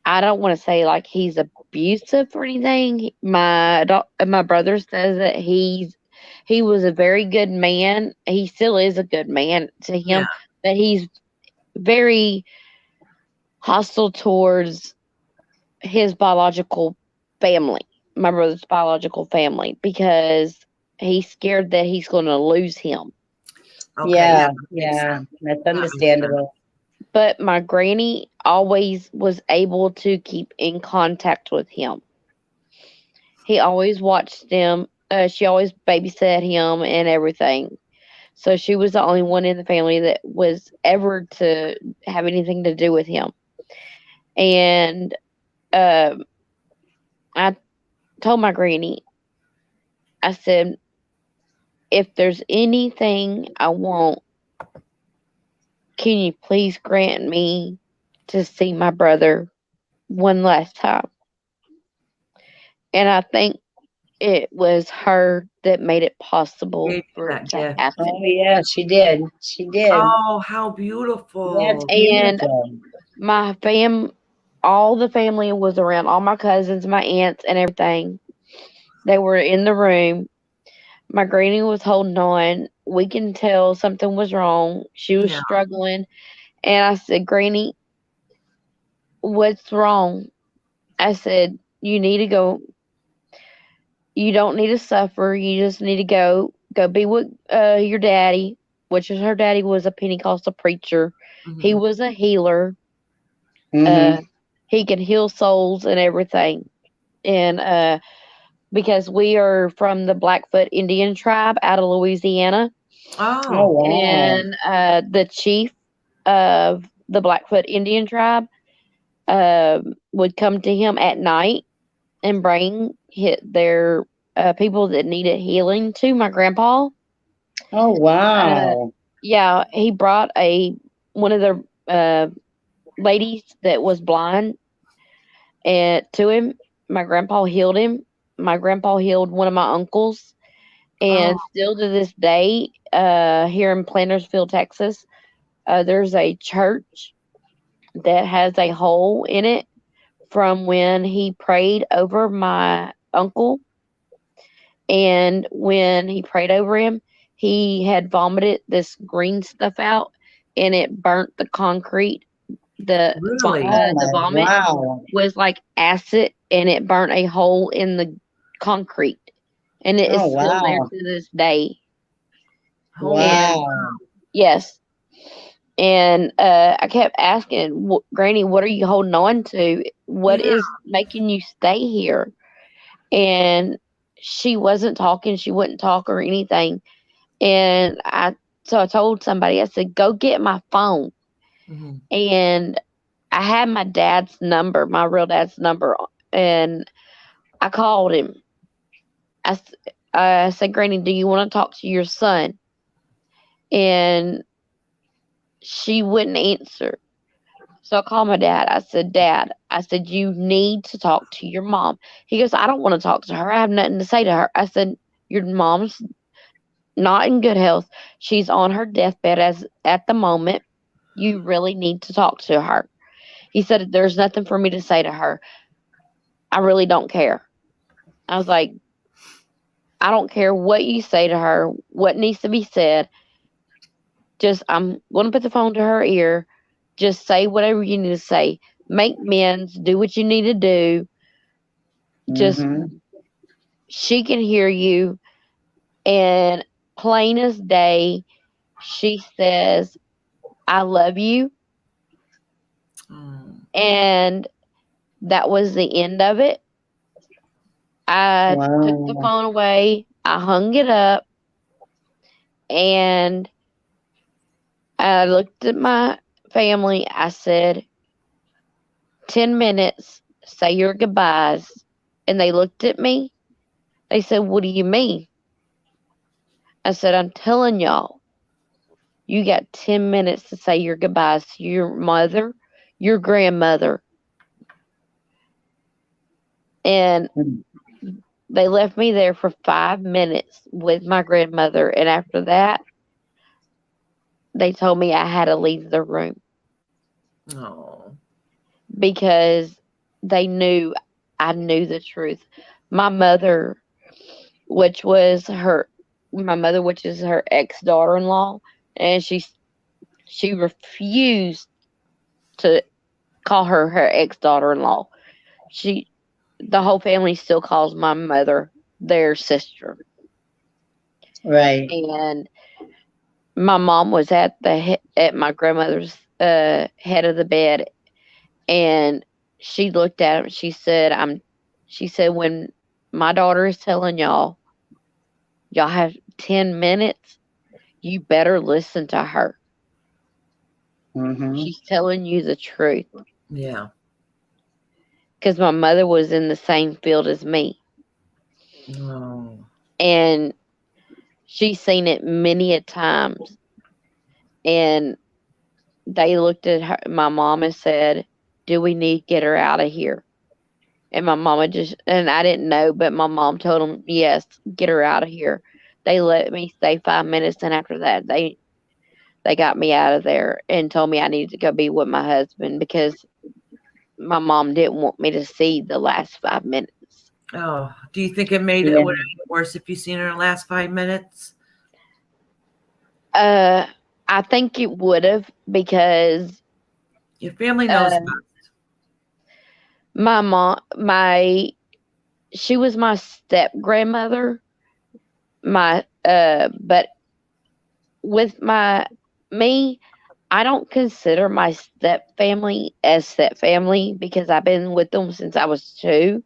I don't want to say like he's abusive or anything. My brother says that he was a very good man. He still is a good man to Yeah. him, but he's very hostile towards his biological family, my brother's biological family, because he's scared that he's going to lose him. Okay. Yeah, that makes yeah, sense. that's That makes sense. understandable. But my granny always was able to keep in contact with him. He always watched them. She always babysat him and everything. So she was the only one in the family that was ever to have anything to do with him. And um, I told my granny, I said, if there's anything I want, can you please grant me to see my brother one last time? And I think it was her that made it possible Gave you for it that to gift. happen. Oh, yeah, she did. She did. Oh, how That's beautiful. And beautiful. my all the family was around, all my cousins, my aunts, and everything. They were in the room. My granny was holding on. We can tell something was wrong. She was Yeah. struggling. And I said, Granny, what's wrong? I said, you need to go. You don't need to suffer. You just need to go be with your daddy, which is her daddy was a Pentecostal preacher. He Mhm. was a healer. Mm-hmm. Uh, he can heal souls and everything. And because we are from the Blackfoot Indian tribe out of Louisiana, Oh, Oh, wow. and the chief of the Blackfoot Indian tribe would come to him at night and bring their people that needed healing to my grandpa. Oh, Uh, wow. yeah, he brought a one of the ladies that was blind and to him. My grandpa healed him. My grandpa healed one of my uncles, oh, and still to this day, here in Plantersville, Texas, there's a church that has a hole in it from when he prayed over my uncle. And when he prayed over him, he had vomited this green stuff out, and it burnt the concrete. really? Oh, The my, vomit wow. was like acid, and it burnt a hole in the concrete, and it is Oh, still there wow. to this day. Holy. And Wow. yes, and I kept asking, Granny, what are you holding on to? What Yeah. is making you stay here? And she wasn't talking. She wouldn't talk or anything. And so I told somebody, I said, go get my phone. Mhm. And I had my dad's number, my real dad's number, and I called him. I said, Granny, do you want to talk to your son? And she wouldn't answer. So I called my dad. I said, Dad, I said, you need to talk to your mom. He goes, I don't want to talk to her. I have nothing to say to her. I said, your mom's not in good health. She's on her deathbed as at the moment. You really need to talk to her. He said, there's nothing for me to say to her. I really don't care. I was like, I don't care what you say to her, what needs to be said. Just, I'm going to put the phone to her ear. Just say whatever you need to say. Make amends. Do what you need to do. Just, Mm-hmm. she can hear you. And plain as day, she says, I love you. Mm. And that was the end of it. I took the Wow. phone away. I hung it up, and I looked at my family. I said, 10 minutes, say your goodbyes. And they looked at me. They said, what do you mean? I said, I'm telling y'all, you got 10 minutes to say your goodbyes to your mother, your grandmother, And Mm. they left me there for 5 minutes with my grandmother. And after that, they told me I had to leave the room Oh. because they knew I knew the truth. My mother, which was her, which is her ex daughter in law, and she refused to call her ex daughter in law. The whole family still calls my mother their sister. Right. And my mom was at my grandmother's head of the bed, and she looked at him. She said, when my daughter is telling y'all have 10 minutes, you better listen to her. Hmm. She's telling you the truth. Yeah. Because my mother was in the same field as me, Oh. and she's seen it many a times. And they looked at my mom and said, "Do we need to get her out of here?" And my mama and I didn't know, but my mom told them, "Yes, get her out of here." They let me stay 5 minutes, and after that, they got me out of there and told me I needed to go be with my husband because my mom didn't want me to see the last 5 minutes. Oh. Do you think it made Yeah. it would it make it worse if you seen her in the last 5 minutes? I think it would have because Your family knows uh, best. my mom, she was my step grandmother. But with me, I don't consider my step family as step family because I've been with them since I was 2.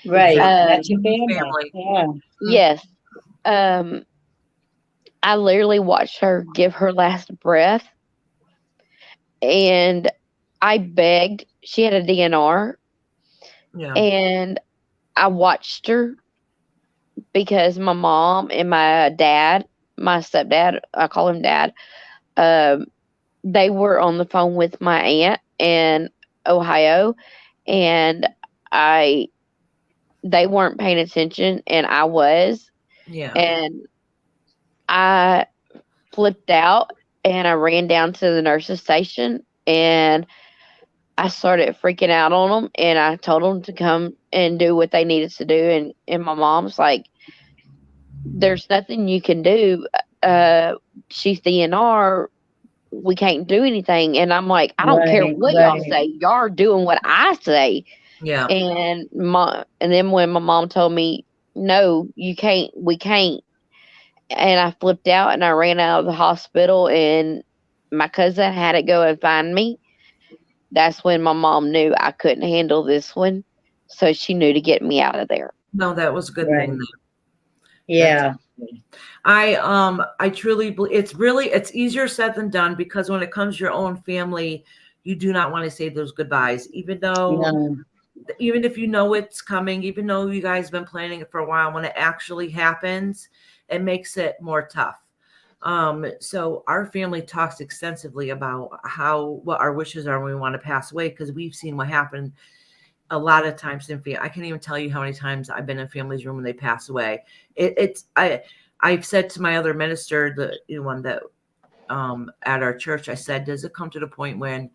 Right. Um, That's your family. Family. Yeah. yes. Um, I literally watched her give her last breath, and I begged. She had a DNR, Yeah. and I watched her because my mom and my dad, my stepdad, I call him dad, um, they were on the phone with my aunt in Ohio, and I they weren't paying attention, and I was, Yeah. and I flipped out, and I ran down to the nurse's station, and I started freaking out on them, and I told them to come and do what they needed to do, and my mom's like, "There's nothing you can do. Uh, she's DNR. We can't do anything." And I'm like, "I don't care Right. what y'all Right. say. Y'all are doing what I say." Yeah. And then when my mom told me, "No, you can't. We can't," and I flipped out and I ran out of the hospital, and my cousin had to go and find me. That's when my mom knew I couldn't handle this one, so she knew to get me out of there. No, that was a good Right. thing. That's Yeah. I truly believe it's easier said than done because when it comes to your own family, you do not want to say those goodbyes, No. even if you know it's coming, even though you guys have been planning it for a while, when it actually happens, it makes it more tough. So our family talks extensively about what our wishes are when we want to pass away because we've seen what happened a lot of times in family. I can't even tell you how many times I've been in family's room when they pass away. I've said to my other minister, the one that at our church, I said, does it come to the point when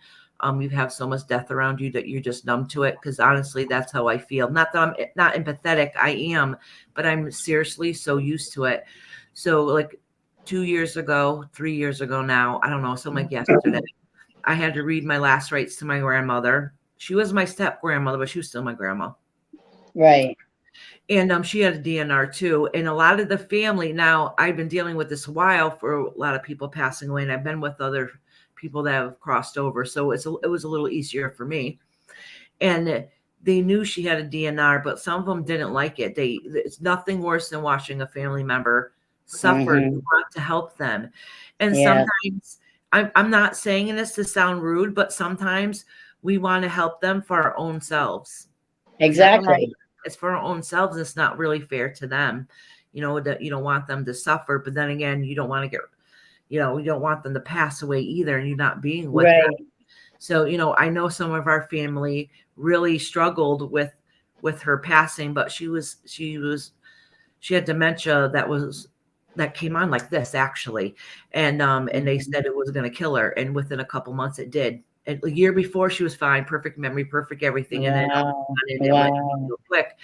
you have so much death around you that you're just numb to it? Because honestly, that's how I feel. Not that I'm not empathetic, I am, but I'm seriously so used to it. So like 2 years ago, 3 years ago now, I don't know, something like yesterday, I had to read my last rites to my grandmother. She was my step grandmother, but she was still my grandma. Right. And she had a DNR too. And a lot of the family now, I've been dealing with this a while for a lot of people passing away, and I've been with other people that have crossed over. So it was a little easier for me. And they knew she had a DNR, but some of them didn't like it. It's nothing worse than watching a family member suffer. Hmm. You want to help them. And Yeah. sometimes I'm not saying this to sound rude, but sometimes we want to help them for our own selves. Exactly. It's for our own selves. It's not really fair to them, that you don't want them to suffer, but then again, you don't want to you don't want them to pass away either, and you're not being with them. Right. So, I know some of our family really struggled with with her passing, but she had dementia that came on like this actually, and they said it was going to kill her, and within a couple months it did. And a year before she was fine, perfect memory, perfect everything, and then Wow. it went real quick.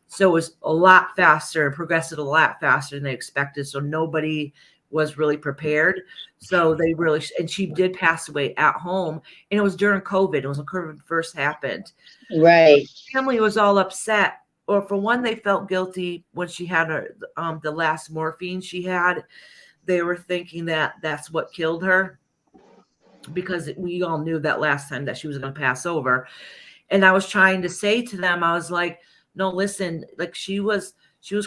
So it was a lot faster and progressed a lot faster than they expected. So nobody was really prepared. So they really, and she did pass away at home, and it was during COVID. It was when COVID first happened. Right. Family was all upset, or for one, they felt guilty when she had her the last morphine she had. They were thinking that that's what killed her, because we all knew that last time that she was going to pass over. And I was trying to say to them, I was like, no, listen, like she was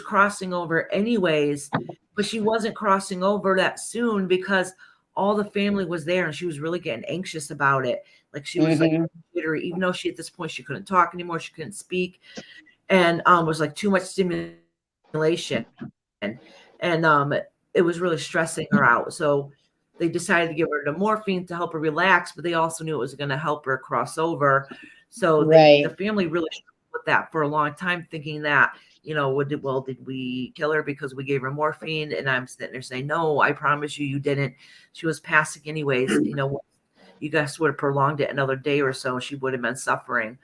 crossing over anyways, but she wasn't crossing over that soon because all the family was there and she was really getting anxious about it. Like she was like jittery, even though she at this point she couldn't talk anymore, she couldn't speak, and was like too much stimulation, and it was really stressing her out. So they decided to give her the morphine to help her relax, but they also knew it was going to help her cross over. So the family really struggled with that for a long time, thinking that, did we kill her because we gave her morphine? And I'm sitting there saying, no, I promise you didn't. She was passing anyways. You guys would have prolonged it another day or so, she would have been suffering.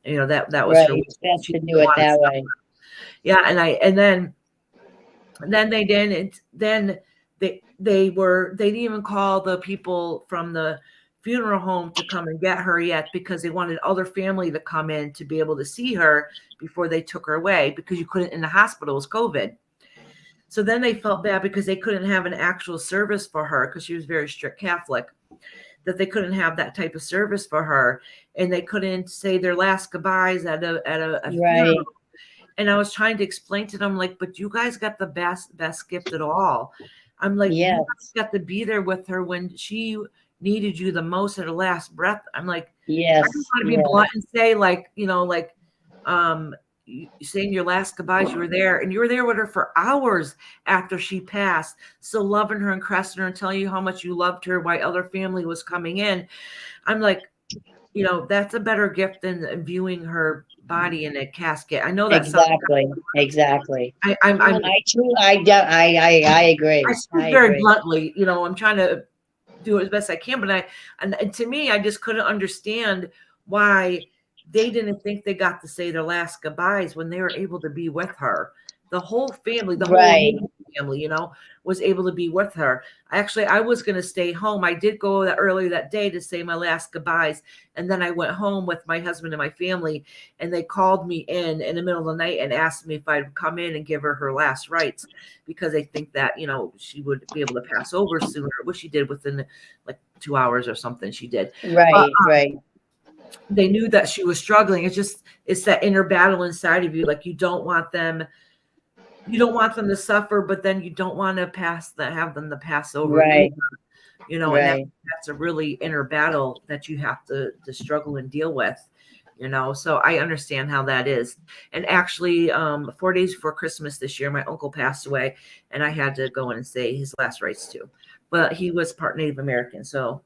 That was her. Best to do it that way. Yeah, and then they didn't. Then they didn't even call the people from the funeral home to come and get her yet, because they wanted other family to come in to be able to see her before they took her away, because you couldn't in the hospital, it was COVID. So then they felt bad because they couldn't have an actual service for her, because she was very strict Catholic, that they couldn't have that type of service for her, and they couldn't say their last goodbyes at a funeral. And I was trying to explain to them, like, but you guys got the best gift at all. I'm like, you guys got to be there with her when she needed you the most at her last breath. I'm like, I don't want to be blunt and say, like, saying your last goodbyes, you were there, and you were there with her for hours after she passed. So loving her and caressing her and telling you how much you loved her while other family was coming in. I'm like, that's a better gift than viewing her body in a casket. I know that's exactly. I agree. I speak very bluntly. I'm trying to do it as best I can, but and to me, I just couldn't understand why they didn't think they got to say their last goodbyes when they were able to be with her. The whole family, the whole family, was able to be with her. I was going to stay home. I did go earlier that day to say my last goodbyes. And then I went home with my husband and my family, and they called me in the middle of the night and asked me if I'd come in and give her last rites, because they think that, she would be able to pass over sooner, which she did within like 2 hours or something. She did. Right. They knew that she was struggling. It's that inner battle inside of you. Like, you don't want them to suffer, but then you don't want to have them to pass over. Right. And that's a really inner battle that you have to struggle and deal with, so I understand how that is. And actually, 4 days before Christmas this year, my uncle passed away, and I had to go in and say his last rites too. But he was part Native American, so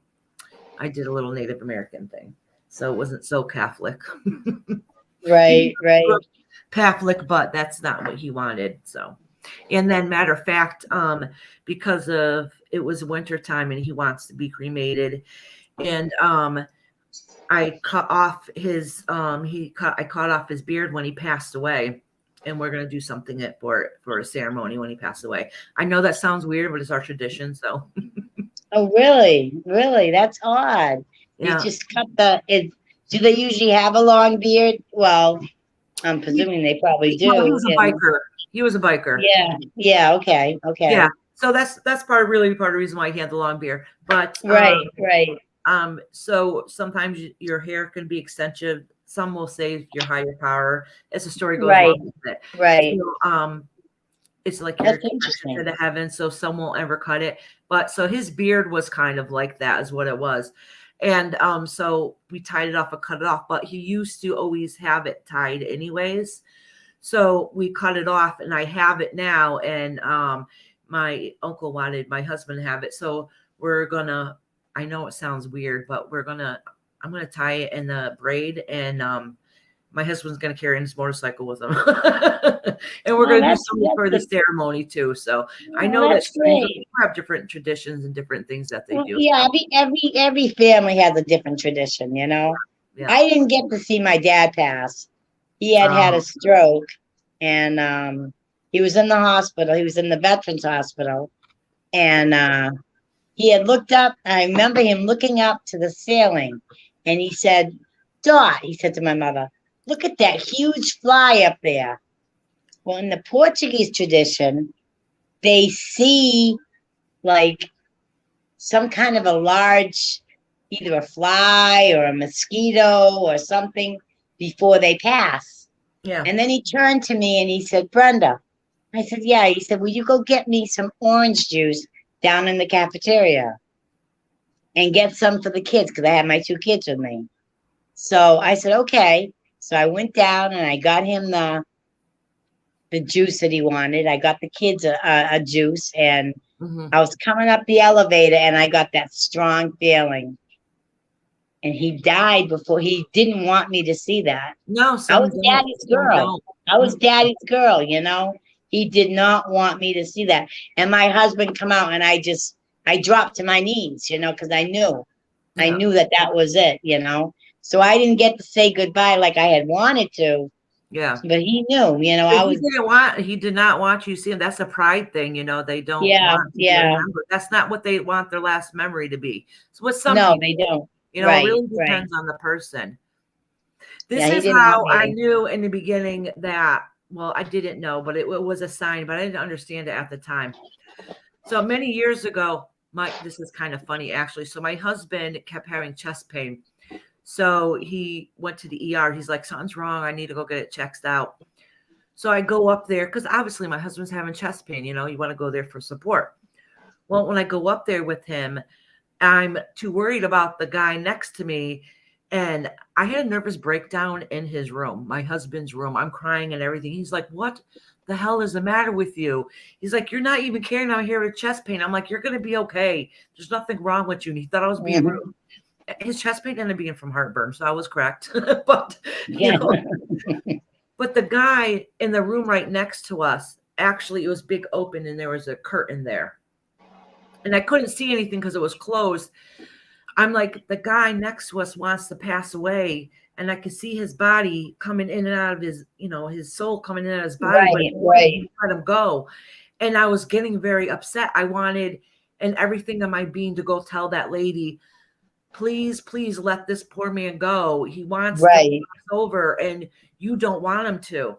I did a little Native American thing. So it wasn't so Catholic. Right. Catholic, but that's not what he wanted. So, and then matter of fact, because of it was winter time and he wants to be cremated, and I cut off his I cut off his beard when he passed away, and we're gonna do something for a ceremony when he passed away. I know that sounds weird, but it's our tradition. So. Oh, really? That's odd. Yeah. You just cut do they usually have a long beard? Well, I'm presuming they probably do. Well, he was a biker. He was a biker. Yeah. Okay. Yeah. So that's part of the reason why he had the long beard. But right. So sometimes your hair can be extensive. Some will say your higher power, as the story goes along with it. Right. So, it's like you're to the heaven, so some won't ever cut it. But so his beard was kind of like that, is what it was. And so we tied it off and cut it off, but he used to always have it tied anyways. So we cut it off, and I have it now. And my uncle wanted my husband to have it. So I know it sounds weird, but I'm gonna tie it in the braid, and my husband's going to carry his motorcycle with him. And we're Oh, going to do that's something for the good. ceremony too. So I Oh, know that that's some great. people have different traditions and different things that they Well, do. yeah, every family has a different tradition, you know. Yeah. I didn't get to see my dad pass. He had a stroke, and he was in the hospital. He was in the Veterans Hospital, and he had looked up. I remember him looking up to the ceiling, and he said, "Dot," he said to my mother, "look at that huge fly up there." Well, in the Portuguese tradition, they see like some kind of a large, either a fly or a mosquito or something before they pass. Yeah. And then he turned to me and he said, "Brenda." I said, "Yeah." He said, "Will you go get me some orange juice down in the cafeteria and get some for the kids?" Because I had my 2 kids with me. So I said, "Okay." So I went down and I got him the juice that he wanted. I got the kids a juice, and Mhm. I was coming up the elevator and I got that strong feeling. And he died before. He didn't want me to see that. No, I some was don't. daddy's Some girl. don't. I was daddy's girl, you know. He did not want me to see that. And my husband come out and I dropped to my knees, you know, because I knew Yeah. that was it, you know. So I didn't get to say goodbye like I had wanted to, Yeah. but he knew, you know, But he did not want you to see him. That's a pride thing, you know. They don't yeah, want to be yeah. remembered. That's not what they want their last memory to be. So with some No, people, they don't. you know, it Right, really right. depends on the person. Yeah, This he is didn't want how me I to. knew in the beginning that, well, I didn't know, but it was a sign, but I didn't understand it at the time. So many years ago, this is kind of funny actually. So my husband kept having chest pain. So he went to the ER. He's like, something's wrong. I need to go get it checked out. So I go up there because obviously my husband's having chest pain. You know, you want to go there for support. Well, when I go up there with him, I'm too worried about the guy next to me. And I had a nervous breakdown in his room, my husband's room. I'm crying and everything. He's like, what the hell is the matter with you? He's like, you're not even caring out here with chest pain. I'm like, you're going to be okay. There's nothing wrong with you. And he thought I was being rude. His chest pain ended up being from heartburn. So I was correct. But, you Yeah. know, but the guy in the room right next to us, actually, it was big open and there was a curtain there. And I couldn't see anything because it was closed. I'm like, the guy next to us wants to pass away. And I could see his body coming in and out of his, you know, his soul coming in and out of his body, but Right. let him go. And I was getting very upset. I wanted, and everything in my being, to go tell that lady, please, please let this poor man go. He wants to cross over and you don't want him to.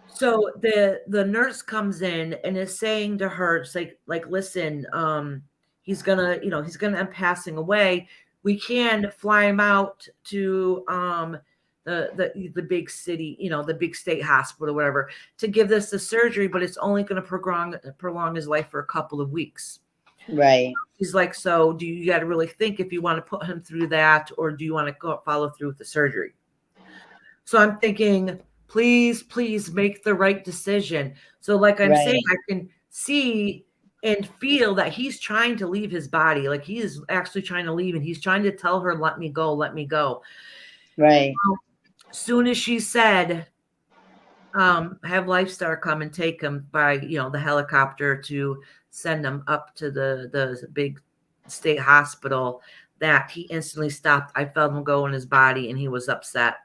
So the nurse comes in and is saying to her, it's like, listen, he's gonna end passing away. We can fly him out to the big city, you know, the big state hospital, whatever, to give this the surgery, but it's only going to prolong his life for a couple of weeks. Right. He's like, so do you got to really think if you want to put him through that, or do you want to go follow through with the surgery? So I'm thinking, please, please make the right decision. So like I'm saying, I can see and feel that he's trying to leave his body. Like he is actually trying to leave, and he's trying to tell her, let me go, let me go. Right. Soon as she said, have Lifestar come and take him by, you know, the helicopter to send him up to the big state hospital, that he instantly stopped. I felt him go in his body and he was upset.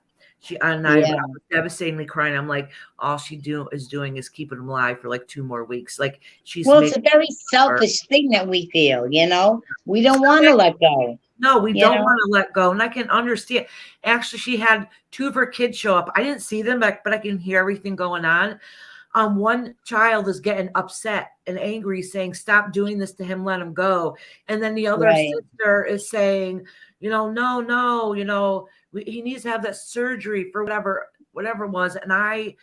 I was devastatingly crying. I'm like, all she is doing is keeping him alive for like 2 more weeks. Like it's a very selfish thing that we feel, you know. We don't want to let go. No, we don't want to let go. And I can understand. Actually, she had 2 of her kids show up. I didn't see them, but I can hear everything going on. One child is getting upset and angry, saying, stop doing this to him, let him go. And then the other sister is saying, you know, no, you know, he needs to have that surgery for whatever it was. And I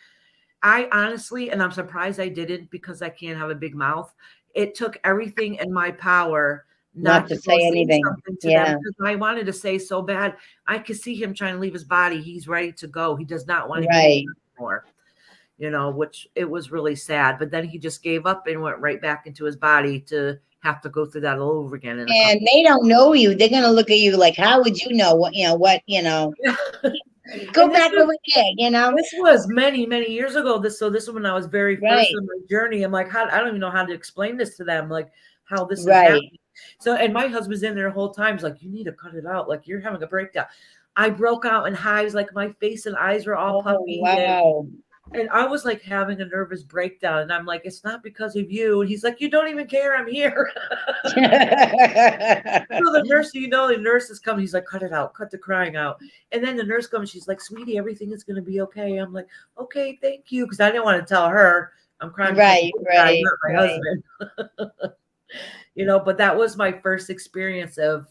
honestly, and I'm surprised I didn't, because I can't have a big mouth. It took everything in my power not to say anything to them, because I wanted to say so bad. I could see him trying to leave his body. He's ready to go. He does not want to be anymore, you know, which it was really sad. But then he just gave up and went right back into his body to have to go through that all over again. And they don't know you. They're going to look at you like, how would you know what, you know, Go And this back was over there, you know? this was many, many years ago. This was when I was very first Right, on my journey. I'm like, how I don't even know how to explain this to them, like how this is right. happening. So, and my husband's in there the whole time. He's like, you need to cut it out. Like you're having a breakdown. I broke out in hives, like my face and eyes were all Oh, puffy, wow. and I was like having a nervous breakdown. And I'm like, it's not because of you. And he's like, you don't even care. I'm here. So the nurse, the nurse is coming. He's like, cut it out, cut the crying out. And then the nurse comes. She's like, sweetie, everything is going to be okay. I'm like, okay, thank you. Because I didn't want to tell her I'm crying because Right, of this guy, right, not my right. husband. But that was my first experience of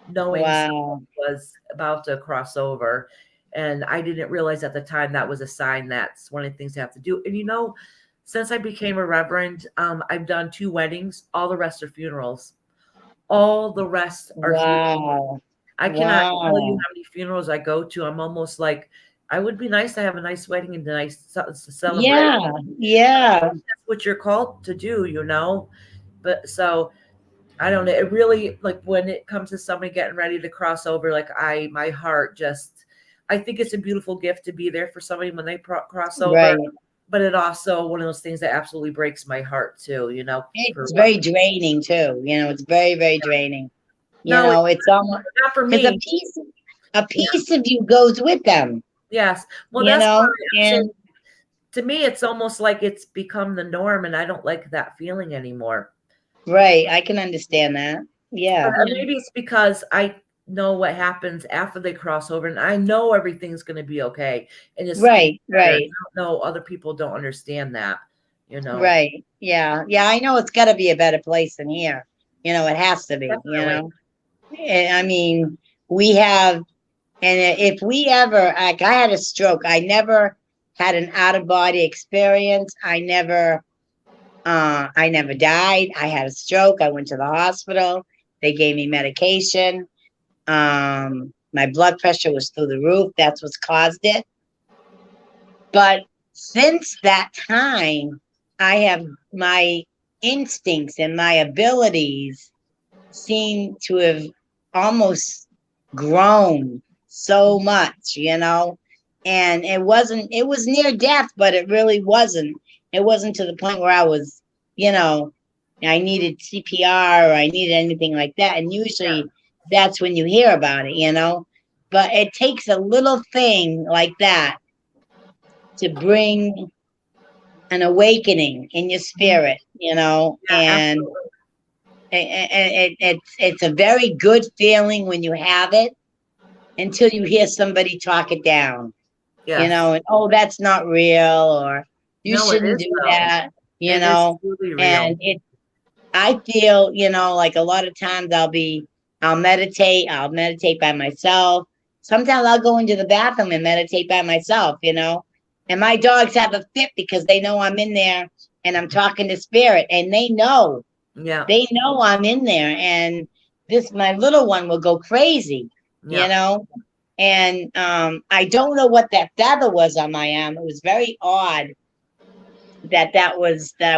knowing someone Wow. was about to cross over. And I didn't realize at the time that was a sign that's one of the things I have to do. And since I became a reverend, I've done 2 weddings. All the rest are funerals. All the rest are funerals. Wow. I cannot tell you Wow. how many funerals I go to. I'm almost like, I would be nice to have a nice wedding and a nice to celebrate. Yeah, yeah, That's what you're called to do. But so I don't know. It really, like when it comes to somebody getting ready to cross over, like my heart just, I think it's a beautiful gift to be there for somebody when they cross over. right. But it also one of those things that absolutely breaks my heart too. For It's what? very draining too. It's very, very draining. No, it's It's almost not for because me. a Yeah. piece of you goes with them, Yes. Well, that's why I'm saying, and to me, it's almost like it's become the norm, and I don't like that feeling anymore. right. I can understand that. But Yeah, maybe it's because I know what happens after they cross over, and I know everything's going to be okay. And it's right, better. I right, don't know other people don't understand that. right. Yeah, yeah. I know it's got to be a better place than here. It has to be. Definitely. And I mean, we have, and if we ever, like, I had a stroke. I never had an out of body experience. I never died. I had a stroke. I went to the hospital. They gave me medication. My blood pressure was through the roof. That's what's caused it. But since that time, I have my instincts and my abilities seem to have almost grown so much. And it was near death, but it really wasn't. It wasn't to the point where I was, I needed CPR or I needed anything like that. And usually that's when you hear about it. But it takes a little thing like that to bring an awakening in your spirit. Yeah, And absolutely. it's a very good feeling when you have it until you hear somebody talk it down, Yes. and that's not real, or you No, it shouldn't is do though. that, It is truly real. and I feel, like a lot of times I'll meditate by myself. Sometimes I'll go into the bathroom and meditate by myself. And my dogs have a fit because they know I'm in there and I'm talking to spirit, and Yeah. they know I'm in there, and my little one will go crazy, you Yeah. know. And I don't know what that feather was on my arm. It was very odd that I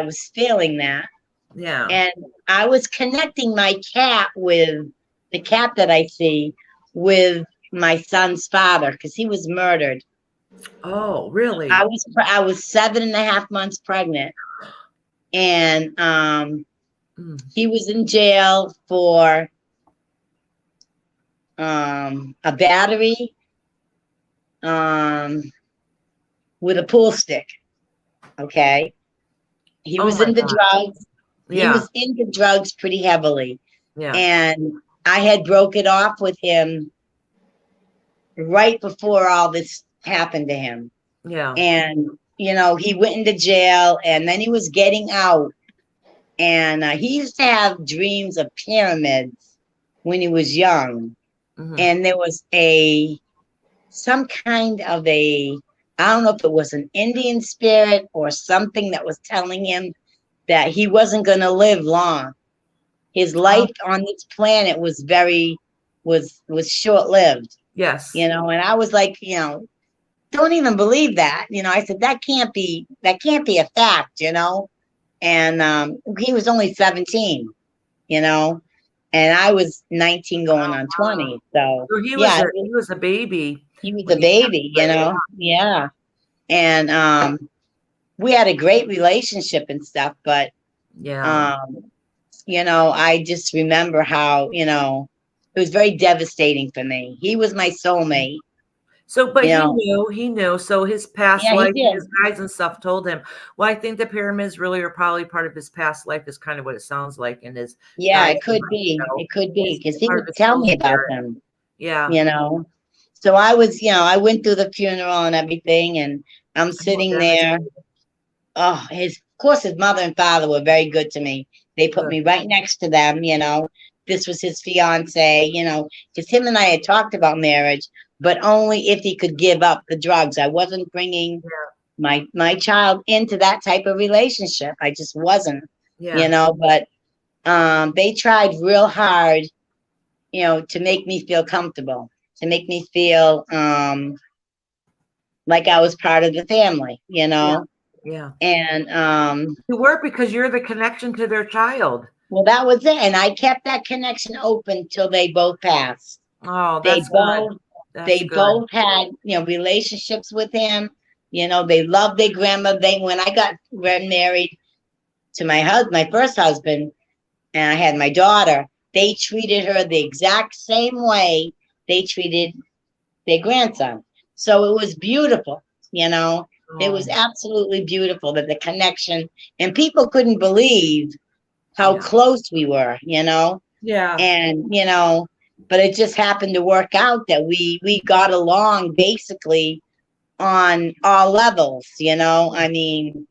was feeling that. Yeah. And I was connecting my cat with the cat that I see with my son's father, because he was murdered. Oh, really? I was 7.5 months pregnant, and he was in jail for a battery with a pool stick. Okay, he Oh was my into God. drugs. He Yeah. was into drugs pretty heavily, Yeah. and I had broke it off with him right before all this happened to him. Yeah. And he went into jail, and then he was getting out, and he used to have dreams of pyramids when he was young. Mhm. And there was some kind of I don't know if it was an Indian spirit or something that was telling him that he wasn't going to live long. His life on this planet was short lived, Yes. and I was like, don't even believe that. I said, that can't be a fact. And he was only 17, and I was 19 going Oh, on wow. 20. So So he yeah, was a baby. He was when a he passed baby, you away. know. Yeah. And we had a great relationship and stuff, but Yeah. um, you know, I just remember how, you know, it was very devastating for me. He was my soulmate, So, but you know. he knew. So his past Yeah, he life, his did. guides and stuff told him. Well, I think the pyramids really are probably part of his past life, is kind of what it sounds like. And his Yeah, guides, it could be. It could be is because he part would of his tell soul me about spirit. them, Yeah. you know. So I was, you know, I went through the funeral and everything, and I'm I'm more sitting there. devastated. Oh, of course, his mother and father were very good to me. They put Good. me right next to them, you know. This was his fiance, you know, because him and I had talked about marriage, but only if he could give up the drugs. I wasn't bringing my child into that type of relationship. I just wasn't, you Yeah. know. But they tried real hard, you know, to make me feel comfortable, to make me feel like I was part of the family, you Yeah. know. Yeah. And You were, because you're the connection to their child. well, that was it. And I kept that connection open till they both passed. Oh, They that's good. both That's they good. both had, you know, relationships with him. You know, they loved their grandma. They when I got married to my first husband, and I had my daughter, they treated her the exact same way they treated their grandson. So it was beautiful, you know. It was Oh, absolutely beautiful that the connection, and people couldn't believe how yeah. close we were, you know. Yeah. And you know, but it just happened to work out that we got along basically on all levels, you know. I mean,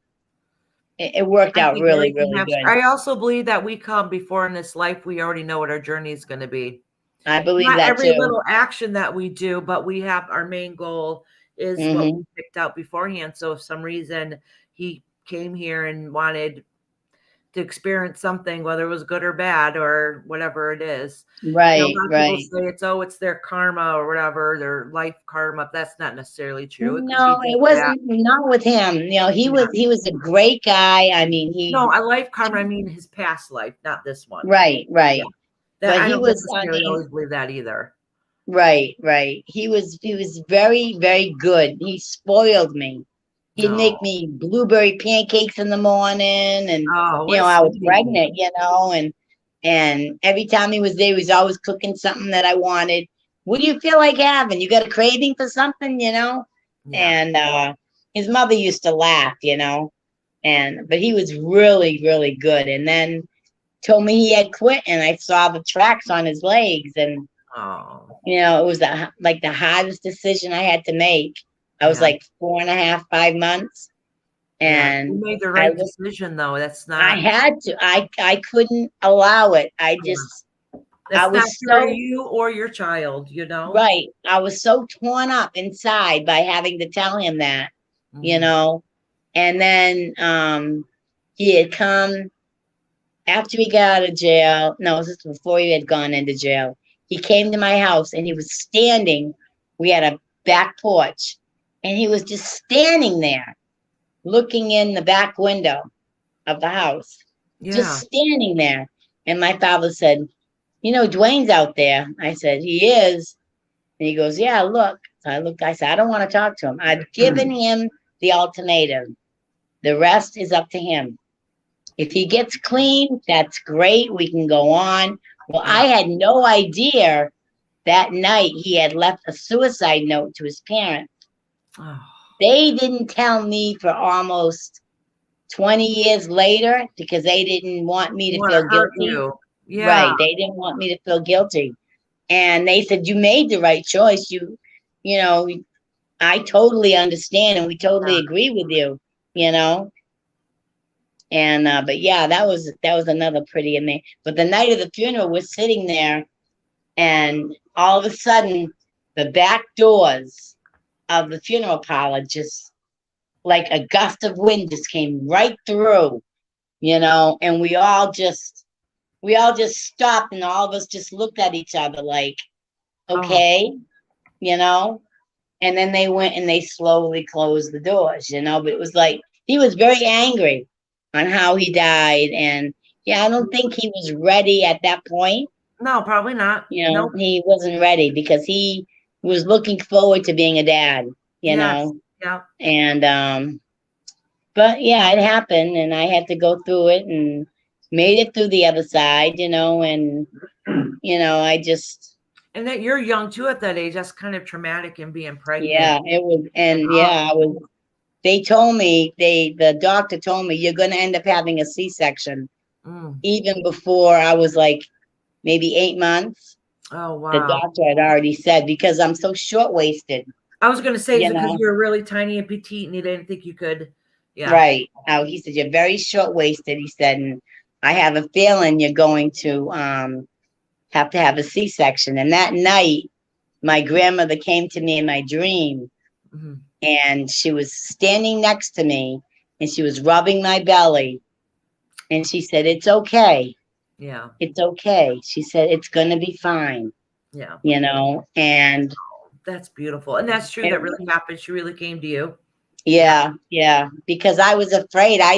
it worked I out think really, everything really has. good. I also believe that we come before in this life, we already know what our journey is going to be. I believe Not that every too. little action that we do, but we have our main goal is what we Hmm. picked out beforehand. So if some reason he came here and wanted to experience something, whether it was good or bad or whatever it is. A Right, lot of people right. say it's their karma or whatever, their life karma. That's not necessarily true. It could be No, just it that. wasn't not with him. You know, Yeah. he was a great guy. I mean, he No, a life karma, I mean his past life, not this one. right, Yeah. right. That But I he don't was, I necessarily mean, always believe that either. right, right. He was very, very good. He spoiled me. He'd No. make me blueberry pancakes in the morning, and Oh, you what know, a I was sweetie. pregnant, you know, and every time he was there, he was always cooking something that I wanted. What do you feel like having? You got a craving for something, you know? Yeah. And his mother used to laugh, you know, and but he was really, really good. And then told me he had quit, and I saw the tracks on his legs, and Oh, you know, it was like the hardest decision I had to make. I was yeah. like 4.5, 5 months, Yeah. You and made the I right was decision though. That's I not, had to. I couldn't allow it. yeah. I That's not was fair to so you or your child, you know? right. I was so torn up inside by having to tell him that, you Hmm. know. And then he had come after he got out of jail. No, this was before he had gone into jail. He came to my house and he was standing. We had a back porch, and he was just standing there looking in the back window of the house, just Yeah. standing there. And my father said, you know, Dwayne's out there. I said, he is. And he goes, yeah, look. So I looked, I said, I don't want to talk to him. I've given him the ultimatum. The rest is up to him. If he gets clean, that's great. We can go on. Well, Yeah. I had no idea that night he had left a suicide note to his parents. Oh, They didn't tell me for almost 20 years later because they didn't want me to want to feel hurt guilty. you. Yeah. Right. They didn't want me to feel guilty. And they said, you made the right choice. You know, I totally understand and we totally agree with you, you know. And but yeah, that was another pretty amazing. But the night of the funeral, we're sitting there, and all of a sudden, the back doors of the funeral parlor just like a gust of wind just came right through, you know, and we all just stopped, and all of us just looked at each other like, Oh, okay, you know. And then they went and they slowly closed the doors, you know. But it was like he was very angry on how he died. And yeah, I don't think he was ready at that point. no, probably not. You know, Nope. he wasn't ready because was looking forward to being a dad, you Yes. know. Yeah. And but yeah, it happened, and I had to go through it and made it through the other side, you know. And I just, And that you're young too at that age. That's kind of traumatic and being pregnant. yeah, it was. And And yeah, I was. They told me, the doctor told me, you're going to end up having a C-section. mm. Even before I was like maybe 8 months, Oh the wow. doctor had already said, because I'm so short-waisted, I was gonna say, is you it because know. you were really tiny and petite and you didn't think you could? Yeah. Right. He said, you're very short-waisted. He said, and I have a feeling you're going to have to have a C-section. And that night, my grandmother came to me in my dream, hmm and she was standing next to me, and she was rubbing my belly, and she said, it's okay. Yeah. It's okay. She said, it's going to be fine, Yeah. and That's beautiful. And that's true. it, That really happened. She really came to you. yeah, because I was afraid. I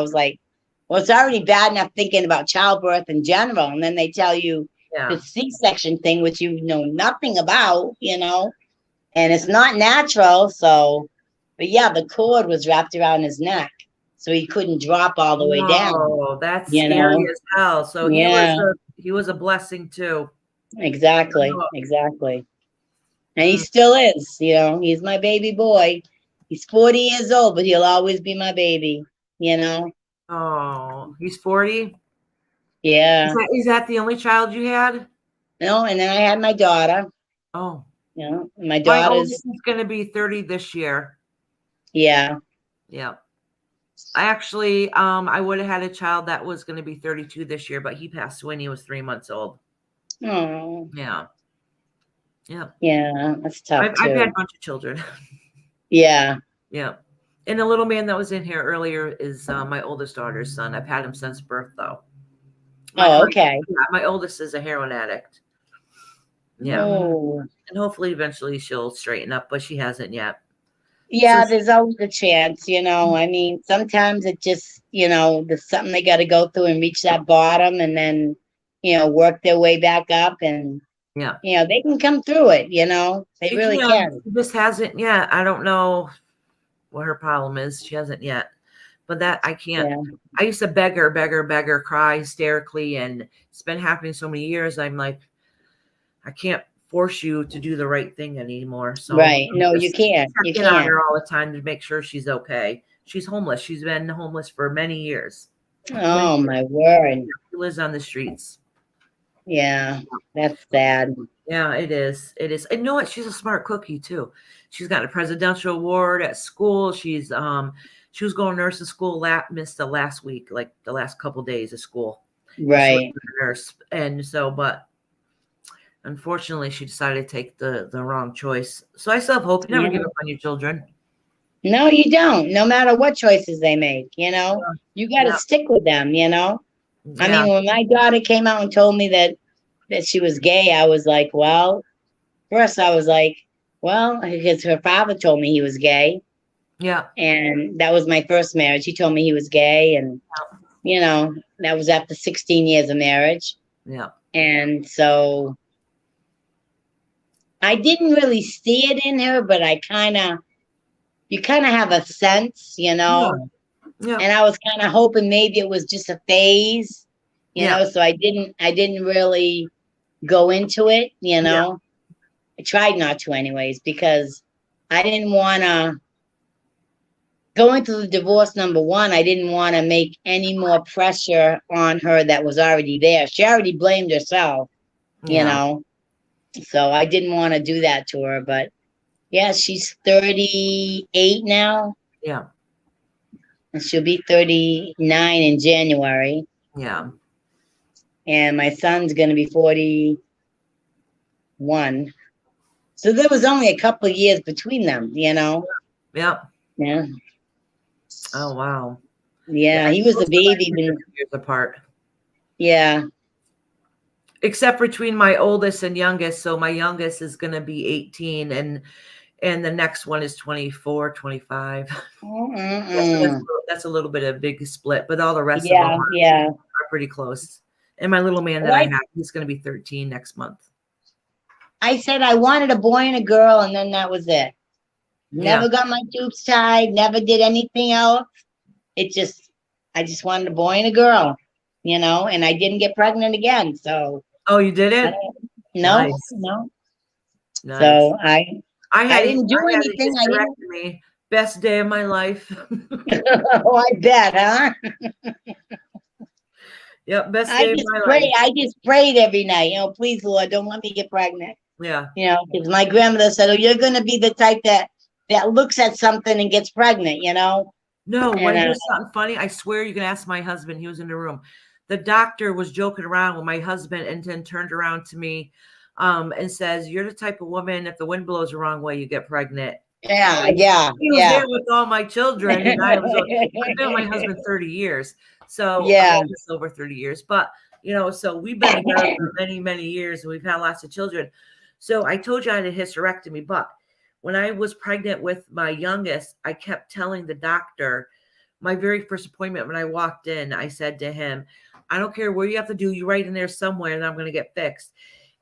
was like, well, it's already bad enough thinking about childbirth in general. And then they tell you Yeah. the C-section thing, which you know nothing about, and it's not natural. So, but yeah, the cord was wrapped around his neck, so he couldn't drop all the way down, Oh, that's you scary know? as hell. So Yeah, he was a blessing too. exactly, Oh, exactly. And he mm. still is, he's my baby boy. He's 40 years old, but he'll always be my baby, you know? Oh, he's 40. Yeah. Is that the only child you had? And then I had my daughter, Oh, and my my daughter's, oldest is going to be 30 this year. yeah. Yeah. I actually, I would have had a child that was going to be 32 this year, but he passed when he was 3 months old. Oh, Yeah. Yeah. yeah, that's tough I've had a too. bunch of children. Yeah. Yeah. And the little man that was in here earlier is my oldest daughter's son. I've had him since birth, though. Oh, okay. My oldest is a heroin addict. Yeah. Oh, And hopefully eventually she'll straighten up, but she hasn't yet. yeah, So there's always a chance, I mean, sometimes it just, there's something they got to go through and reach that bottom, and then, work their way back up, and, yeah. they can come through it, they She really can. can. She just hasn't yet. I don't know what her problem is. She hasn't yet. But that I can't. Yeah. I used to beg her, cry hysterically, and it's been happening so many years. I'm like, I can't force you to do the right thing anymore. So Right. I'm No, you just can't. You checking on can't. her all the time to make sure she's okay. She's homeless. She's been homeless for many years. Oh, my word. She lives on the streets. Yeah, that's sad. Yeah, it is. It is. And you know what? She's a smart cookie too. She's got a presidential award at school. She was going to nursing school. Missed the last week, like the last couple days of school. Right. Nurse, and so, but unfortunately, she decided to take the wrong choice. So I still have hope. You never Yeah. give up on your children. No, you don't. No matter what choices they make, you got to Yeah. stick with them, I Yeah. mean, when my daughter came out and told me that she was gay, I was like, well, first I was like, well, because her father told me he was gay, Yeah. and that was my first marriage. He told me he was gay, and that was after 16 years of marriage. Yeah. And so I didn't really see it in her, but you kind of have a sense, Yeah. and I was kind of hoping maybe it was just a phase, Yeah. so I didn't really go into it, Yeah. I tried not to anyways, because I didn't want to go into the divorce. Number one, I didn't want to make any more pressure on her that was already there. She already blamed herself, Yeah. so I didn't want to do that to her. But yeah, she's 38 now, Yeah. and she'll be 39 in January. Yeah. And my son's going to be 41. So there was only a couple of years between them, Yeah. Yeah. Oh wow. Yeah, he was a baby when, Years apart. yeah. Except between my oldest and youngest. So my youngest is going to be 18 and the next one is 24, 25. That's a little bit of a big split, but all the rest of them are pretty close. And my little man that I have, he's going to be 13 next month. I said I wanted a boy and a girl, and then that was it. Never got my tubes tied, never did anything else. I just wanted a boy and a girl, you know, and I didn't get pregnant again. So Oh, you did I it? don't, Nice. no. Nice. So I didn't do anything. A hysterectomy. Best day of my life. Oh, I bet, huh? Yep, best day of my life. I just prayed every night, you know, please, Lord, don't let me get pregnant. Yeah. You know, because my grandmother said, oh, you're going to be the type that looks at something and gets pregnant, you know? No, And, when there's something funny, I swear you can ask my husband. He was in the room. The doctor was joking around with my husband and then turned around to me and says, you're the type of woman, if the wind blows the wrong way, you get pregnant. Yeah. He was there with all my children, and I've been with my husband 30 years. So just over 30 years. But, you know, so we've been together for many, many years, and we've had lots of children. So I told you I had a hysterectomy, but when I was pregnant with my youngest, I kept telling the doctor, my very first appointment when I walked in, I said to him, I don't care where you have to do, you right in there somewhere, and I'm going to get fixed.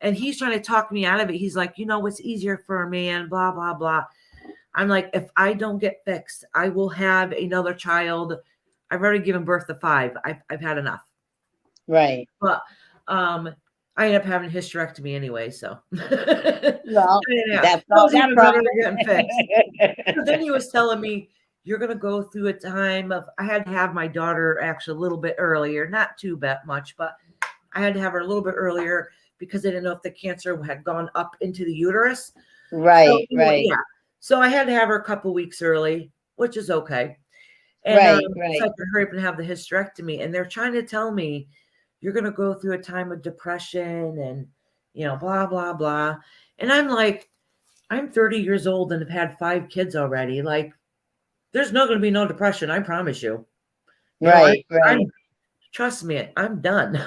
And he's trying to talk me out of it. He's like, you know, it's easier for a man, blah, blah, blah. I'm like, if I don't get fixed, I will have another child. I've already given birth to 5. I've had enough. Right. But I ended up having a hysterectomy anyway, so. Well, that's all that problem. Getting fixed. So then he was telling me, you're going to go through a time of, I had to have my daughter actually a little bit earlier, not too much, but I had to have her a little bit earlier because I didn't know if the cancer had gone up into the uterus. Right, so, right. Yeah. So I had to have her a couple weeks early, which is okay. And right. So I could hurry up and have the hysterectomy. And they're trying to tell me, you're going to go through a time of depression and, you know, blah, blah, blah. And I'm like, I'm 30 years old and have had 5 kids already. Like, there's not going to be no depression. I promise you. Right. Trust me, I'm done.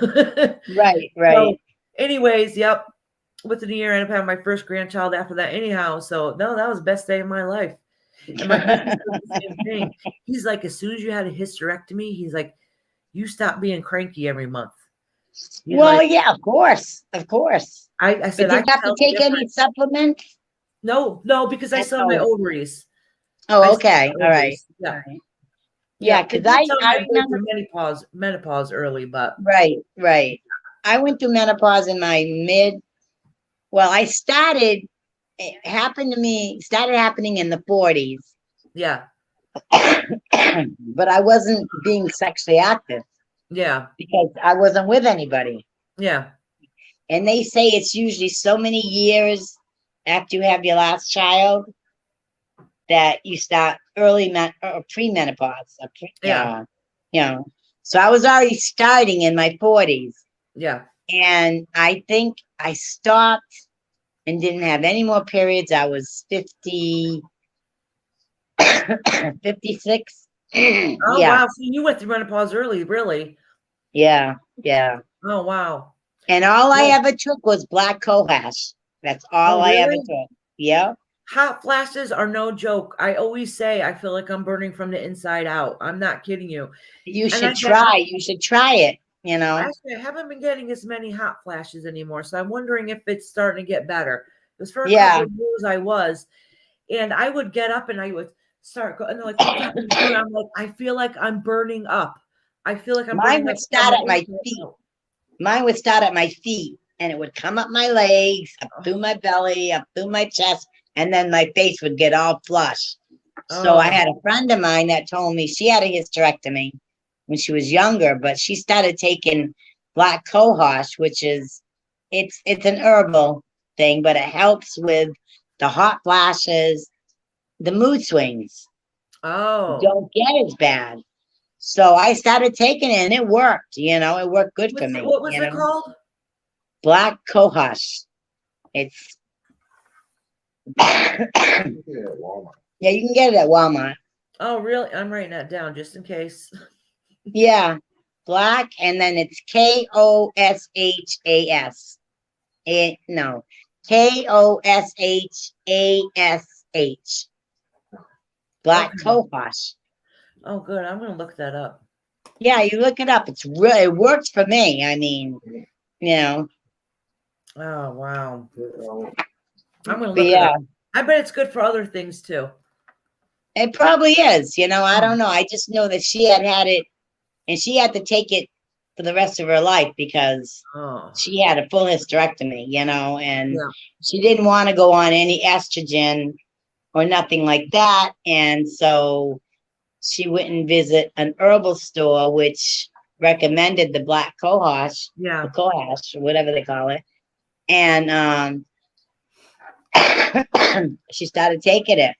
Right. So, anyways, yep. Within a year, I ended up having my first grandchild after that anyhow. So, no, that was the best day of my life. And my husband said the same thing. He's like, as soon as you had a hysterectomy, he's like, you stop being cranky every month. He's well, like, yeah, of course. I said, but did you have to take any supplements? No, because I still have my ovaries. Oh, okay. All right. Yeah. Yeah, because I remember menopause early, but right. I went through menopause in my it started happening in the 40s. Yeah. But I wasn't being sexually active. Yeah. Because I wasn't with anybody. Yeah. And they say it's usually so many years after you have your last child that you start pre-menopause. Yeah. You know, so I was already starting in my 40s. Yeah. And I think I stopped and didn't have any more periods. I was 56. Oh, wow. So you went through menopause early, really? Yeah. Oh, wow. And all I ever took was black cohosh. That's all I ever took. Yeah. Hot flashes are no joke. I always say I feel like I'm burning from the inside out. I'm not kidding you. You should try. You should try it. You know. Actually, I haven't been getting as many hot flashes anymore, so I'm wondering if it's starting to get better. Because for a couple of years I was, and I would get up and I would start going. And they're like, I'm like, I feel like I'm burning up. I feel like I'm. Mine would start at my feet. Mine would start at my feet, and it would come up my legs, up through my belly, up through my chest, and then my face would get all flush. So I had a friend of mine that told me she had a hysterectomy when she was younger, but she started taking black cohosh, which is it's an herbal thing, but it helps with the hot flashes, the mood swings. Oh, don't get as bad. So I started taking it, and it worked. You know, it worked good for me. What was it called? Black cohosh. It's yeah, you can get it at Walmart. Oh, really? I'm writing that down just in case. Yeah, black, and then it's Koshas. No, Koshas. Black cohosh. Oh, good. I'm gonna look that up. Yeah, you look it up. It works for me. I mean, you know. Oh wow. But I'm gonna look it yeah, up. I bet it's good for other things too. it probably is. I Oh, don't know. I just know that she had it, and she had to take it for the rest of her life because oh, she had a full hysterectomy, and yeah, she didn't want to go on any estrogen or nothing like that. And so she went and visit an herbal store, which recommended the black cohosh, the yeah. cohosh, or whatever they call it. And she started taking it,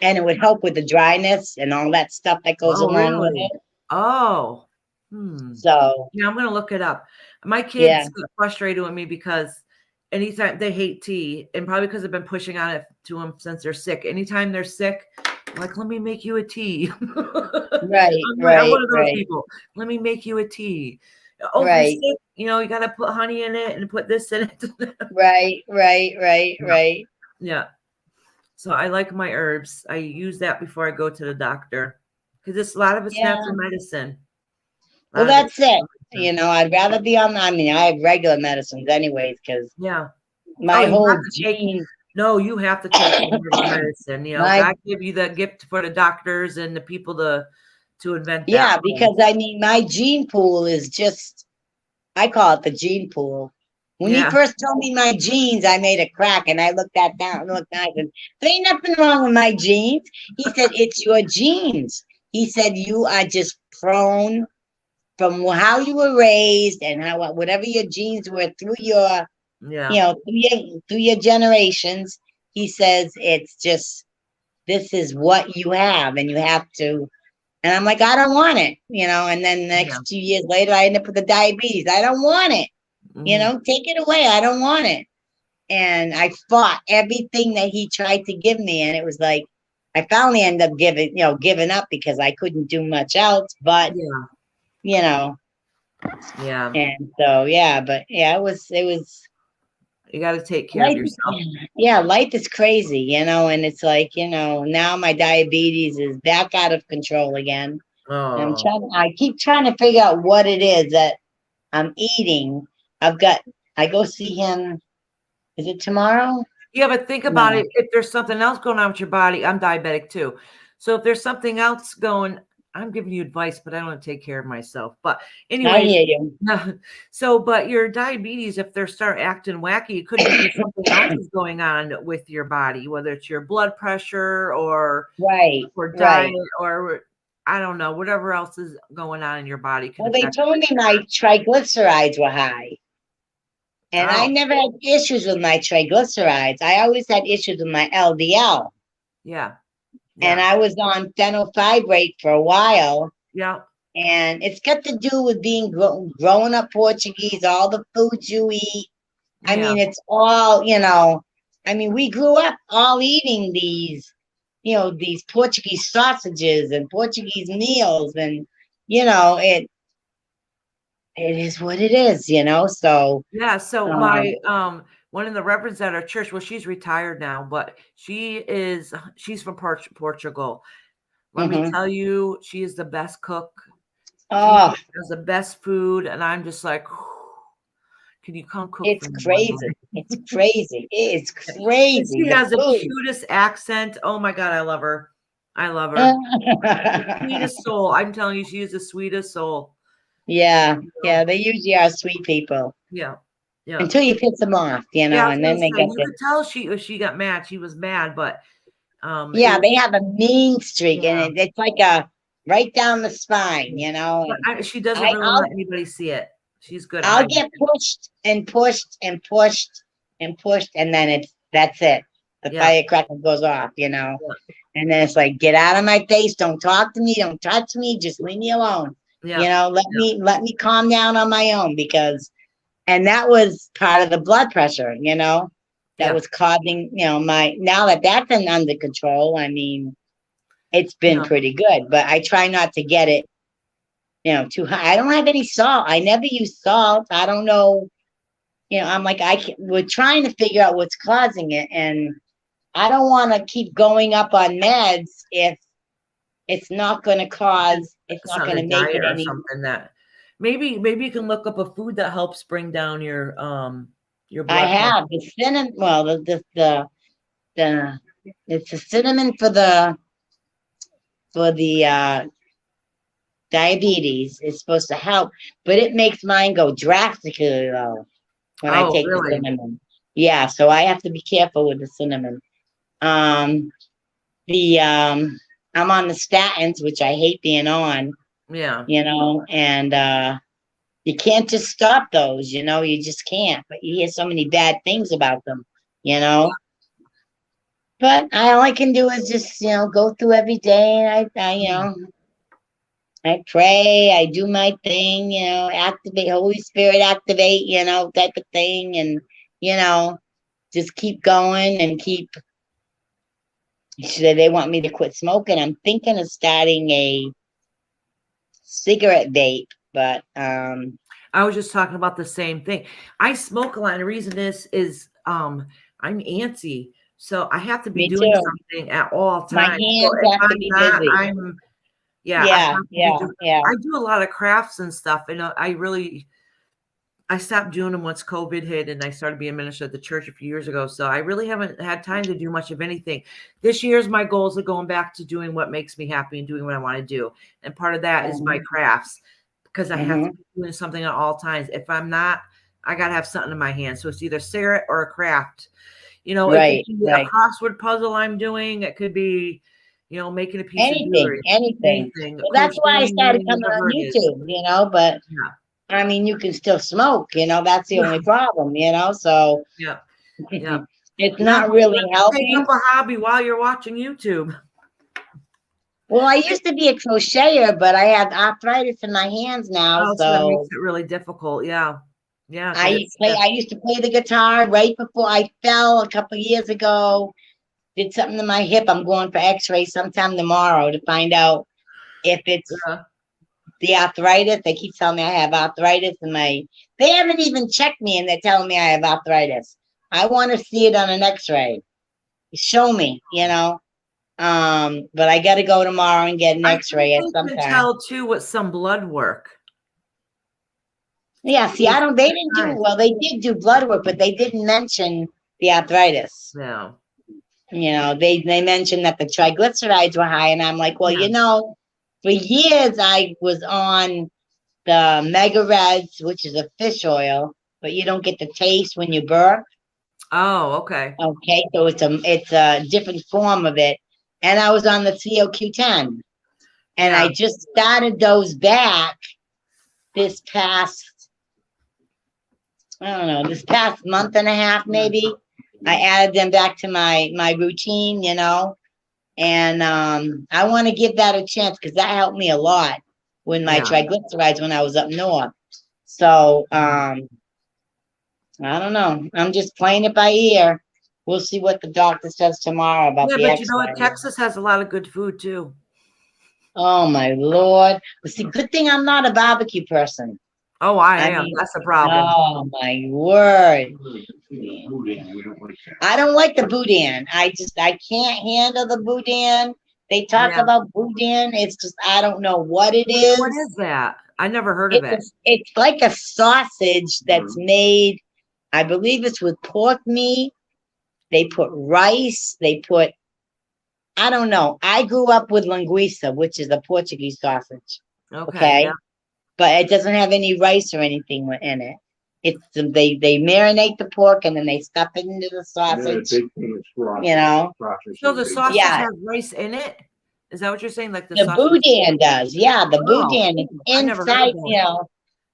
and it would help with the dryness and all that stuff that goes Oh, along with really? it. Oh, hmm. So, Yeah, I'm gonna look it up. My yeah, kids get frustrated with me because anytime they hate tea, and probably because I've been pushing on it to them since they're sick. Anytime they're sick, I'm like, let me make you a tea. right, I'm one right, of those right, people. Let me make you a tea. Oh, if you're right, sick, you gotta put honey in it and put this in it. right, right, right, Yeah. right. Yeah. So I like my herbs. I use that before I go to the doctor because a lot of it's Yeah. natural medicine. A Well, lot of it's that's it. natural medicine. I'd rather be on, I mean, I have regular medicines anyways, because Yeah. Oh, my you have whole to take. gene, No, you have to take the herbal medicine. my, God give you the gift for the doctors and the people to invent that. yeah, because I mean, my gene pool is just, I call it the gene pool. When he Yeah. first told me my genes, I made a crack and I looked that down, looked and I said, there ain't nothing wrong with my genes. He said, it's your genes. He said, you are just prone from how you were raised and how whatever your genes were through your Yeah. through your generations. He says it's just this is what you have, and you have to. And I'm like, I don't want it, And then the Yeah. next 2 years later, I end up with the diabetes. I don't want it, Hmm. Take it away. I don't want it. And I fought everything that he tried to give me, and it was like I finally ended up giving up because I couldn't do much else. But Yeah. you know, Yeah. and so yeah, but yeah, it was You got to take care of life. yourself. Yeah, life is crazy, and it's like, now my diabetes is back out of control again. And Oh. I keep trying to figure out what it is that I'm eating. I go see him, is it tomorrow? Yeah, but think about No, it. If there's something else going on with your body, I'm diabetic too. So if there's something else going, I'm giving you advice, but I don't take care of myself. But I anyways, hear you. so but your diabetes, if they start acting wacky, it could be because something else is going on with your body, whether it's your blood pressure Right, or diet right. or I don't know, whatever else is going on in your body can Well, they affect. told me my triglycerides were high. And I Oh, never had issues with my triglycerides. I always had issues with my LDL. yeah, And yeah, I was on phenylfibrate for a while. yeah, And it's got to do with being growing up Portuguese, all the foods you eat. I yeah, mean, it's all, I mean, we grew up all eating these Portuguese sausages and Portuguese meals. And, it is what it is. So, yeah. So um, my one of the reverends at our church, well, she's retired now, but she's from Portugal. Let me mhm. tell you, she is the best cook. She Oh, has the best food, and I'm just like, can you come cook it's for me one crazy. day? It's crazy. It's And crazy. she The has the food. cutest accent. Oh my God, I love her. I love her. The sweetest soul. I'm telling you, she is the sweetest soul. Yeah, You yeah, know? they usually are sweet people Yeah. Yeah. until you piss them off, Yeah, I was and gonna then they say get you the, could tell she got mad. She was mad, but it yeah, was they have a mean streak, and yeah. it's like a right down the spine, But and she doesn't I, really I'll let anybody see it. She's good I'll hiding get it. pushed and pushed and pushed and pushed, and then that's it. The Yeah. firecracker goes off, Yeah. and then it's like, get out of my face! Don't talk to me! Don't touch me! Just leave me alone. Yeah. Yeah. Let me calm down on my own because, and that was part of the blood pressure, that Yeah. was causing, my, now that that's been under control, I mean, it's been Yeah. pretty good, but I try not to get it, too high. I don't have any salt. I never use salt. I don't know. I'm like, we're trying to figure out what's causing it. And I don't want to keep going up on meds if it's It's not on going a to make diet it or any. something that maybe you can look up a food that helps bring down your Your I blood pressure. have the cinnamon. Well, the it's the cinnamon for the diabetes. It's supposed to help, but it makes mine go drastically low when I Oh, take the really? cinnamon. Yeah, so I have to be careful with the cinnamon. Um, the I'm on the statins, which I hate being on, Yeah. and you can't just stop those, you just can't. But you hear so many bad things about them, you know. But all I can do is just, go through every day, and I pray, I do my thing, activate Holy Spirit, activate, type of thing, and you know, just keep going and keep. They want me to quit smoking. I'm thinking of starting a cigarette vape, but I was just talking about the same thing. I smoke a lot. And the reason is I'm antsy. So I have to be me doing too. something at all My times. So hands if have to I'm be not, busy. I Yeah, have to be yeah, doing, yeah. I do a lot of crafts and stuff. And I stopped doing them once COVID hit and I started being a minister at the church a few years ago. So I really haven't had time to do much of anything. This year's my goals are going back to doing what makes me happy and doing what I want to do. And part of that is my crafts because I have to be doing something at all times. If I'm not, I got to have something in my hand. So it's either cigarette or a craft. It could Right, be a right. crossword puzzle I'm doing. It could be, making a piece of Anything, jewelry, anything. anything, Well, that's why I started crocheting, coming whatever on it is. YouTube, but Yeah. I mean, you can still smoke, that's the only problem, so Yeah. Yeah. it's Yeah, not but you really have to take helping. up a hobby while you're watching YouTube. Well, I used to be a crocheter, but I have arthritis in my hands now, Oh, so that makes so it really difficult. Yeah. Yeah, because I it's play. I used to play the guitar right before I fell a couple of years ago. Did something to my hip. I'm going for X-ray sometime tomorrow to find out if it's the arthritis. They keep telling me I have arthritis in my. They haven't even checked me, and they're telling me I have arthritis. I want to see it on an X-ray. Show me. But I got to go tomorrow and get an I X-ray think at they some can time. tell too with some blood work. Yeah, see, I don't. They didn't do well. They did do blood work, but they didn't mention the arthritis. No. They mentioned that the triglycerides were high, and I'm like, well, Yeah. for years I was on the Mega Reds, which is a fish oil, but you don't get the taste when you burp. Oh, okay. Okay, so it's a different form of it, and I was on the COQ10, and I just started those back this past. I don't know, this past month and a half, maybe. I added them back to my routine, and I want to give that a chance because that helped me a lot with my triglycerides when I was up north. So I don't know. I'm just playing it by ear. We'll see what the doctor says tomorrow about Yeah, the but you know X-ray. what? Texas has a lot of good food too. Oh my Lord! Well, see, good thing I'm not a barbecue person. Oh, I am. mean, That's a problem. oh my word! I don't like the boudin. I can't handle the boudin. They talk about boudin. It's just I don't know what it is. What is that? I never heard of it. It's like a sausage that's made. I believe it's with pork meat. They put rice. They put. I don't know. I grew up with linguiça, which is a Portuguese sausage. Okay. Yeah. But it doesn't have any rice or anything in it. It's they marinate the pork and then they stuff it into the sausage. So the sausage has rice in it? Is that what you're saying? Like the sausage? boudin does. Yeah, the boudin is inside,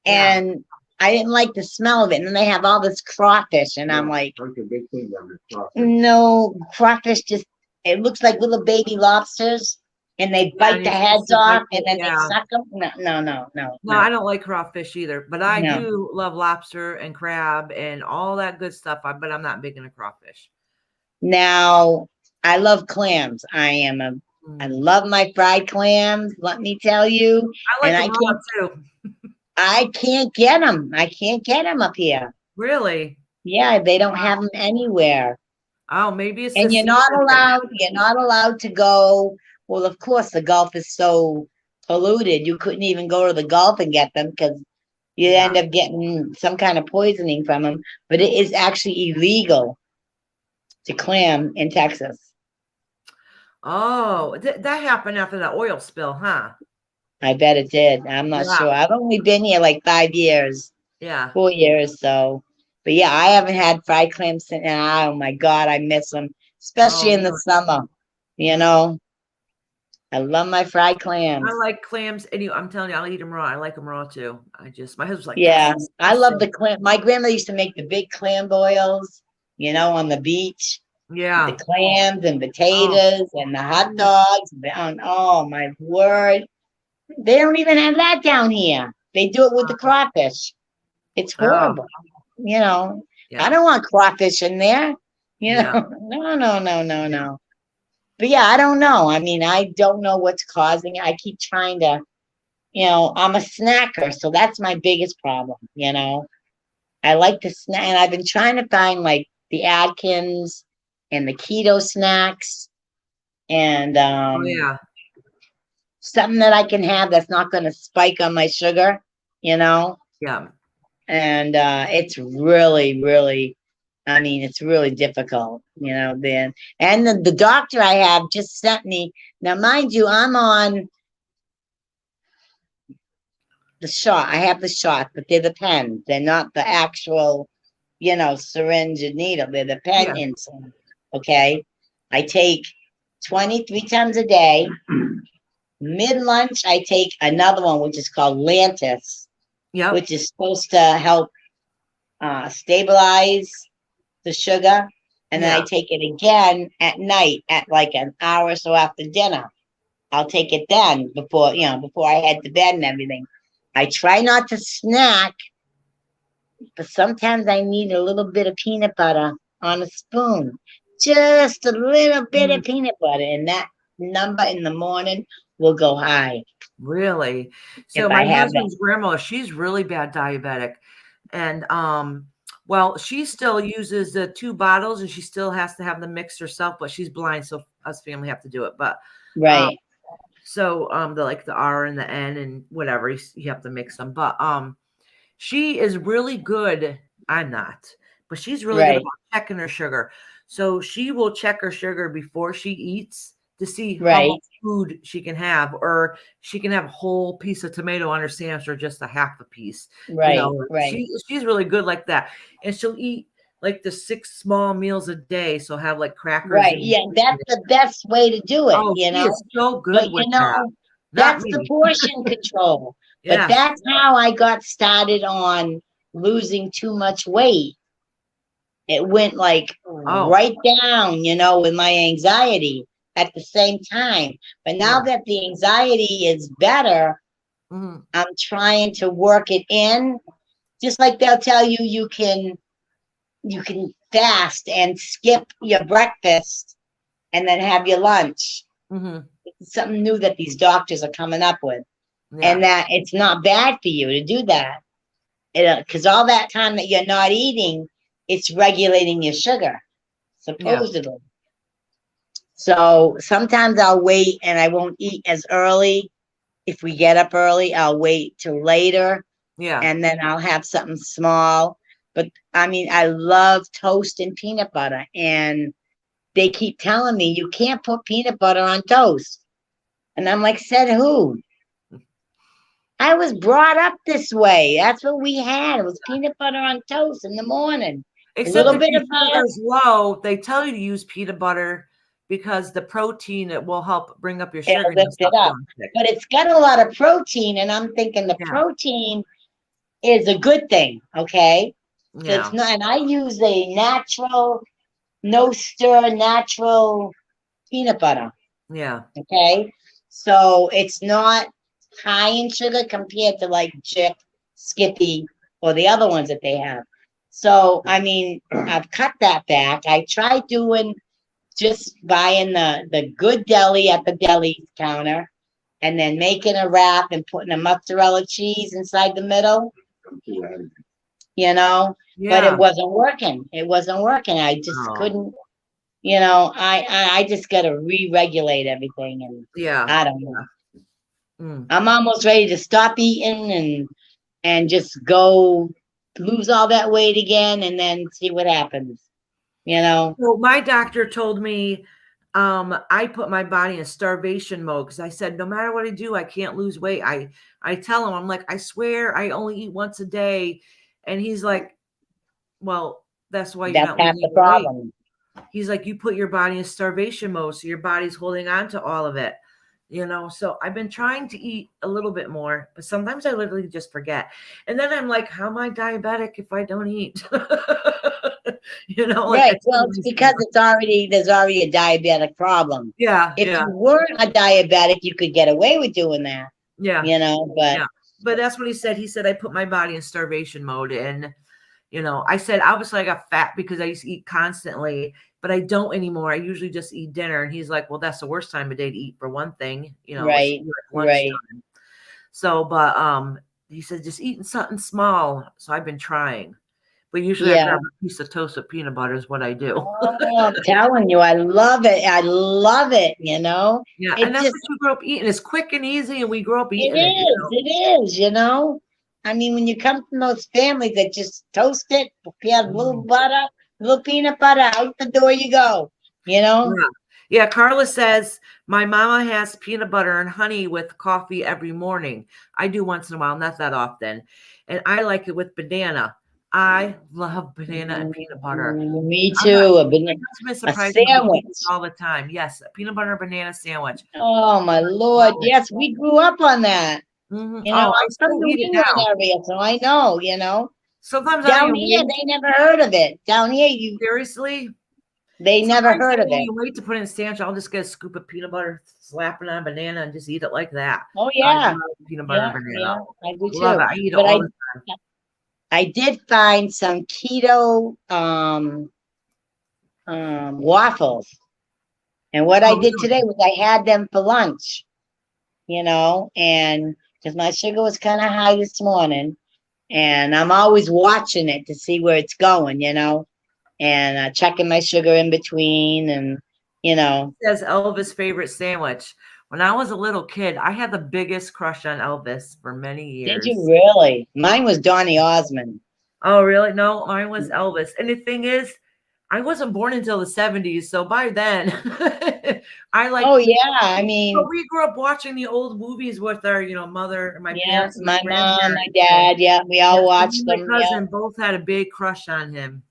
and I didn't like the smell of it. And then they have all this crawfish, and I'm like, no, crawfish just, it looks like little baby lobsters. And they bite the heads off and then they suck them. No. No, I don't like crawfish either, but I do love lobster and crab and all that good stuff. But I'm not big into crawfish. Now, I love clams. I love my fried clams. Let me tell you. I like them all too. I can't get them. I can't get them up here. Really? Yeah, they don't have them anywhere. Oh, maybe it's. And you're not allowed. You're not allowed to go. Well, of course, the Gulf is so polluted. You couldn't even go to the Gulf and get them because You Yeah. end up getting some kind of poisoning from them, but it is actually illegal to clam in Texas. Oh, that happened after the oil spill, huh? I bet it did. I'm not Yeah. sure. I've only been here like 5 years, Yeah. 4 years, so. But yeah, I haven't had fried clams since. And oh my God, I miss them, especially Oh, in the summer. You know, I love my fried clams. I like clams, and I'm telling you, I'll eat them raw. I like them raw too. My husband's like, Yeah, that's I love the disgusting. clam. My grandmother used to make the big clam boils, on the beach. The Yeah. clams and Oh, potatoes and the hot dogs. Oh my word. They don't even have that down here. They do it with the crawfish. It's oh, horrible. You know, I yeah. don't want crawfish in there. Yeah. No, no, no, no, Yeah. no. But yeah, I don't know. I mean, I don't know what's causing it. I keep trying to, I'm a snacker, so that's my biggest problem. I like to snack, and I've been trying to find like the Atkins and the keto snacks and Oh, yeah. something that I can have that's not going to spike on my sugar, you know. Yeah. And it's really, really, I mean, it's really difficult, then. And the doctor I have just sent me, now, mind you, I'm on the shot. I have the shot, but they're the pens. They're not the actual, syringe and needle. They're the pen Yeah. insulin. Okay. I take 23 times a day. Mid lunch, I take another one, which is called Lantus, Yep. which is supposed to help stabilize the sugar. And then I Yeah. take it again at night at like an hour or so after dinner. I'll take it then before I head to bed and everything. I try not to snack, but sometimes I need a little bit of peanut butter on a spoon. Just a little bit Mm, of peanut butter, and that number in the morning will go high really? if So I my have that. husband's grandma, she's really bad diabetic. And well, she still uses the 2 bottles and she still has to have them mixed herself, but she's blind, so us family have to do it. But um Right, the R and the N and whatever, you have to mix them. But she is really good. I'm not, but she's really good right, about checking her sugar. So she will check her sugar before she eats to see how right, much food she can have, or she can have a whole piece of tomato on her sandwich or just a half a piece. right, right, She's really good like that, and she'll eat like the 6 small meals a day. So have like crackers right. and Yeah, that's the best way to do it, oh, she is so But good with that. Not that's the me. portion control. But Yeah. that's how I got started on losing too much weight. It went like Oh, right down, with my anxiety at the same time. But now yeah. that the anxiety is better, Mhm. I'm trying to work it in. Just like they'll tell you you can fast and skip your breakfast and then have your lunch. Mhm. It's something new that these doctors are coming up with. And Yeah. that it's not bad for you to do that. Because all that time that you're not eating, it's regulating your sugar, Yeah. supposedly. So sometimes I'll wait and I won't eat as early. If we get up early, I'll wait till later Yeah. and then I'll have something small. But I mean, I love toast and peanut butter. And they keep telling me you can't put peanut butter on toast. And I'm like, said who? I was brought up this way. That's what we had. It was peanut butter on toast in the morning. A Except little if bit your of butter. sugar's low, they tell you to use peanut butter because the protein, it will help bring up your sugar It'll and you'll lift it stop up. feeling sick. But it's got a lot of protein, and I'm thinking the Yeah. protein is a good thing. Okay. So it's Yeah. not, and I use a natural, no stir, natural peanut butter. Yeah. Okay. So it's not high in sugar compared to like Chip, Skippy, or the other ones that they have. So, I mean, I've cut that back. I tried doing just buying the good deli at the deli counter and then making a wrap and putting a mozzarella cheese inside the middle, you know, but it Yeah. wasn't working. It wasn't working. I just Oh, couldn't, I just got to re-regulate everything. And yeah. I don't know. Mm. I'm almost ready to stop eating and and just go lose all that weight again and then see what happens, you know? So my doctor told me I put my body in starvation mode because I said no matter what I do, I can't lose weight. I tell him, I'm like, I swear I only eat once a day. And he's like, well, that's why you're That's not half losing the your weight. problem. He's like, you put your body in starvation mode, so your body's holding on to all of it. So I've been trying to eat a little bit more, but sometimes I literally just forget. And then I'm like, how am I diabetic if I don't eat? Like Right. I Well, tell it's myself, because there's already a diabetic problem. yeah, If you weren't a diabetic, you could get away with doing that, yeah, but yeah. But that's what he said. He said I put my body in starvation mode, and I said obviously I got fat because I used to eat constantly, but I don't anymore. I usually just eat dinner. And he's like, well, that's the worst time of day to eat for one thing. It's right, like right. lunchtime. So, but he said just eating something small. So I've been trying. But usually I Yeah. grab a piece of toast with peanut butter is what I do. Oh, I'm telling you, I love it. I love it, Yeah, and It that's just, what you grew up eating. It's quick and easy, and we grew up it eating it. is, I mean, when you come from those families that just toast it, you have a little butter, little peanut butter, out the door you go, Yeah. Yeah, Carla says, my mama has peanut butter and honey with coffee every morning. I do once in a while, not that often. And I like it with banana. I love banana and peanut butter. Me I'm not, too. my husband A surprisingly eats sandwich. all the time. Yes, a peanut butter and banana sandwich. Oh my Lord. Yes, we grew up on that. Oh, I'm I from still New eat it England now. area, so I know. Sometimes I Down don't here, even wait. they never heard of it. Down here, Seriously? they never Sometimes heard I of don't it. even wait to put in a sandwich. I'll just get a scoop of peanut butter, slap it on a banana, and just eat it like that. Oh I yeah, love peanut butter and banana. I do Love too. it. I eat it But all the time. I did find some keto waffles, and what I Oh, did really? today was I had them for lunch. And because my sugar was kind of high this morning, and I'm always watching it to see where it's going, and checking my sugar in between, and Says Elvis' favorite sandwich. When I was a little kid, I had the biggest crush on Elvis for many did you years. really? Mine was Donny Osmond. Oh, really? No, mine was Elvis. And the thing is, I wasn't born until the 70s. So by then, I like, Oh yeah, I but mean, we grew up watching the old movies with our, mother and my yeah, parents and my my mom, my grandparents. dad, yeah, we all Yes, and me watched and my them. Yeah, cousin both had a big crush on him.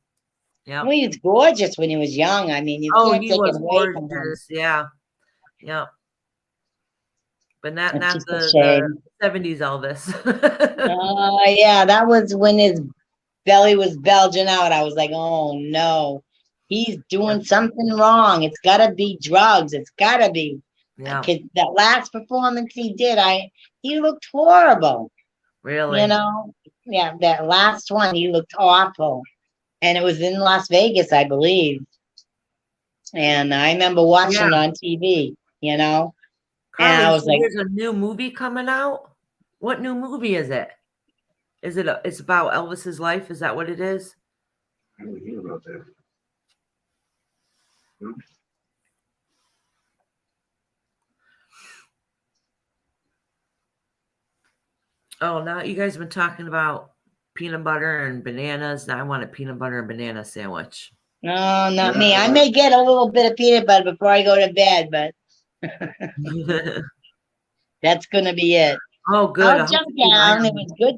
Yeah. well, he was gorgeous when he was young. I mean, you Oh, can't he take it was away from him. gorgeous. Yeah. Yeah. But not It's not just a the shame. 70s Elvis. Oh yeah, that was when his belly was bulging out. I was like, oh no, he's doing something wrong. It's gotta be drugs. It's gotta be. Yeah. 'Cause that last performance he did, he looked horrible. You Really. know, yeah, that last one, he looked awful, and it was in Las Vegas, I believe. And I remember Yeah. watching it on TV. And I Carly, was so like, there's a new movie coming out. What new movie is it? Is it it's about Elvis's life? Is that what it is? I don't hear about that. Oh, now you guys have been talking about peanut butter and bananas. Now I want a peanut butter and banana sandwich. no, not me. I may get a little bit of peanut butter before I go to bed, but that's gonna be it. Oh, good. I'll I hope jump you like down. It was good.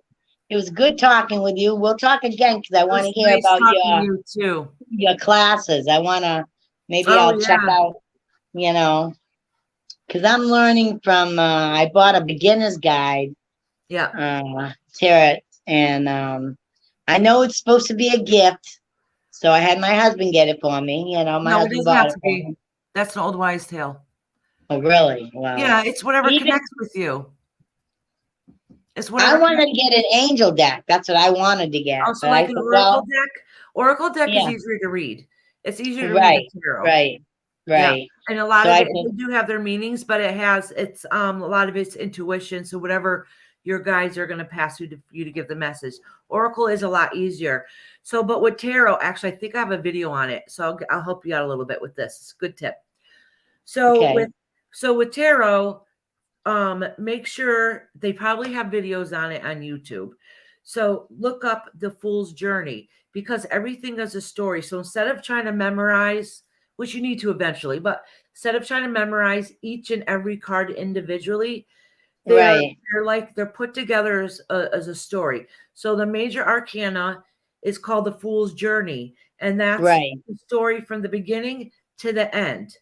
It was good talking with you. We'll talk again because I It want was to hear nice about talking to you too. your classes. I want to maybe Oh I'll check yeah. out, because I'm learning from. I bought a beginner's guide, Yeah. tarot, and I know it's supposed to be a gift, so I had my husband get it for me. My No, it husband doesn't bought have it to for be. me. That's an old wives' tale. Oh, really? Well, Yeah, it's whatever even connects with you. It's I whatever wanted connects. to get an angel deck. That's what I wanted to get, Also, but I like said, an oracle well, deck. Oracle deck is yeah, easier to read. It's easier to read right, than tarot. right, Yeah, right. and a lot So of I it, said, they do have their meanings, but it's a lot of it's intuition. So whatever your guides are going to pass you to give the message. Oracle is a lot easier. So, but with tarot, actually, I think I have a video on it. So I'll help you out a little bit with this. It's a good tip. So okay. with tarot, make sure they probably have videos on it on YouTube. So look up the Fool's Journey, because everything is a story. So instead of trying to memorize, which you need to eventually, but instead of trying to memorize each and every card individually, Right. they're put together as a story. So the major arcana is called the Fool's Journey, and that's Right. the story from the beginning to the end.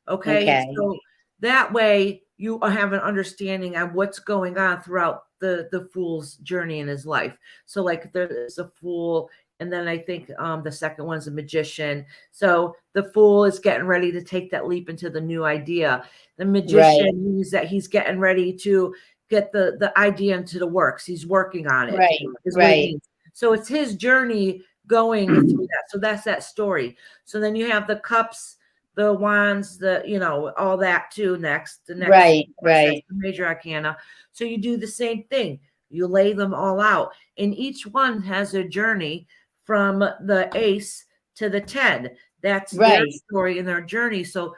Okay, Okay. so that way you have an understanding on what's going on throughout the fool's journey in his life. So like there's a fool, and then I think the second one's a magician. So the fool is getting ready to take that leap into the new idea. The magician Right. means that he's getting ready to get the idea into the works. He's working on it. Right. Is what it Right. means. So it's his journey going through that. So that's that story. So then you have the cups, the wands, all that too. The next Right. that's Right. the major arcana. So you do the same thing. You lay them all out, and each one has a journey from the ace to the 10. That's their Right. story and their journey. So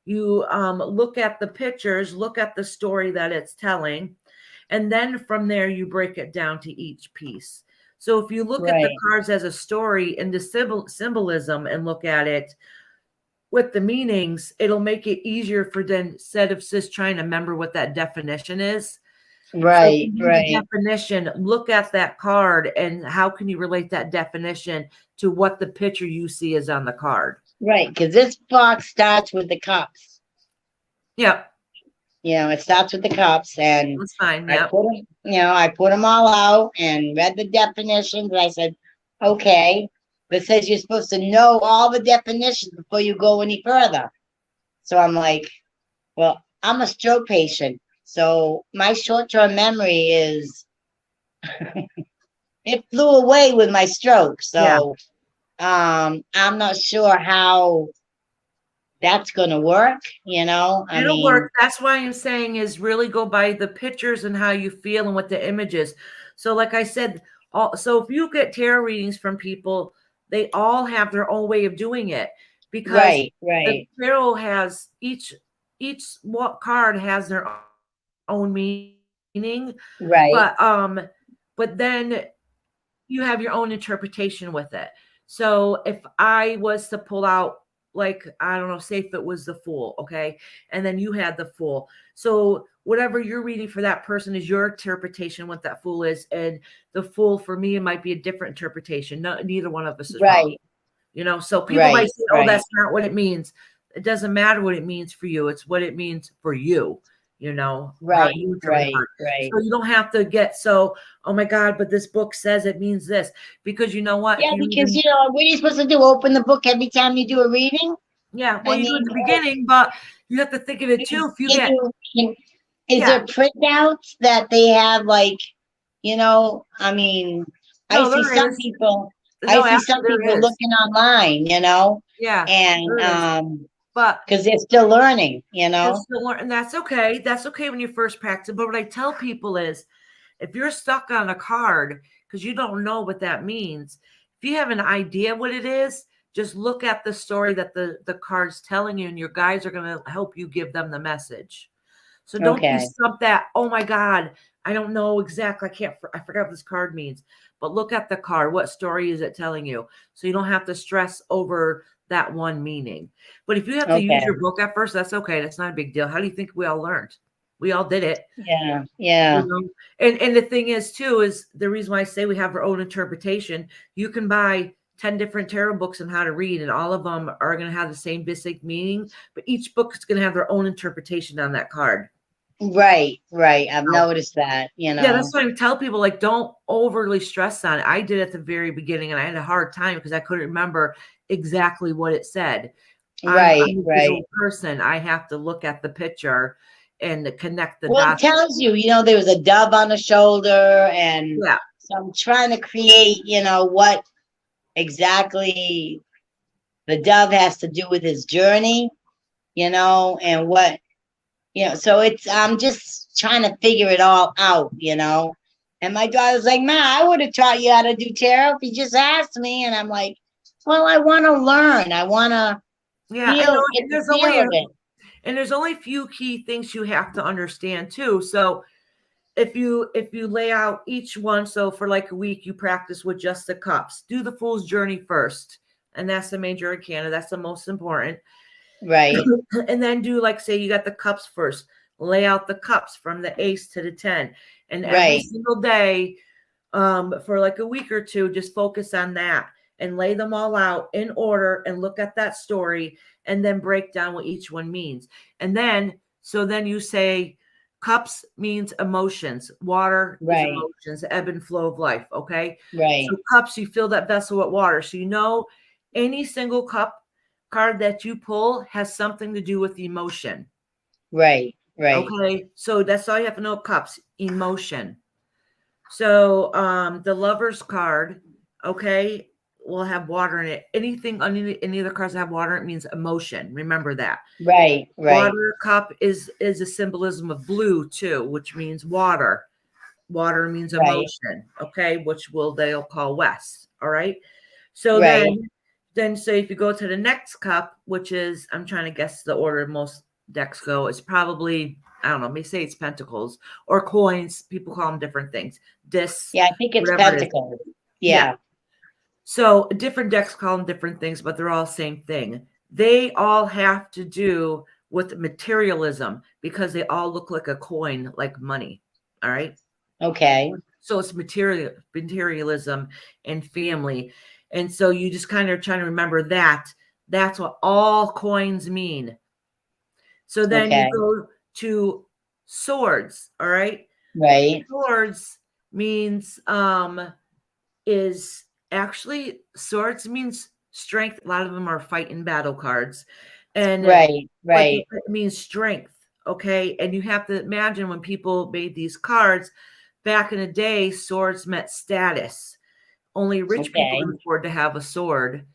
you look at the pictures, look at the story that it's telling, and then from there you break it down to each piece. So if you look at the Right. cards as a story and the symbolism and look at it with the meanings, it'll make it easier for them, instead of just trying to remember what that definition is. So if Right. you do the Right. definition, look at that card and how can you relate that definition to what the picture you see is on the card. Right. Because this box starts with the cups. Yep, It starts with the cups, and that's fine. I Yep. put them, I put them all out and read the definitions. And I said, okay, but it says you're supposed to know all the definitions before you go any further. So I'm like, well, I'm a stroke patient, so my short-term memory is it flew away with my stroke. So I'm not sure how that's gonna work. I It'll mean, work. That's why I'm saying is really go by the pictures and how you feel and what the image is. So, like I said, so if you get tarot readings from people, they all have their own way of doing it, because right, the right, tarot has each card has their own meaning, right, but then you have your own interpretation with it. So if I was to pull out, like, I don't know, say if it was the Fool, okay, and then you had the Fool. So whatever you're reading for that person is your interpretation what that Fool is, and the Fool for me, it might be a different interpretation. Neither one of us is wrong. right, So people might right, say, "Oh, right, that's not what it means." It doesn't matter what it means for you. It's what it means for you. How right, you interpret right, it. right. So you don't have to get so, oh my God, but this book says it means this, because you know what? If Yeah, you because even, what are you supposed to do? Open the book every time you do a reading? yeah, well, I you do at mean, the beginning, but you have to think of it too. If you can get, is yeah, there printouts that they have, like, I mean, I no, see there some is. people, I No, see actually, some there people is. looking online, Yeah, and there is. But because they're still learning, that's still and that's okay. That's okay when you first practice. But what I tell people is, if you're stuck on a card because you don't know what that means, if you have an idea what it is, just look at the story that the card's telling you, and your guides are going to help you give them the message. So don't be Okay, stumped that, oh my God, I don't know exactly. I forgot what this card means. But look at the card. What story is it telling you? So you don't have to stress over that one meaning. But if you have to use okay, your book at first, that's okay. That's not a big deal. How do you think we all learned? We all did it. yeah, yeah, And the thing is too, is the reason why I say we have our own interpretation. You can buy 10 different tarot books on how to read, and all of them are going to have the same basic meaning, but each book is going to have their own interpretation on that card. right, right. I've noticed that, Yeah, that's why I tell people, like, don't overly stress on it. I did at the very beginning, and I had a hard time because I couldn't remember exactly what it said. I'm right, a right. visual person. I have to look at the picture and connect the Well, it dots. tells you, there was a dove on the shoulder, and Yeah. so I'm trying to create, what exactly the dove has to do with his journey, and what, so I'm just trying to figure it all out. And my daughter's like, Ma, I would have taught you how to do tarot if you just asked me. And I'm like, well, I want to learn. I want to Yeah, and get the there's feel of it. only a few key things you have to understand too. So if you lay out each one, so for like a week you practice with just the cups. Do the Fool's Journey first, and that's the major arcana. That's the most important. Right. And then do, like, say you got the cups first. Lay out the cups from the ace to the 10, and every Right. single day, for like a week or two, just focus on that and lay them all out in order and look at that story and then break down what each one means. And then, so then you say, cups means emotions, water is Right. emotions, the ebb and flow of life. Okay. Right. So cups, you fill that vessel with water. So you know any single cup card that you pull has something to do with emotion. Right. Right. Okay. So that's all you have to know, cups, emotion. So the Lover's card, okay, will have water in it. Anything on any of the cards that have water, it means emotion. Remember that. Right. Right. Water cup is a symbolism of blue too, which means water. Water means Right. emotion, okay, which they'll call West. All right. So Right. then so if you go to the next cup, which is, I'm trying to guess the order most decks go, it's probably, I don't know, maybe say it's pentacles or coins. People call them different things. Discs, Yeah, I think it's whatever it is. pentacles. Yeah. Yeah. So different decks call them different things, but they're all the same thing. They all have to do with materialism because they all look like a coin, like money. All right. Okay. So it's materialism and family. And so you just kind of trying to remember that. That's what all coins mean. So then Okay. you go to swords. All right. Right. Swords means is actually, swords means strength. A lot of them are fight and battle cards. And Right. but Right. it means strength. Okay. And you have to imagine when people made these cards back in the day, swords meant status. Only rich people Okay. could afford to have a sword.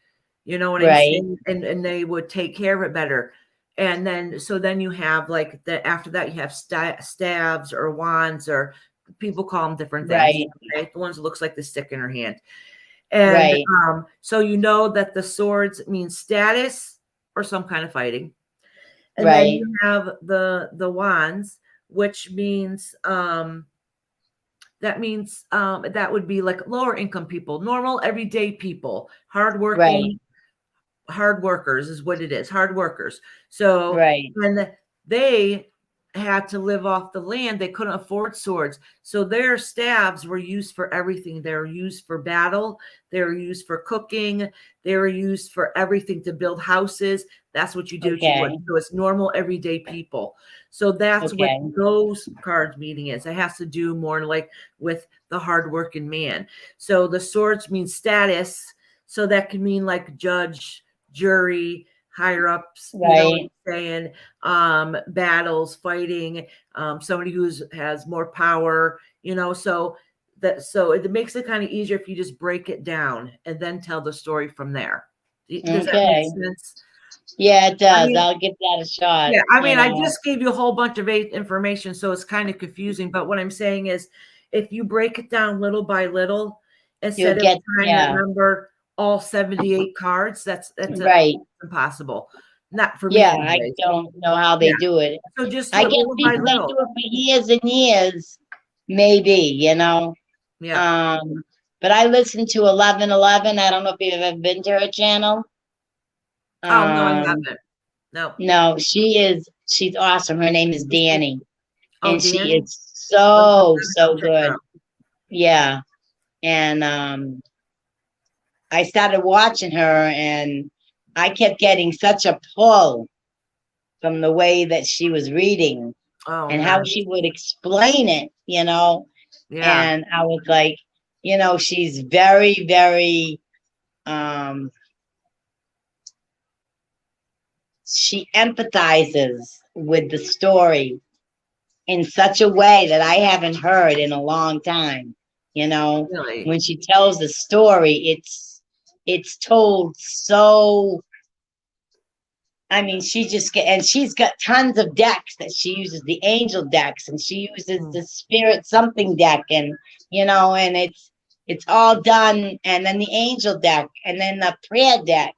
You know what I'm Right. saying? And they would take care of it better. And then so then you have like the after that you have stabs or wands, or people call them different things. Right. Okay? The ones that looks like the stick in her hand. And Right. so you know that the swords mean status or some kind of fighting. And then Right. you have the wands, which means that would be like lower income people, normal everyday people, Right. hard workers is what it is, hard workers. So Right. when they had to live off the land, they couldn't afford swords. So their staves were used for everything. They were used for battle. They were used for cooking. They were used for everything, to build houses. That's what you do with your wood. Okay. So it's normal everyday people. So that's what Okay. those cards meaning is. It has to do more like with the hardworking man. So the swords mean status. So that can mean like judge, jury, higher ups, you know what Right. I'm saying, battles, fighting, somebody who's has more power, so it makes it kind of easier if you just break it down and then tell the story from there. Does that make Okay. sense? Yeah, it I does. mean, I'll give that a shot, yeah, I you mean, I know. just gave you a whole bunch of information, so it's kind of confusing. But what I'm saying is, if you break it down little by little, You'll instead of get, trying to yeah. remember all 78 cards, that's Right. impossible. Not for me, Yeah, I anyways. don't know how they Yeah. do it. So just do I it guess little by people that little. do it for years and years, maybe, you know. Yeah. But I listen to 1111. I don't know if you've ever been to her channel. Oh no, I Um, haven't. No. no, she's awesome. Her name is Danny, Oh, and she Danny. is I'll so check her good. out. Yeah. And I started watching her, and I kept getting such a pull from the way that she was reading Oh, and how nice. she would explain it, you know. Yeah. And I was like, she's very, very she empathizes with the story in such a way that I haven't heard in a long time. Really. When she tells the story, it's told so. I mean, and she's got tons of decks that she uses, the angel decks, and she uses the spirit something deck, and and it's all done, and then the angel deck, and then the prayer deck,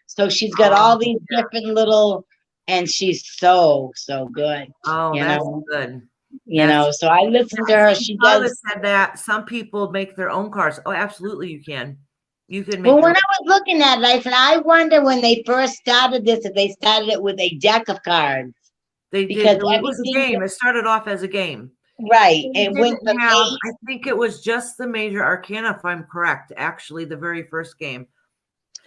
So she's got all these different little, and she's so good, Oh, that's good. You know, so I listened to her. She Carla does. said that some people make their own cards. Oh, absolutely, you can. You can make Well, your when I was looking at it, I said, I wonder when they first started this, if they started it with a deck of cards. They Because did. It was a everything, game. It started off as a game. right, They it went didn't from have, eight. I think it was just the major arcana, if I'm correct, actually, the very first game.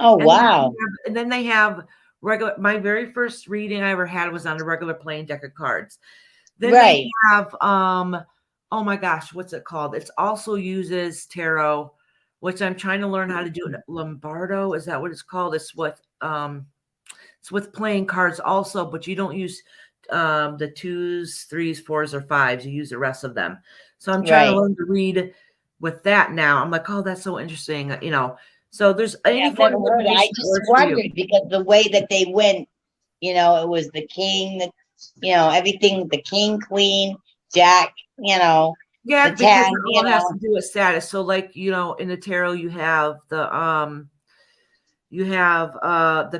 Oh, And wow. then they have regular, my very first reading I ever had was on a regular plain deck of cards. Then Right. they have, oh my gosh, what's it called? It also uses tarot, which I'm trying to learn how to do. Lombardo, is that what it's called? It's with playing cards also, but you don't use the 2s, 3s, 4s, or 5s. You use the rest of them. So I'm trying to Right. learn to read with that now. I'm like, oh, that's so interesting. You know, so there's any I've form never of heard it. I divination that just works for you. wondered because the way that they went, you know, it was the king, everything, the king, queen, jack, Yeah, the because 10, it all has to do with status. So like, in the tarot you have the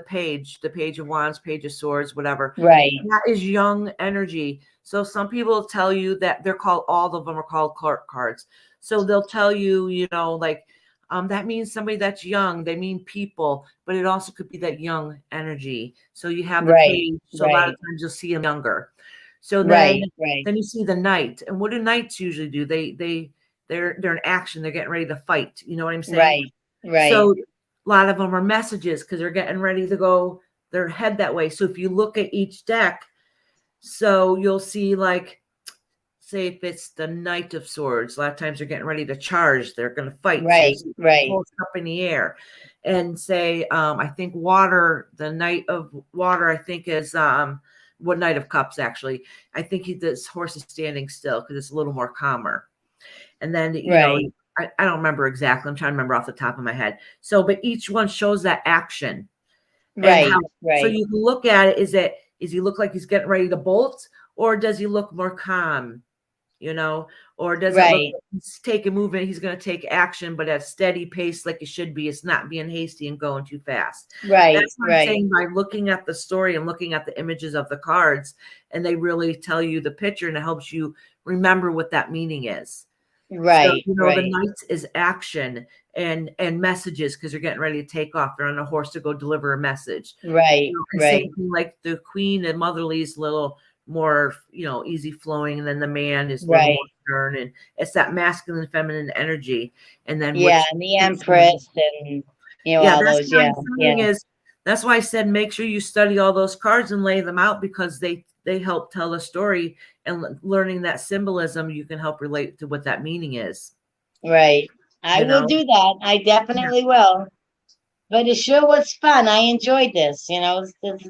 page of wands, page of swords, whatever. right, That is young energy. So some people tell you that all of them are called cards. So they'll tell you, like that means somebody that's young. They mean people, but it also could be that young energy. So you have the right, page. So a lot of right, times you'll see them younger. So right, right, then you see the knight. And what do knights usually do? They're in action. They're getting ready to fight. You know what I'm saying? right, right, So a lot of them are messages because they're getting ready to go. They're head that way. So if you look at each deck, so you'll see like, say if it's the Knight of Swords, a lot of times they're getting ready to charge. They're going to fight. right, So right, holds up in the air. And say, I think water, the Knight of Water, I think is what Knight of Cups actually. I think this horse is standing still because it's a little more calmer. And then, right, I don't remember exactly. I'm trying to remember off the top of my head. So, but each one shows that action. And right, so right, you can look at it. Is he look like he's getting ready to bolt, or does he look more calm? Or does it look right, like he's taking movement? He's going to take action, but at a steady pace, like it should be. It's not being hasty and going too fast. right, That's what I'm right, saying by looking at the story and looking at the images of the cards, and they really tell you the picture, and it helps you remember what that meaning is. So, right, the right, Knights is action and messages because they're getting ready to take off. They're on a horse to go deliver a message. right, And right, same thing like the Queen and Motherly's little more, easy flowing, and then the man is a little right. more stern, and it's that masculine, feminine energy. And then Yeah, and the Empress and yeah, all that's those. what Yeah, I'm yeah, saying is that's why I said make sure you study all those cards and lay them out because they help tell a story, and learning that symbolism, you can help relate to what that meaning is. right. I You will know? do that. I definitely will. But it sure was fun. I enjoyed this.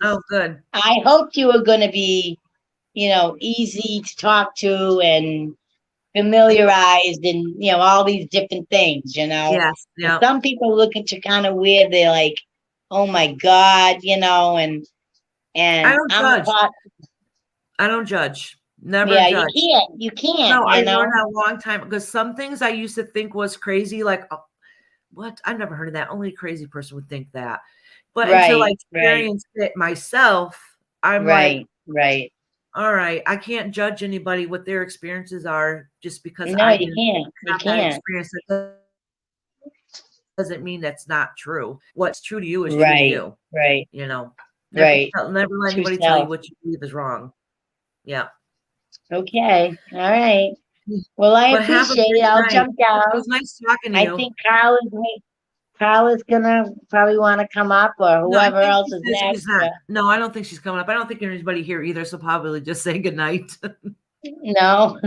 Oh, good. I hoped you were going to be, easy to talk to and familiarized and, all these different things, Yes. And Yeah. some people look at you kind of weird. They're like, oh my God, and I don't I'm judge. taught, I don't judge. Never yeah, judge. you can't, No, I learned that a long time because some things I used to think was crazy, like, oh, what? I've never heard of that. Only a crazy person would think that. But until I Right, right, experienced it myself, I'm like, right, right. all right, I can't judge anybody what their experiences are just because No, I you didn't can't. You have that can't. experience. That doesn't mean that's not true. What's true to you is true to Right, you. right, Never right. never let True anybody tell you self. what you believe is wrong. Yeah. Okay. All right. Well, I But have a appreciate it. great I'll night. jump It down. was nice talking to I you. think Carl is gonna probably want to come up, or No, I whoever think else she is says she's next. not. No, I don't think she's coming up. I don't think there's anybody here either, so probably just say goodnight. No.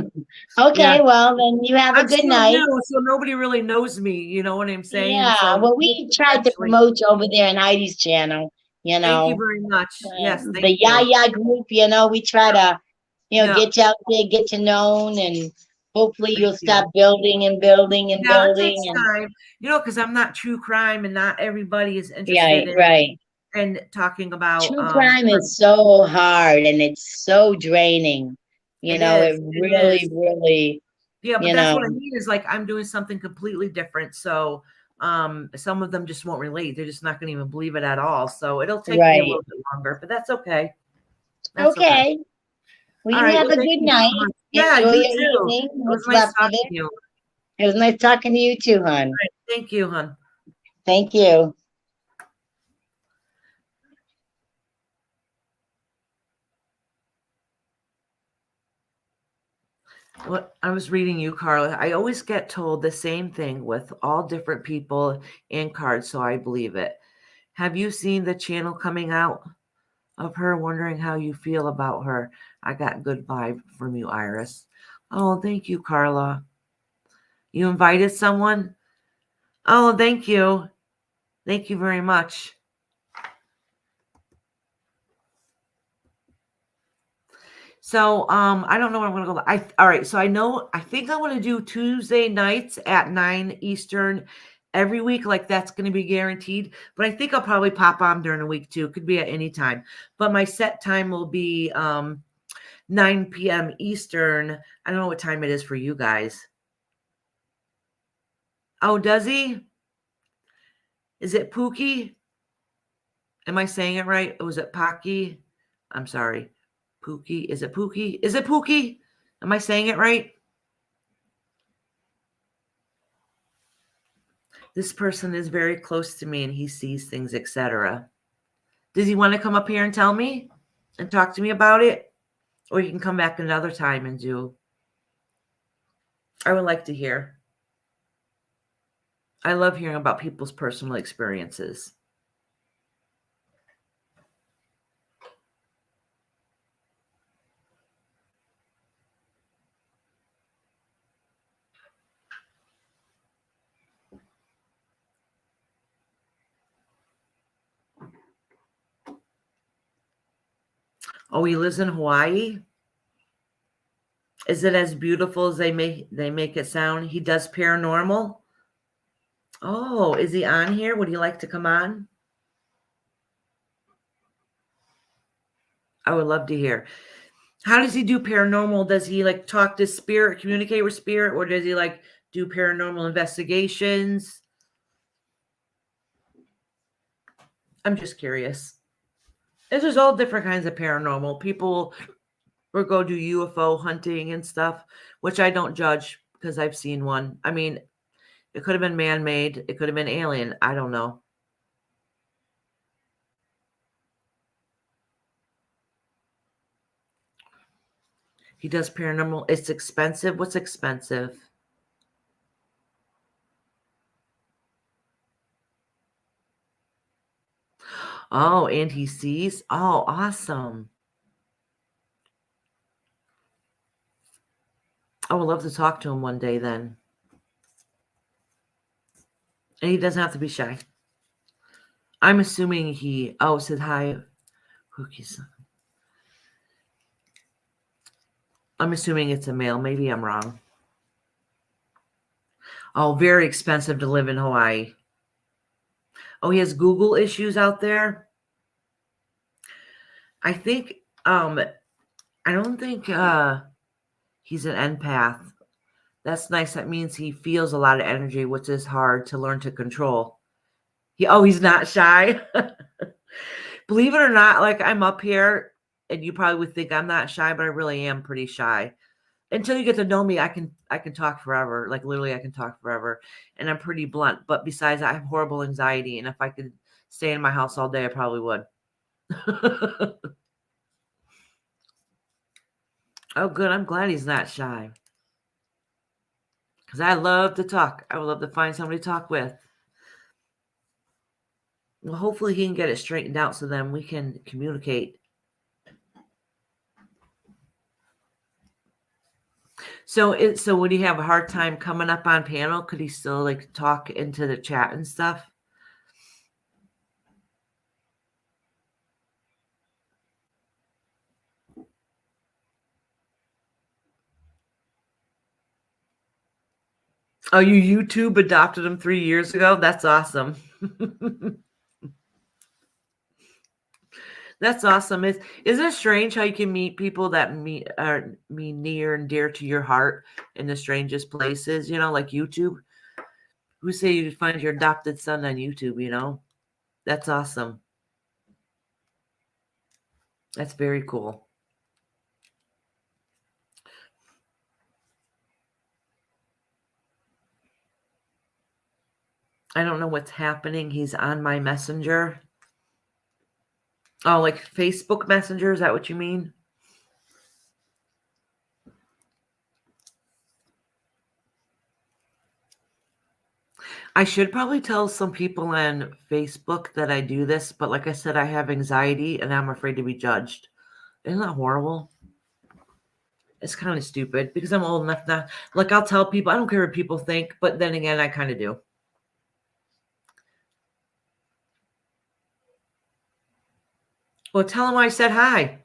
Yeah. Okay. Well, then you have a I'm good still night. new, so nobody really knows me. You know what I'm saying? Yeah. So Well, we tried to eventually. promote you over there in Heidi's channel. Thank you very much. Yes, The thank you. Yaya group. We try to, Yeah, get you out there, get you known, and hopefully thank you'll you. start building and building and Yeah, it building. takes And time, because I'm not true crime, and not everybody is right, interested right. in talking about. True crime is so hard and it's so draining. It is. It It really, is. really, Yeah, but that's what I mean is like I'm doing something completely different. So some of them just won't relate. They're just not going to even believe it at all. So it'll take me a right. little bit longer, but that's okay. That's okay. Okay. Well, All you right. have Well, a thank good you so night. much. Yeah, Enjoy you your too. evening. It was What's nice left of talking it. to you. It was nice talking to you too, hon. Thank you, hon. Thank you. What I was reading you, Carla. I always get told the same thing with all different people and cards, so I believe it. Have you seen the channel coming out of her? Wondering how you feel about her. I got good vibe from you, Iris. Oh, thank you, Carla. You invited someone? Oh, thank you. Thank you very much. So, I don't know where I'm gonna go. All right. So I think I want to do Tuesday nights at 9 Eastern every week. Like that's gonna be guaranteed. But I think I'll probably pop on during the week too. Could be at any time. But my set time will be 9 p.m. Eastern. I don't know what time it is for you guys. Oh, does he? Is it Pookie? Am I saying it right? Or was it Pocky? I'm sorry. Pookie. Is it Pookie? Is it Pookie? Am I saying it right? This person is very close to me and he sees things, etc. Does he want to come up here and tell me and talk to me about it? Or you can come back another time and do. I would like to hear. I love hearing about people's personal experiences. Oh, he lives in Hawaii? Is it as beautiful as they make it sound? He does paranormal? Oh, is he on here? Would he like to come on? I would love to hear. How does he do paranormal? Does he like talk to spirit, communicate with spirit, or does he like do paranormal investigations? I'm just curious. There's all different kinds of paranormal. People will go do UFO hunting and stuff, which I don't judge because I've seen one. I mean, it could have been man-made. It could have been alien. I don't know. He does paranormal. It's expensive. What's expensive? Oh, and he sees. Oh, awesome. I would love to talk to him one day then. And he doesn't have to be shy. I'm assuming he said hi. Cookies. I'm assuming it's a male. Maybe I'm wrong. Oh, very expensive to live in Hawaii. Oh, he has Google issues out there. I think I don't think he's an empath. That's nice. That means he feels a lot of energy, which is hard to learn to control. He's not shy. Believe it or not, like I'm up here and you probably would think I'm not shy, but I really am pretty shy. Until you get to know me, I can talk forever. Like literally I can talk forever. And I'm pretty blunt. But besides, I have horrible anxiety. And if I could stay in my house all day, I probably would. Oh, good. I'm glad he's not shy. Because I love to talk. I would love to find somebody to talk with. Well, hopefully he can get it straightened out so then we can communicate. So would he have a hard time coming up on panel? Could he still like talk into the chat and stuff? Oh, you YouTube adopted him 3 years ago? That's awesome. That's awesome. Isn't it strange how you can meet people that are near and dear to your heart in the strangest places, like YouTube? Who say you find your adopted son on YouTube, That's awesome. That's very cool. I don't know what's happening. He's on my messenger. Oh, like Facebook Messenger? Is that what you mean? I should probably tell some people on Facebook that I do this, but like I said, I have anxiety and I'm afraid to be judged. Isn't that horrible? It's kind of stupid because I'm old enough now. Like, I'll tell people, I don't care what people think, but then again, I kind of do. Well, tell them I said hi.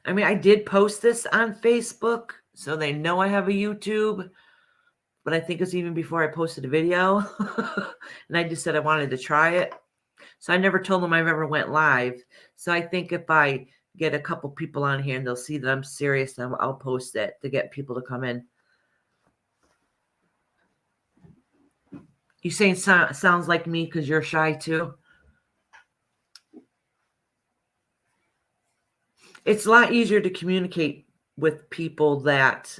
I mean, I did post this on Facebook, so they know I have a YouTube, but I think it's even before I posted a video. And I just said I wanted to try it. So I never told them I've ever went live. So I think if I get a couple people on here and they'll see that I'm serious, then I'll post it to get people to come in. You saying sounds like me because you're shy too? It's a lot easier to communicate with people that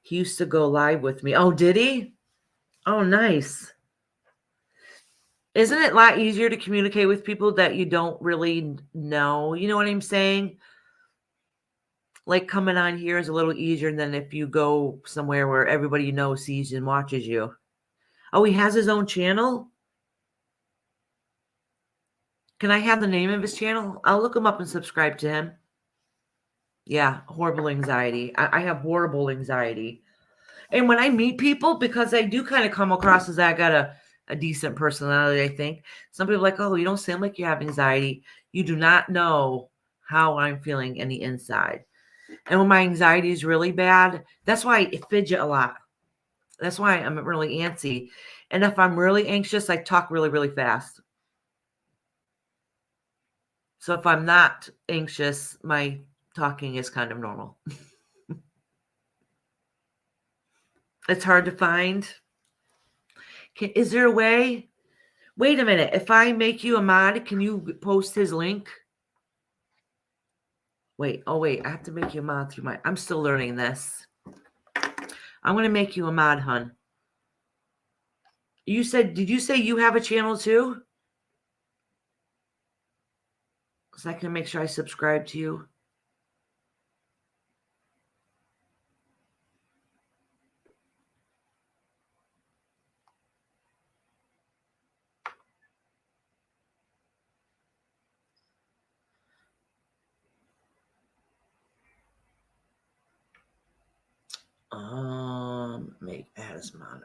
he used to go live with me. Oh, did he? Oh, nice. Isn't it a lot easier to communicate with people that you don't really know? You know what I'm saying? Like, coming on here is a little easier than if you go somewhere where everybody you know sees and watches you. Oh, he has his own channel? Can I have the name of his channel? I'll look him up and subscribe to him. Yeah, horrible anxiety. I have horrible anxiety. And when I meet people, because I do kind of come across as I got a decent personality, I think. Some people are like, oh, you don't sound like you have anxiety. You do not know how I'm feeling in the inside. And when my anxiety is really bad, that's why I fidget a lot. That's why I'm really antsy. And if I'm really anxious, I talk really, really fast. So if I'm not anxious, my talking is kind of normal. It's hard to find. Is there a way? Wait a minute. If I make you a mod, can you post his link? Wait. Oh, wait. I have to make you a mod through I'm still learning this. I'm going to make you a mod, hun. Did you say you have a channel too? So I can make sure I subscribe to you. Make add as moderator.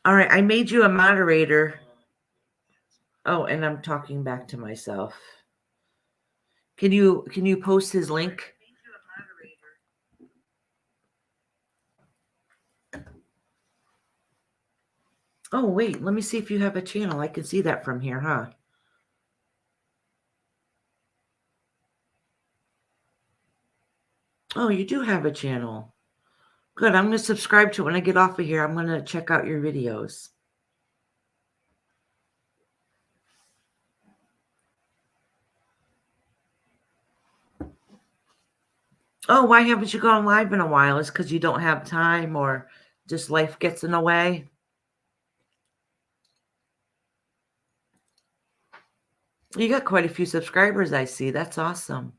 All right, I made you a moderator. Oh, and I'm talking back to myself. Can you post his link? Oh, wait, let me see if you have a channel. I can see that from here, huh? Oh, you do have a channel. Good. I'm going to subscribe to it when I get off of here. I'm going to check out your videos. Oh, why haven't you gone live in a while? Is because you don't have time or just life gets in the way? You got quite a few subscribers, I see. That's awesome.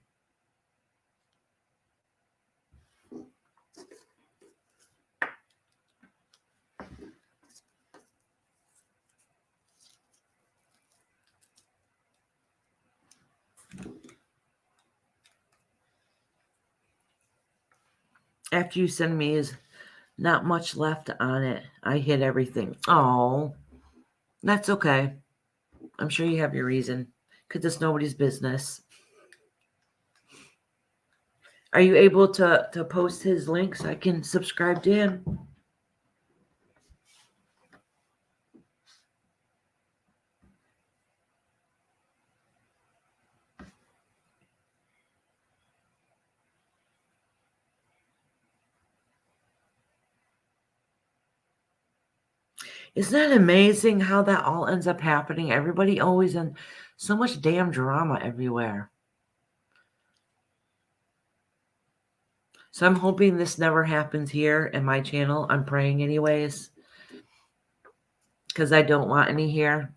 After you send me is not much left on it. I hit everything. Oh, that's okay. I'm sure you have your reason because it's nobody's business. Are you able to post his link so I can subscribe to him? Isn't that amazing how that all ends up happening? Everybody always in so much damn drama everywhere. So I'm hoping this never happens here in my channel. I'm praying anyways, because I don't want any here.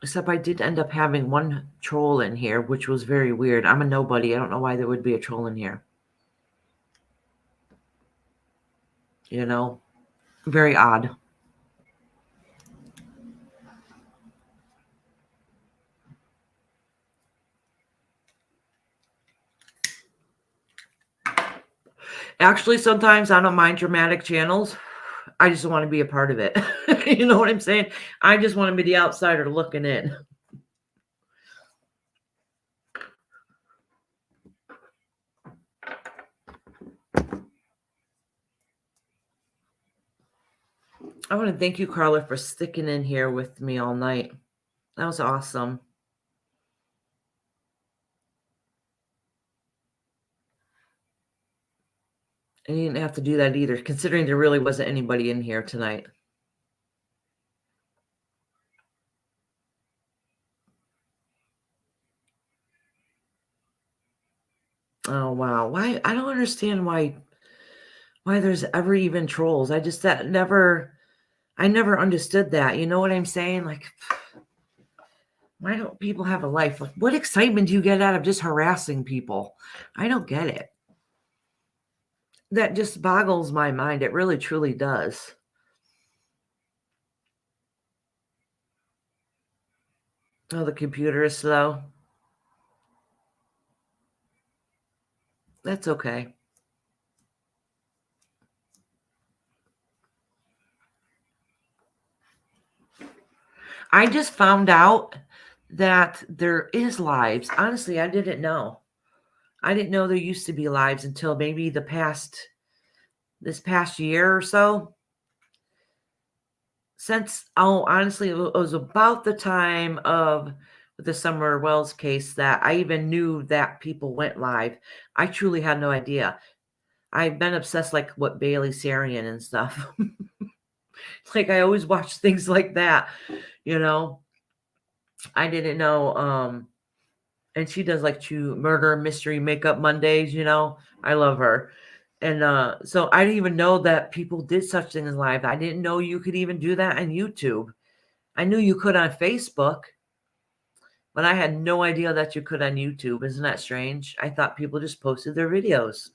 Except I did end up having one troll in here, which was very weird. I'm a nobody. I don't know why there would be a troll in here. You know, very odd. Actually, sometimes I don't mind dramatic channels. I just want to be a part of it. You know what I'm saying? I just want to be the outsider looking in. I want to thank you, Carla, for sticking in here with me all night. That was awesome. And you didn't have to do that either, considering there really wasn't anybody in here tonight. Oh, wow. Why? I don't understand why there's ever even trolls. I never understood that. You know what I'm saying? Like, why don't people have a life? Like, what excitement do you get out of just harassing people? I don't get it. That just boggles my mind. It really, truly does. Oh, the computer is slow. That's okay. I just found out that there is lives. Honestly, I didn't know. I didn't know there used to be lives until maybe this past year or so. Honestly, it was about the time of the Summer Wells case that I even knew that people went live. I truly had no idea. I've been obsessed like what Bailey Sarian and stuff. Like I always watch things like that, you know. I didn't know. And she does like true murder mystery makeup Mondays, you know. I love her. And so I didn't even know that people did such things live. I didn't know you could even do that on YouTube. I knew you could on Facebook, but I had no idea that you could on YouTube. Isn't that strange? I thought people just posted their videos.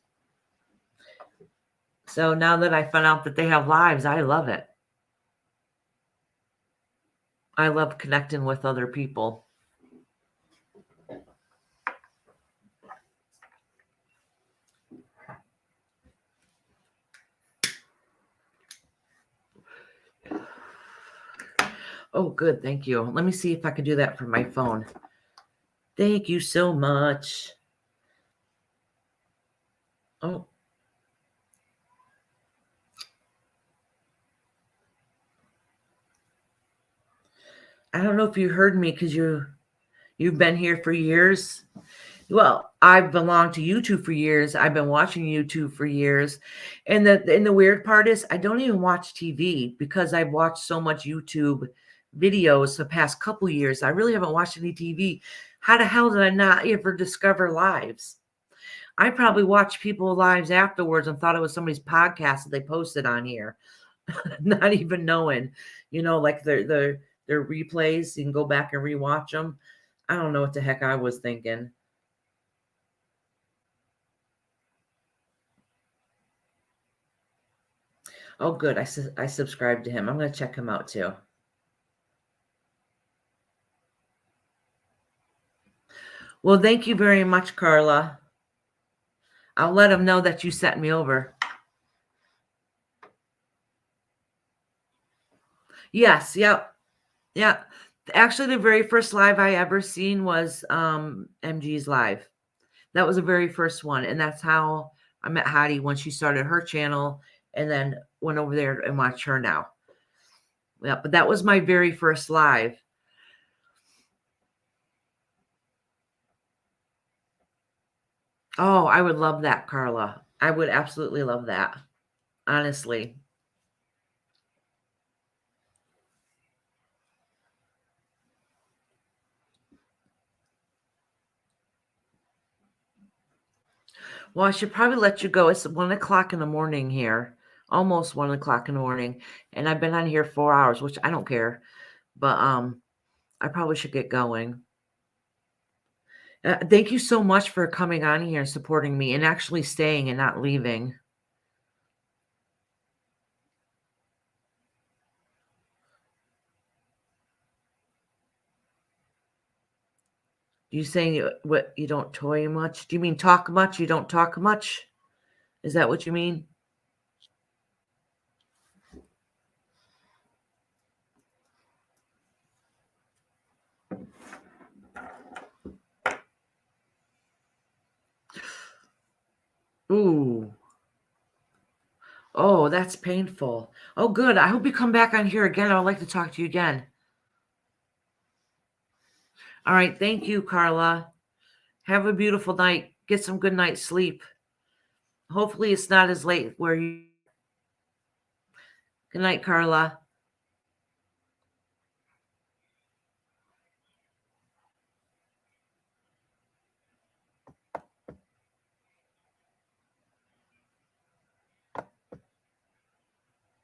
So now that I found out that they have lives, I love it. I love connecting with other people. Oh, good. Thank you. Let me see if I can do that from my phone. Thank you so much. Oh. I don't know if you heard me because you've been here for years. Well, I've belonged to YouTube for years. I've been watching YouTube for years. And the weird part is I don't even watch TV because I've watched so much YouTube videos the past couple years. I really haven't watched any TV. How the hell did I not ever discover lives? I probably watched people lives afterwards and thought it was somebody's podcast that they posted on here. Not even knowing, you know, like their replays. You can go back and rewatch them. I don't know what the heck I was thinking. Oh, good. I subscribed to him. I'm going to check him out too. Well, thank you very much, Carla. I'll let him know that you sent me over. Yes. Yep. Yeah. Actually, the very first live I ever seen was MG's live. That was the very first one. And that's how I met Hattie when she started her channel and then went over there and watched her now. Yeah, but that was my very first live. Oh, I would love that, Carla. I would absolutely love that. Honestly. Well, I should probably let you go. It's 1 o'clock in the morning here, almost 1 o'clock in the morning, and I've been on here 4 hours, which I don't care. But I probably should get going. Thank you so much for coming on here and supporting me and actually staying and not leaving. You saying what you don't toy much? Do you mean talk much? You don't talk much? Is that what you mean? Ooh. Oh, that's painful. Oh, good. I hope you come back on here again. I would like to talk to you again. All right. Thank you, Carla. Have a beautiful night. Get some good night's sleep. Hopefully, it's not as late where you. Good night, Carla.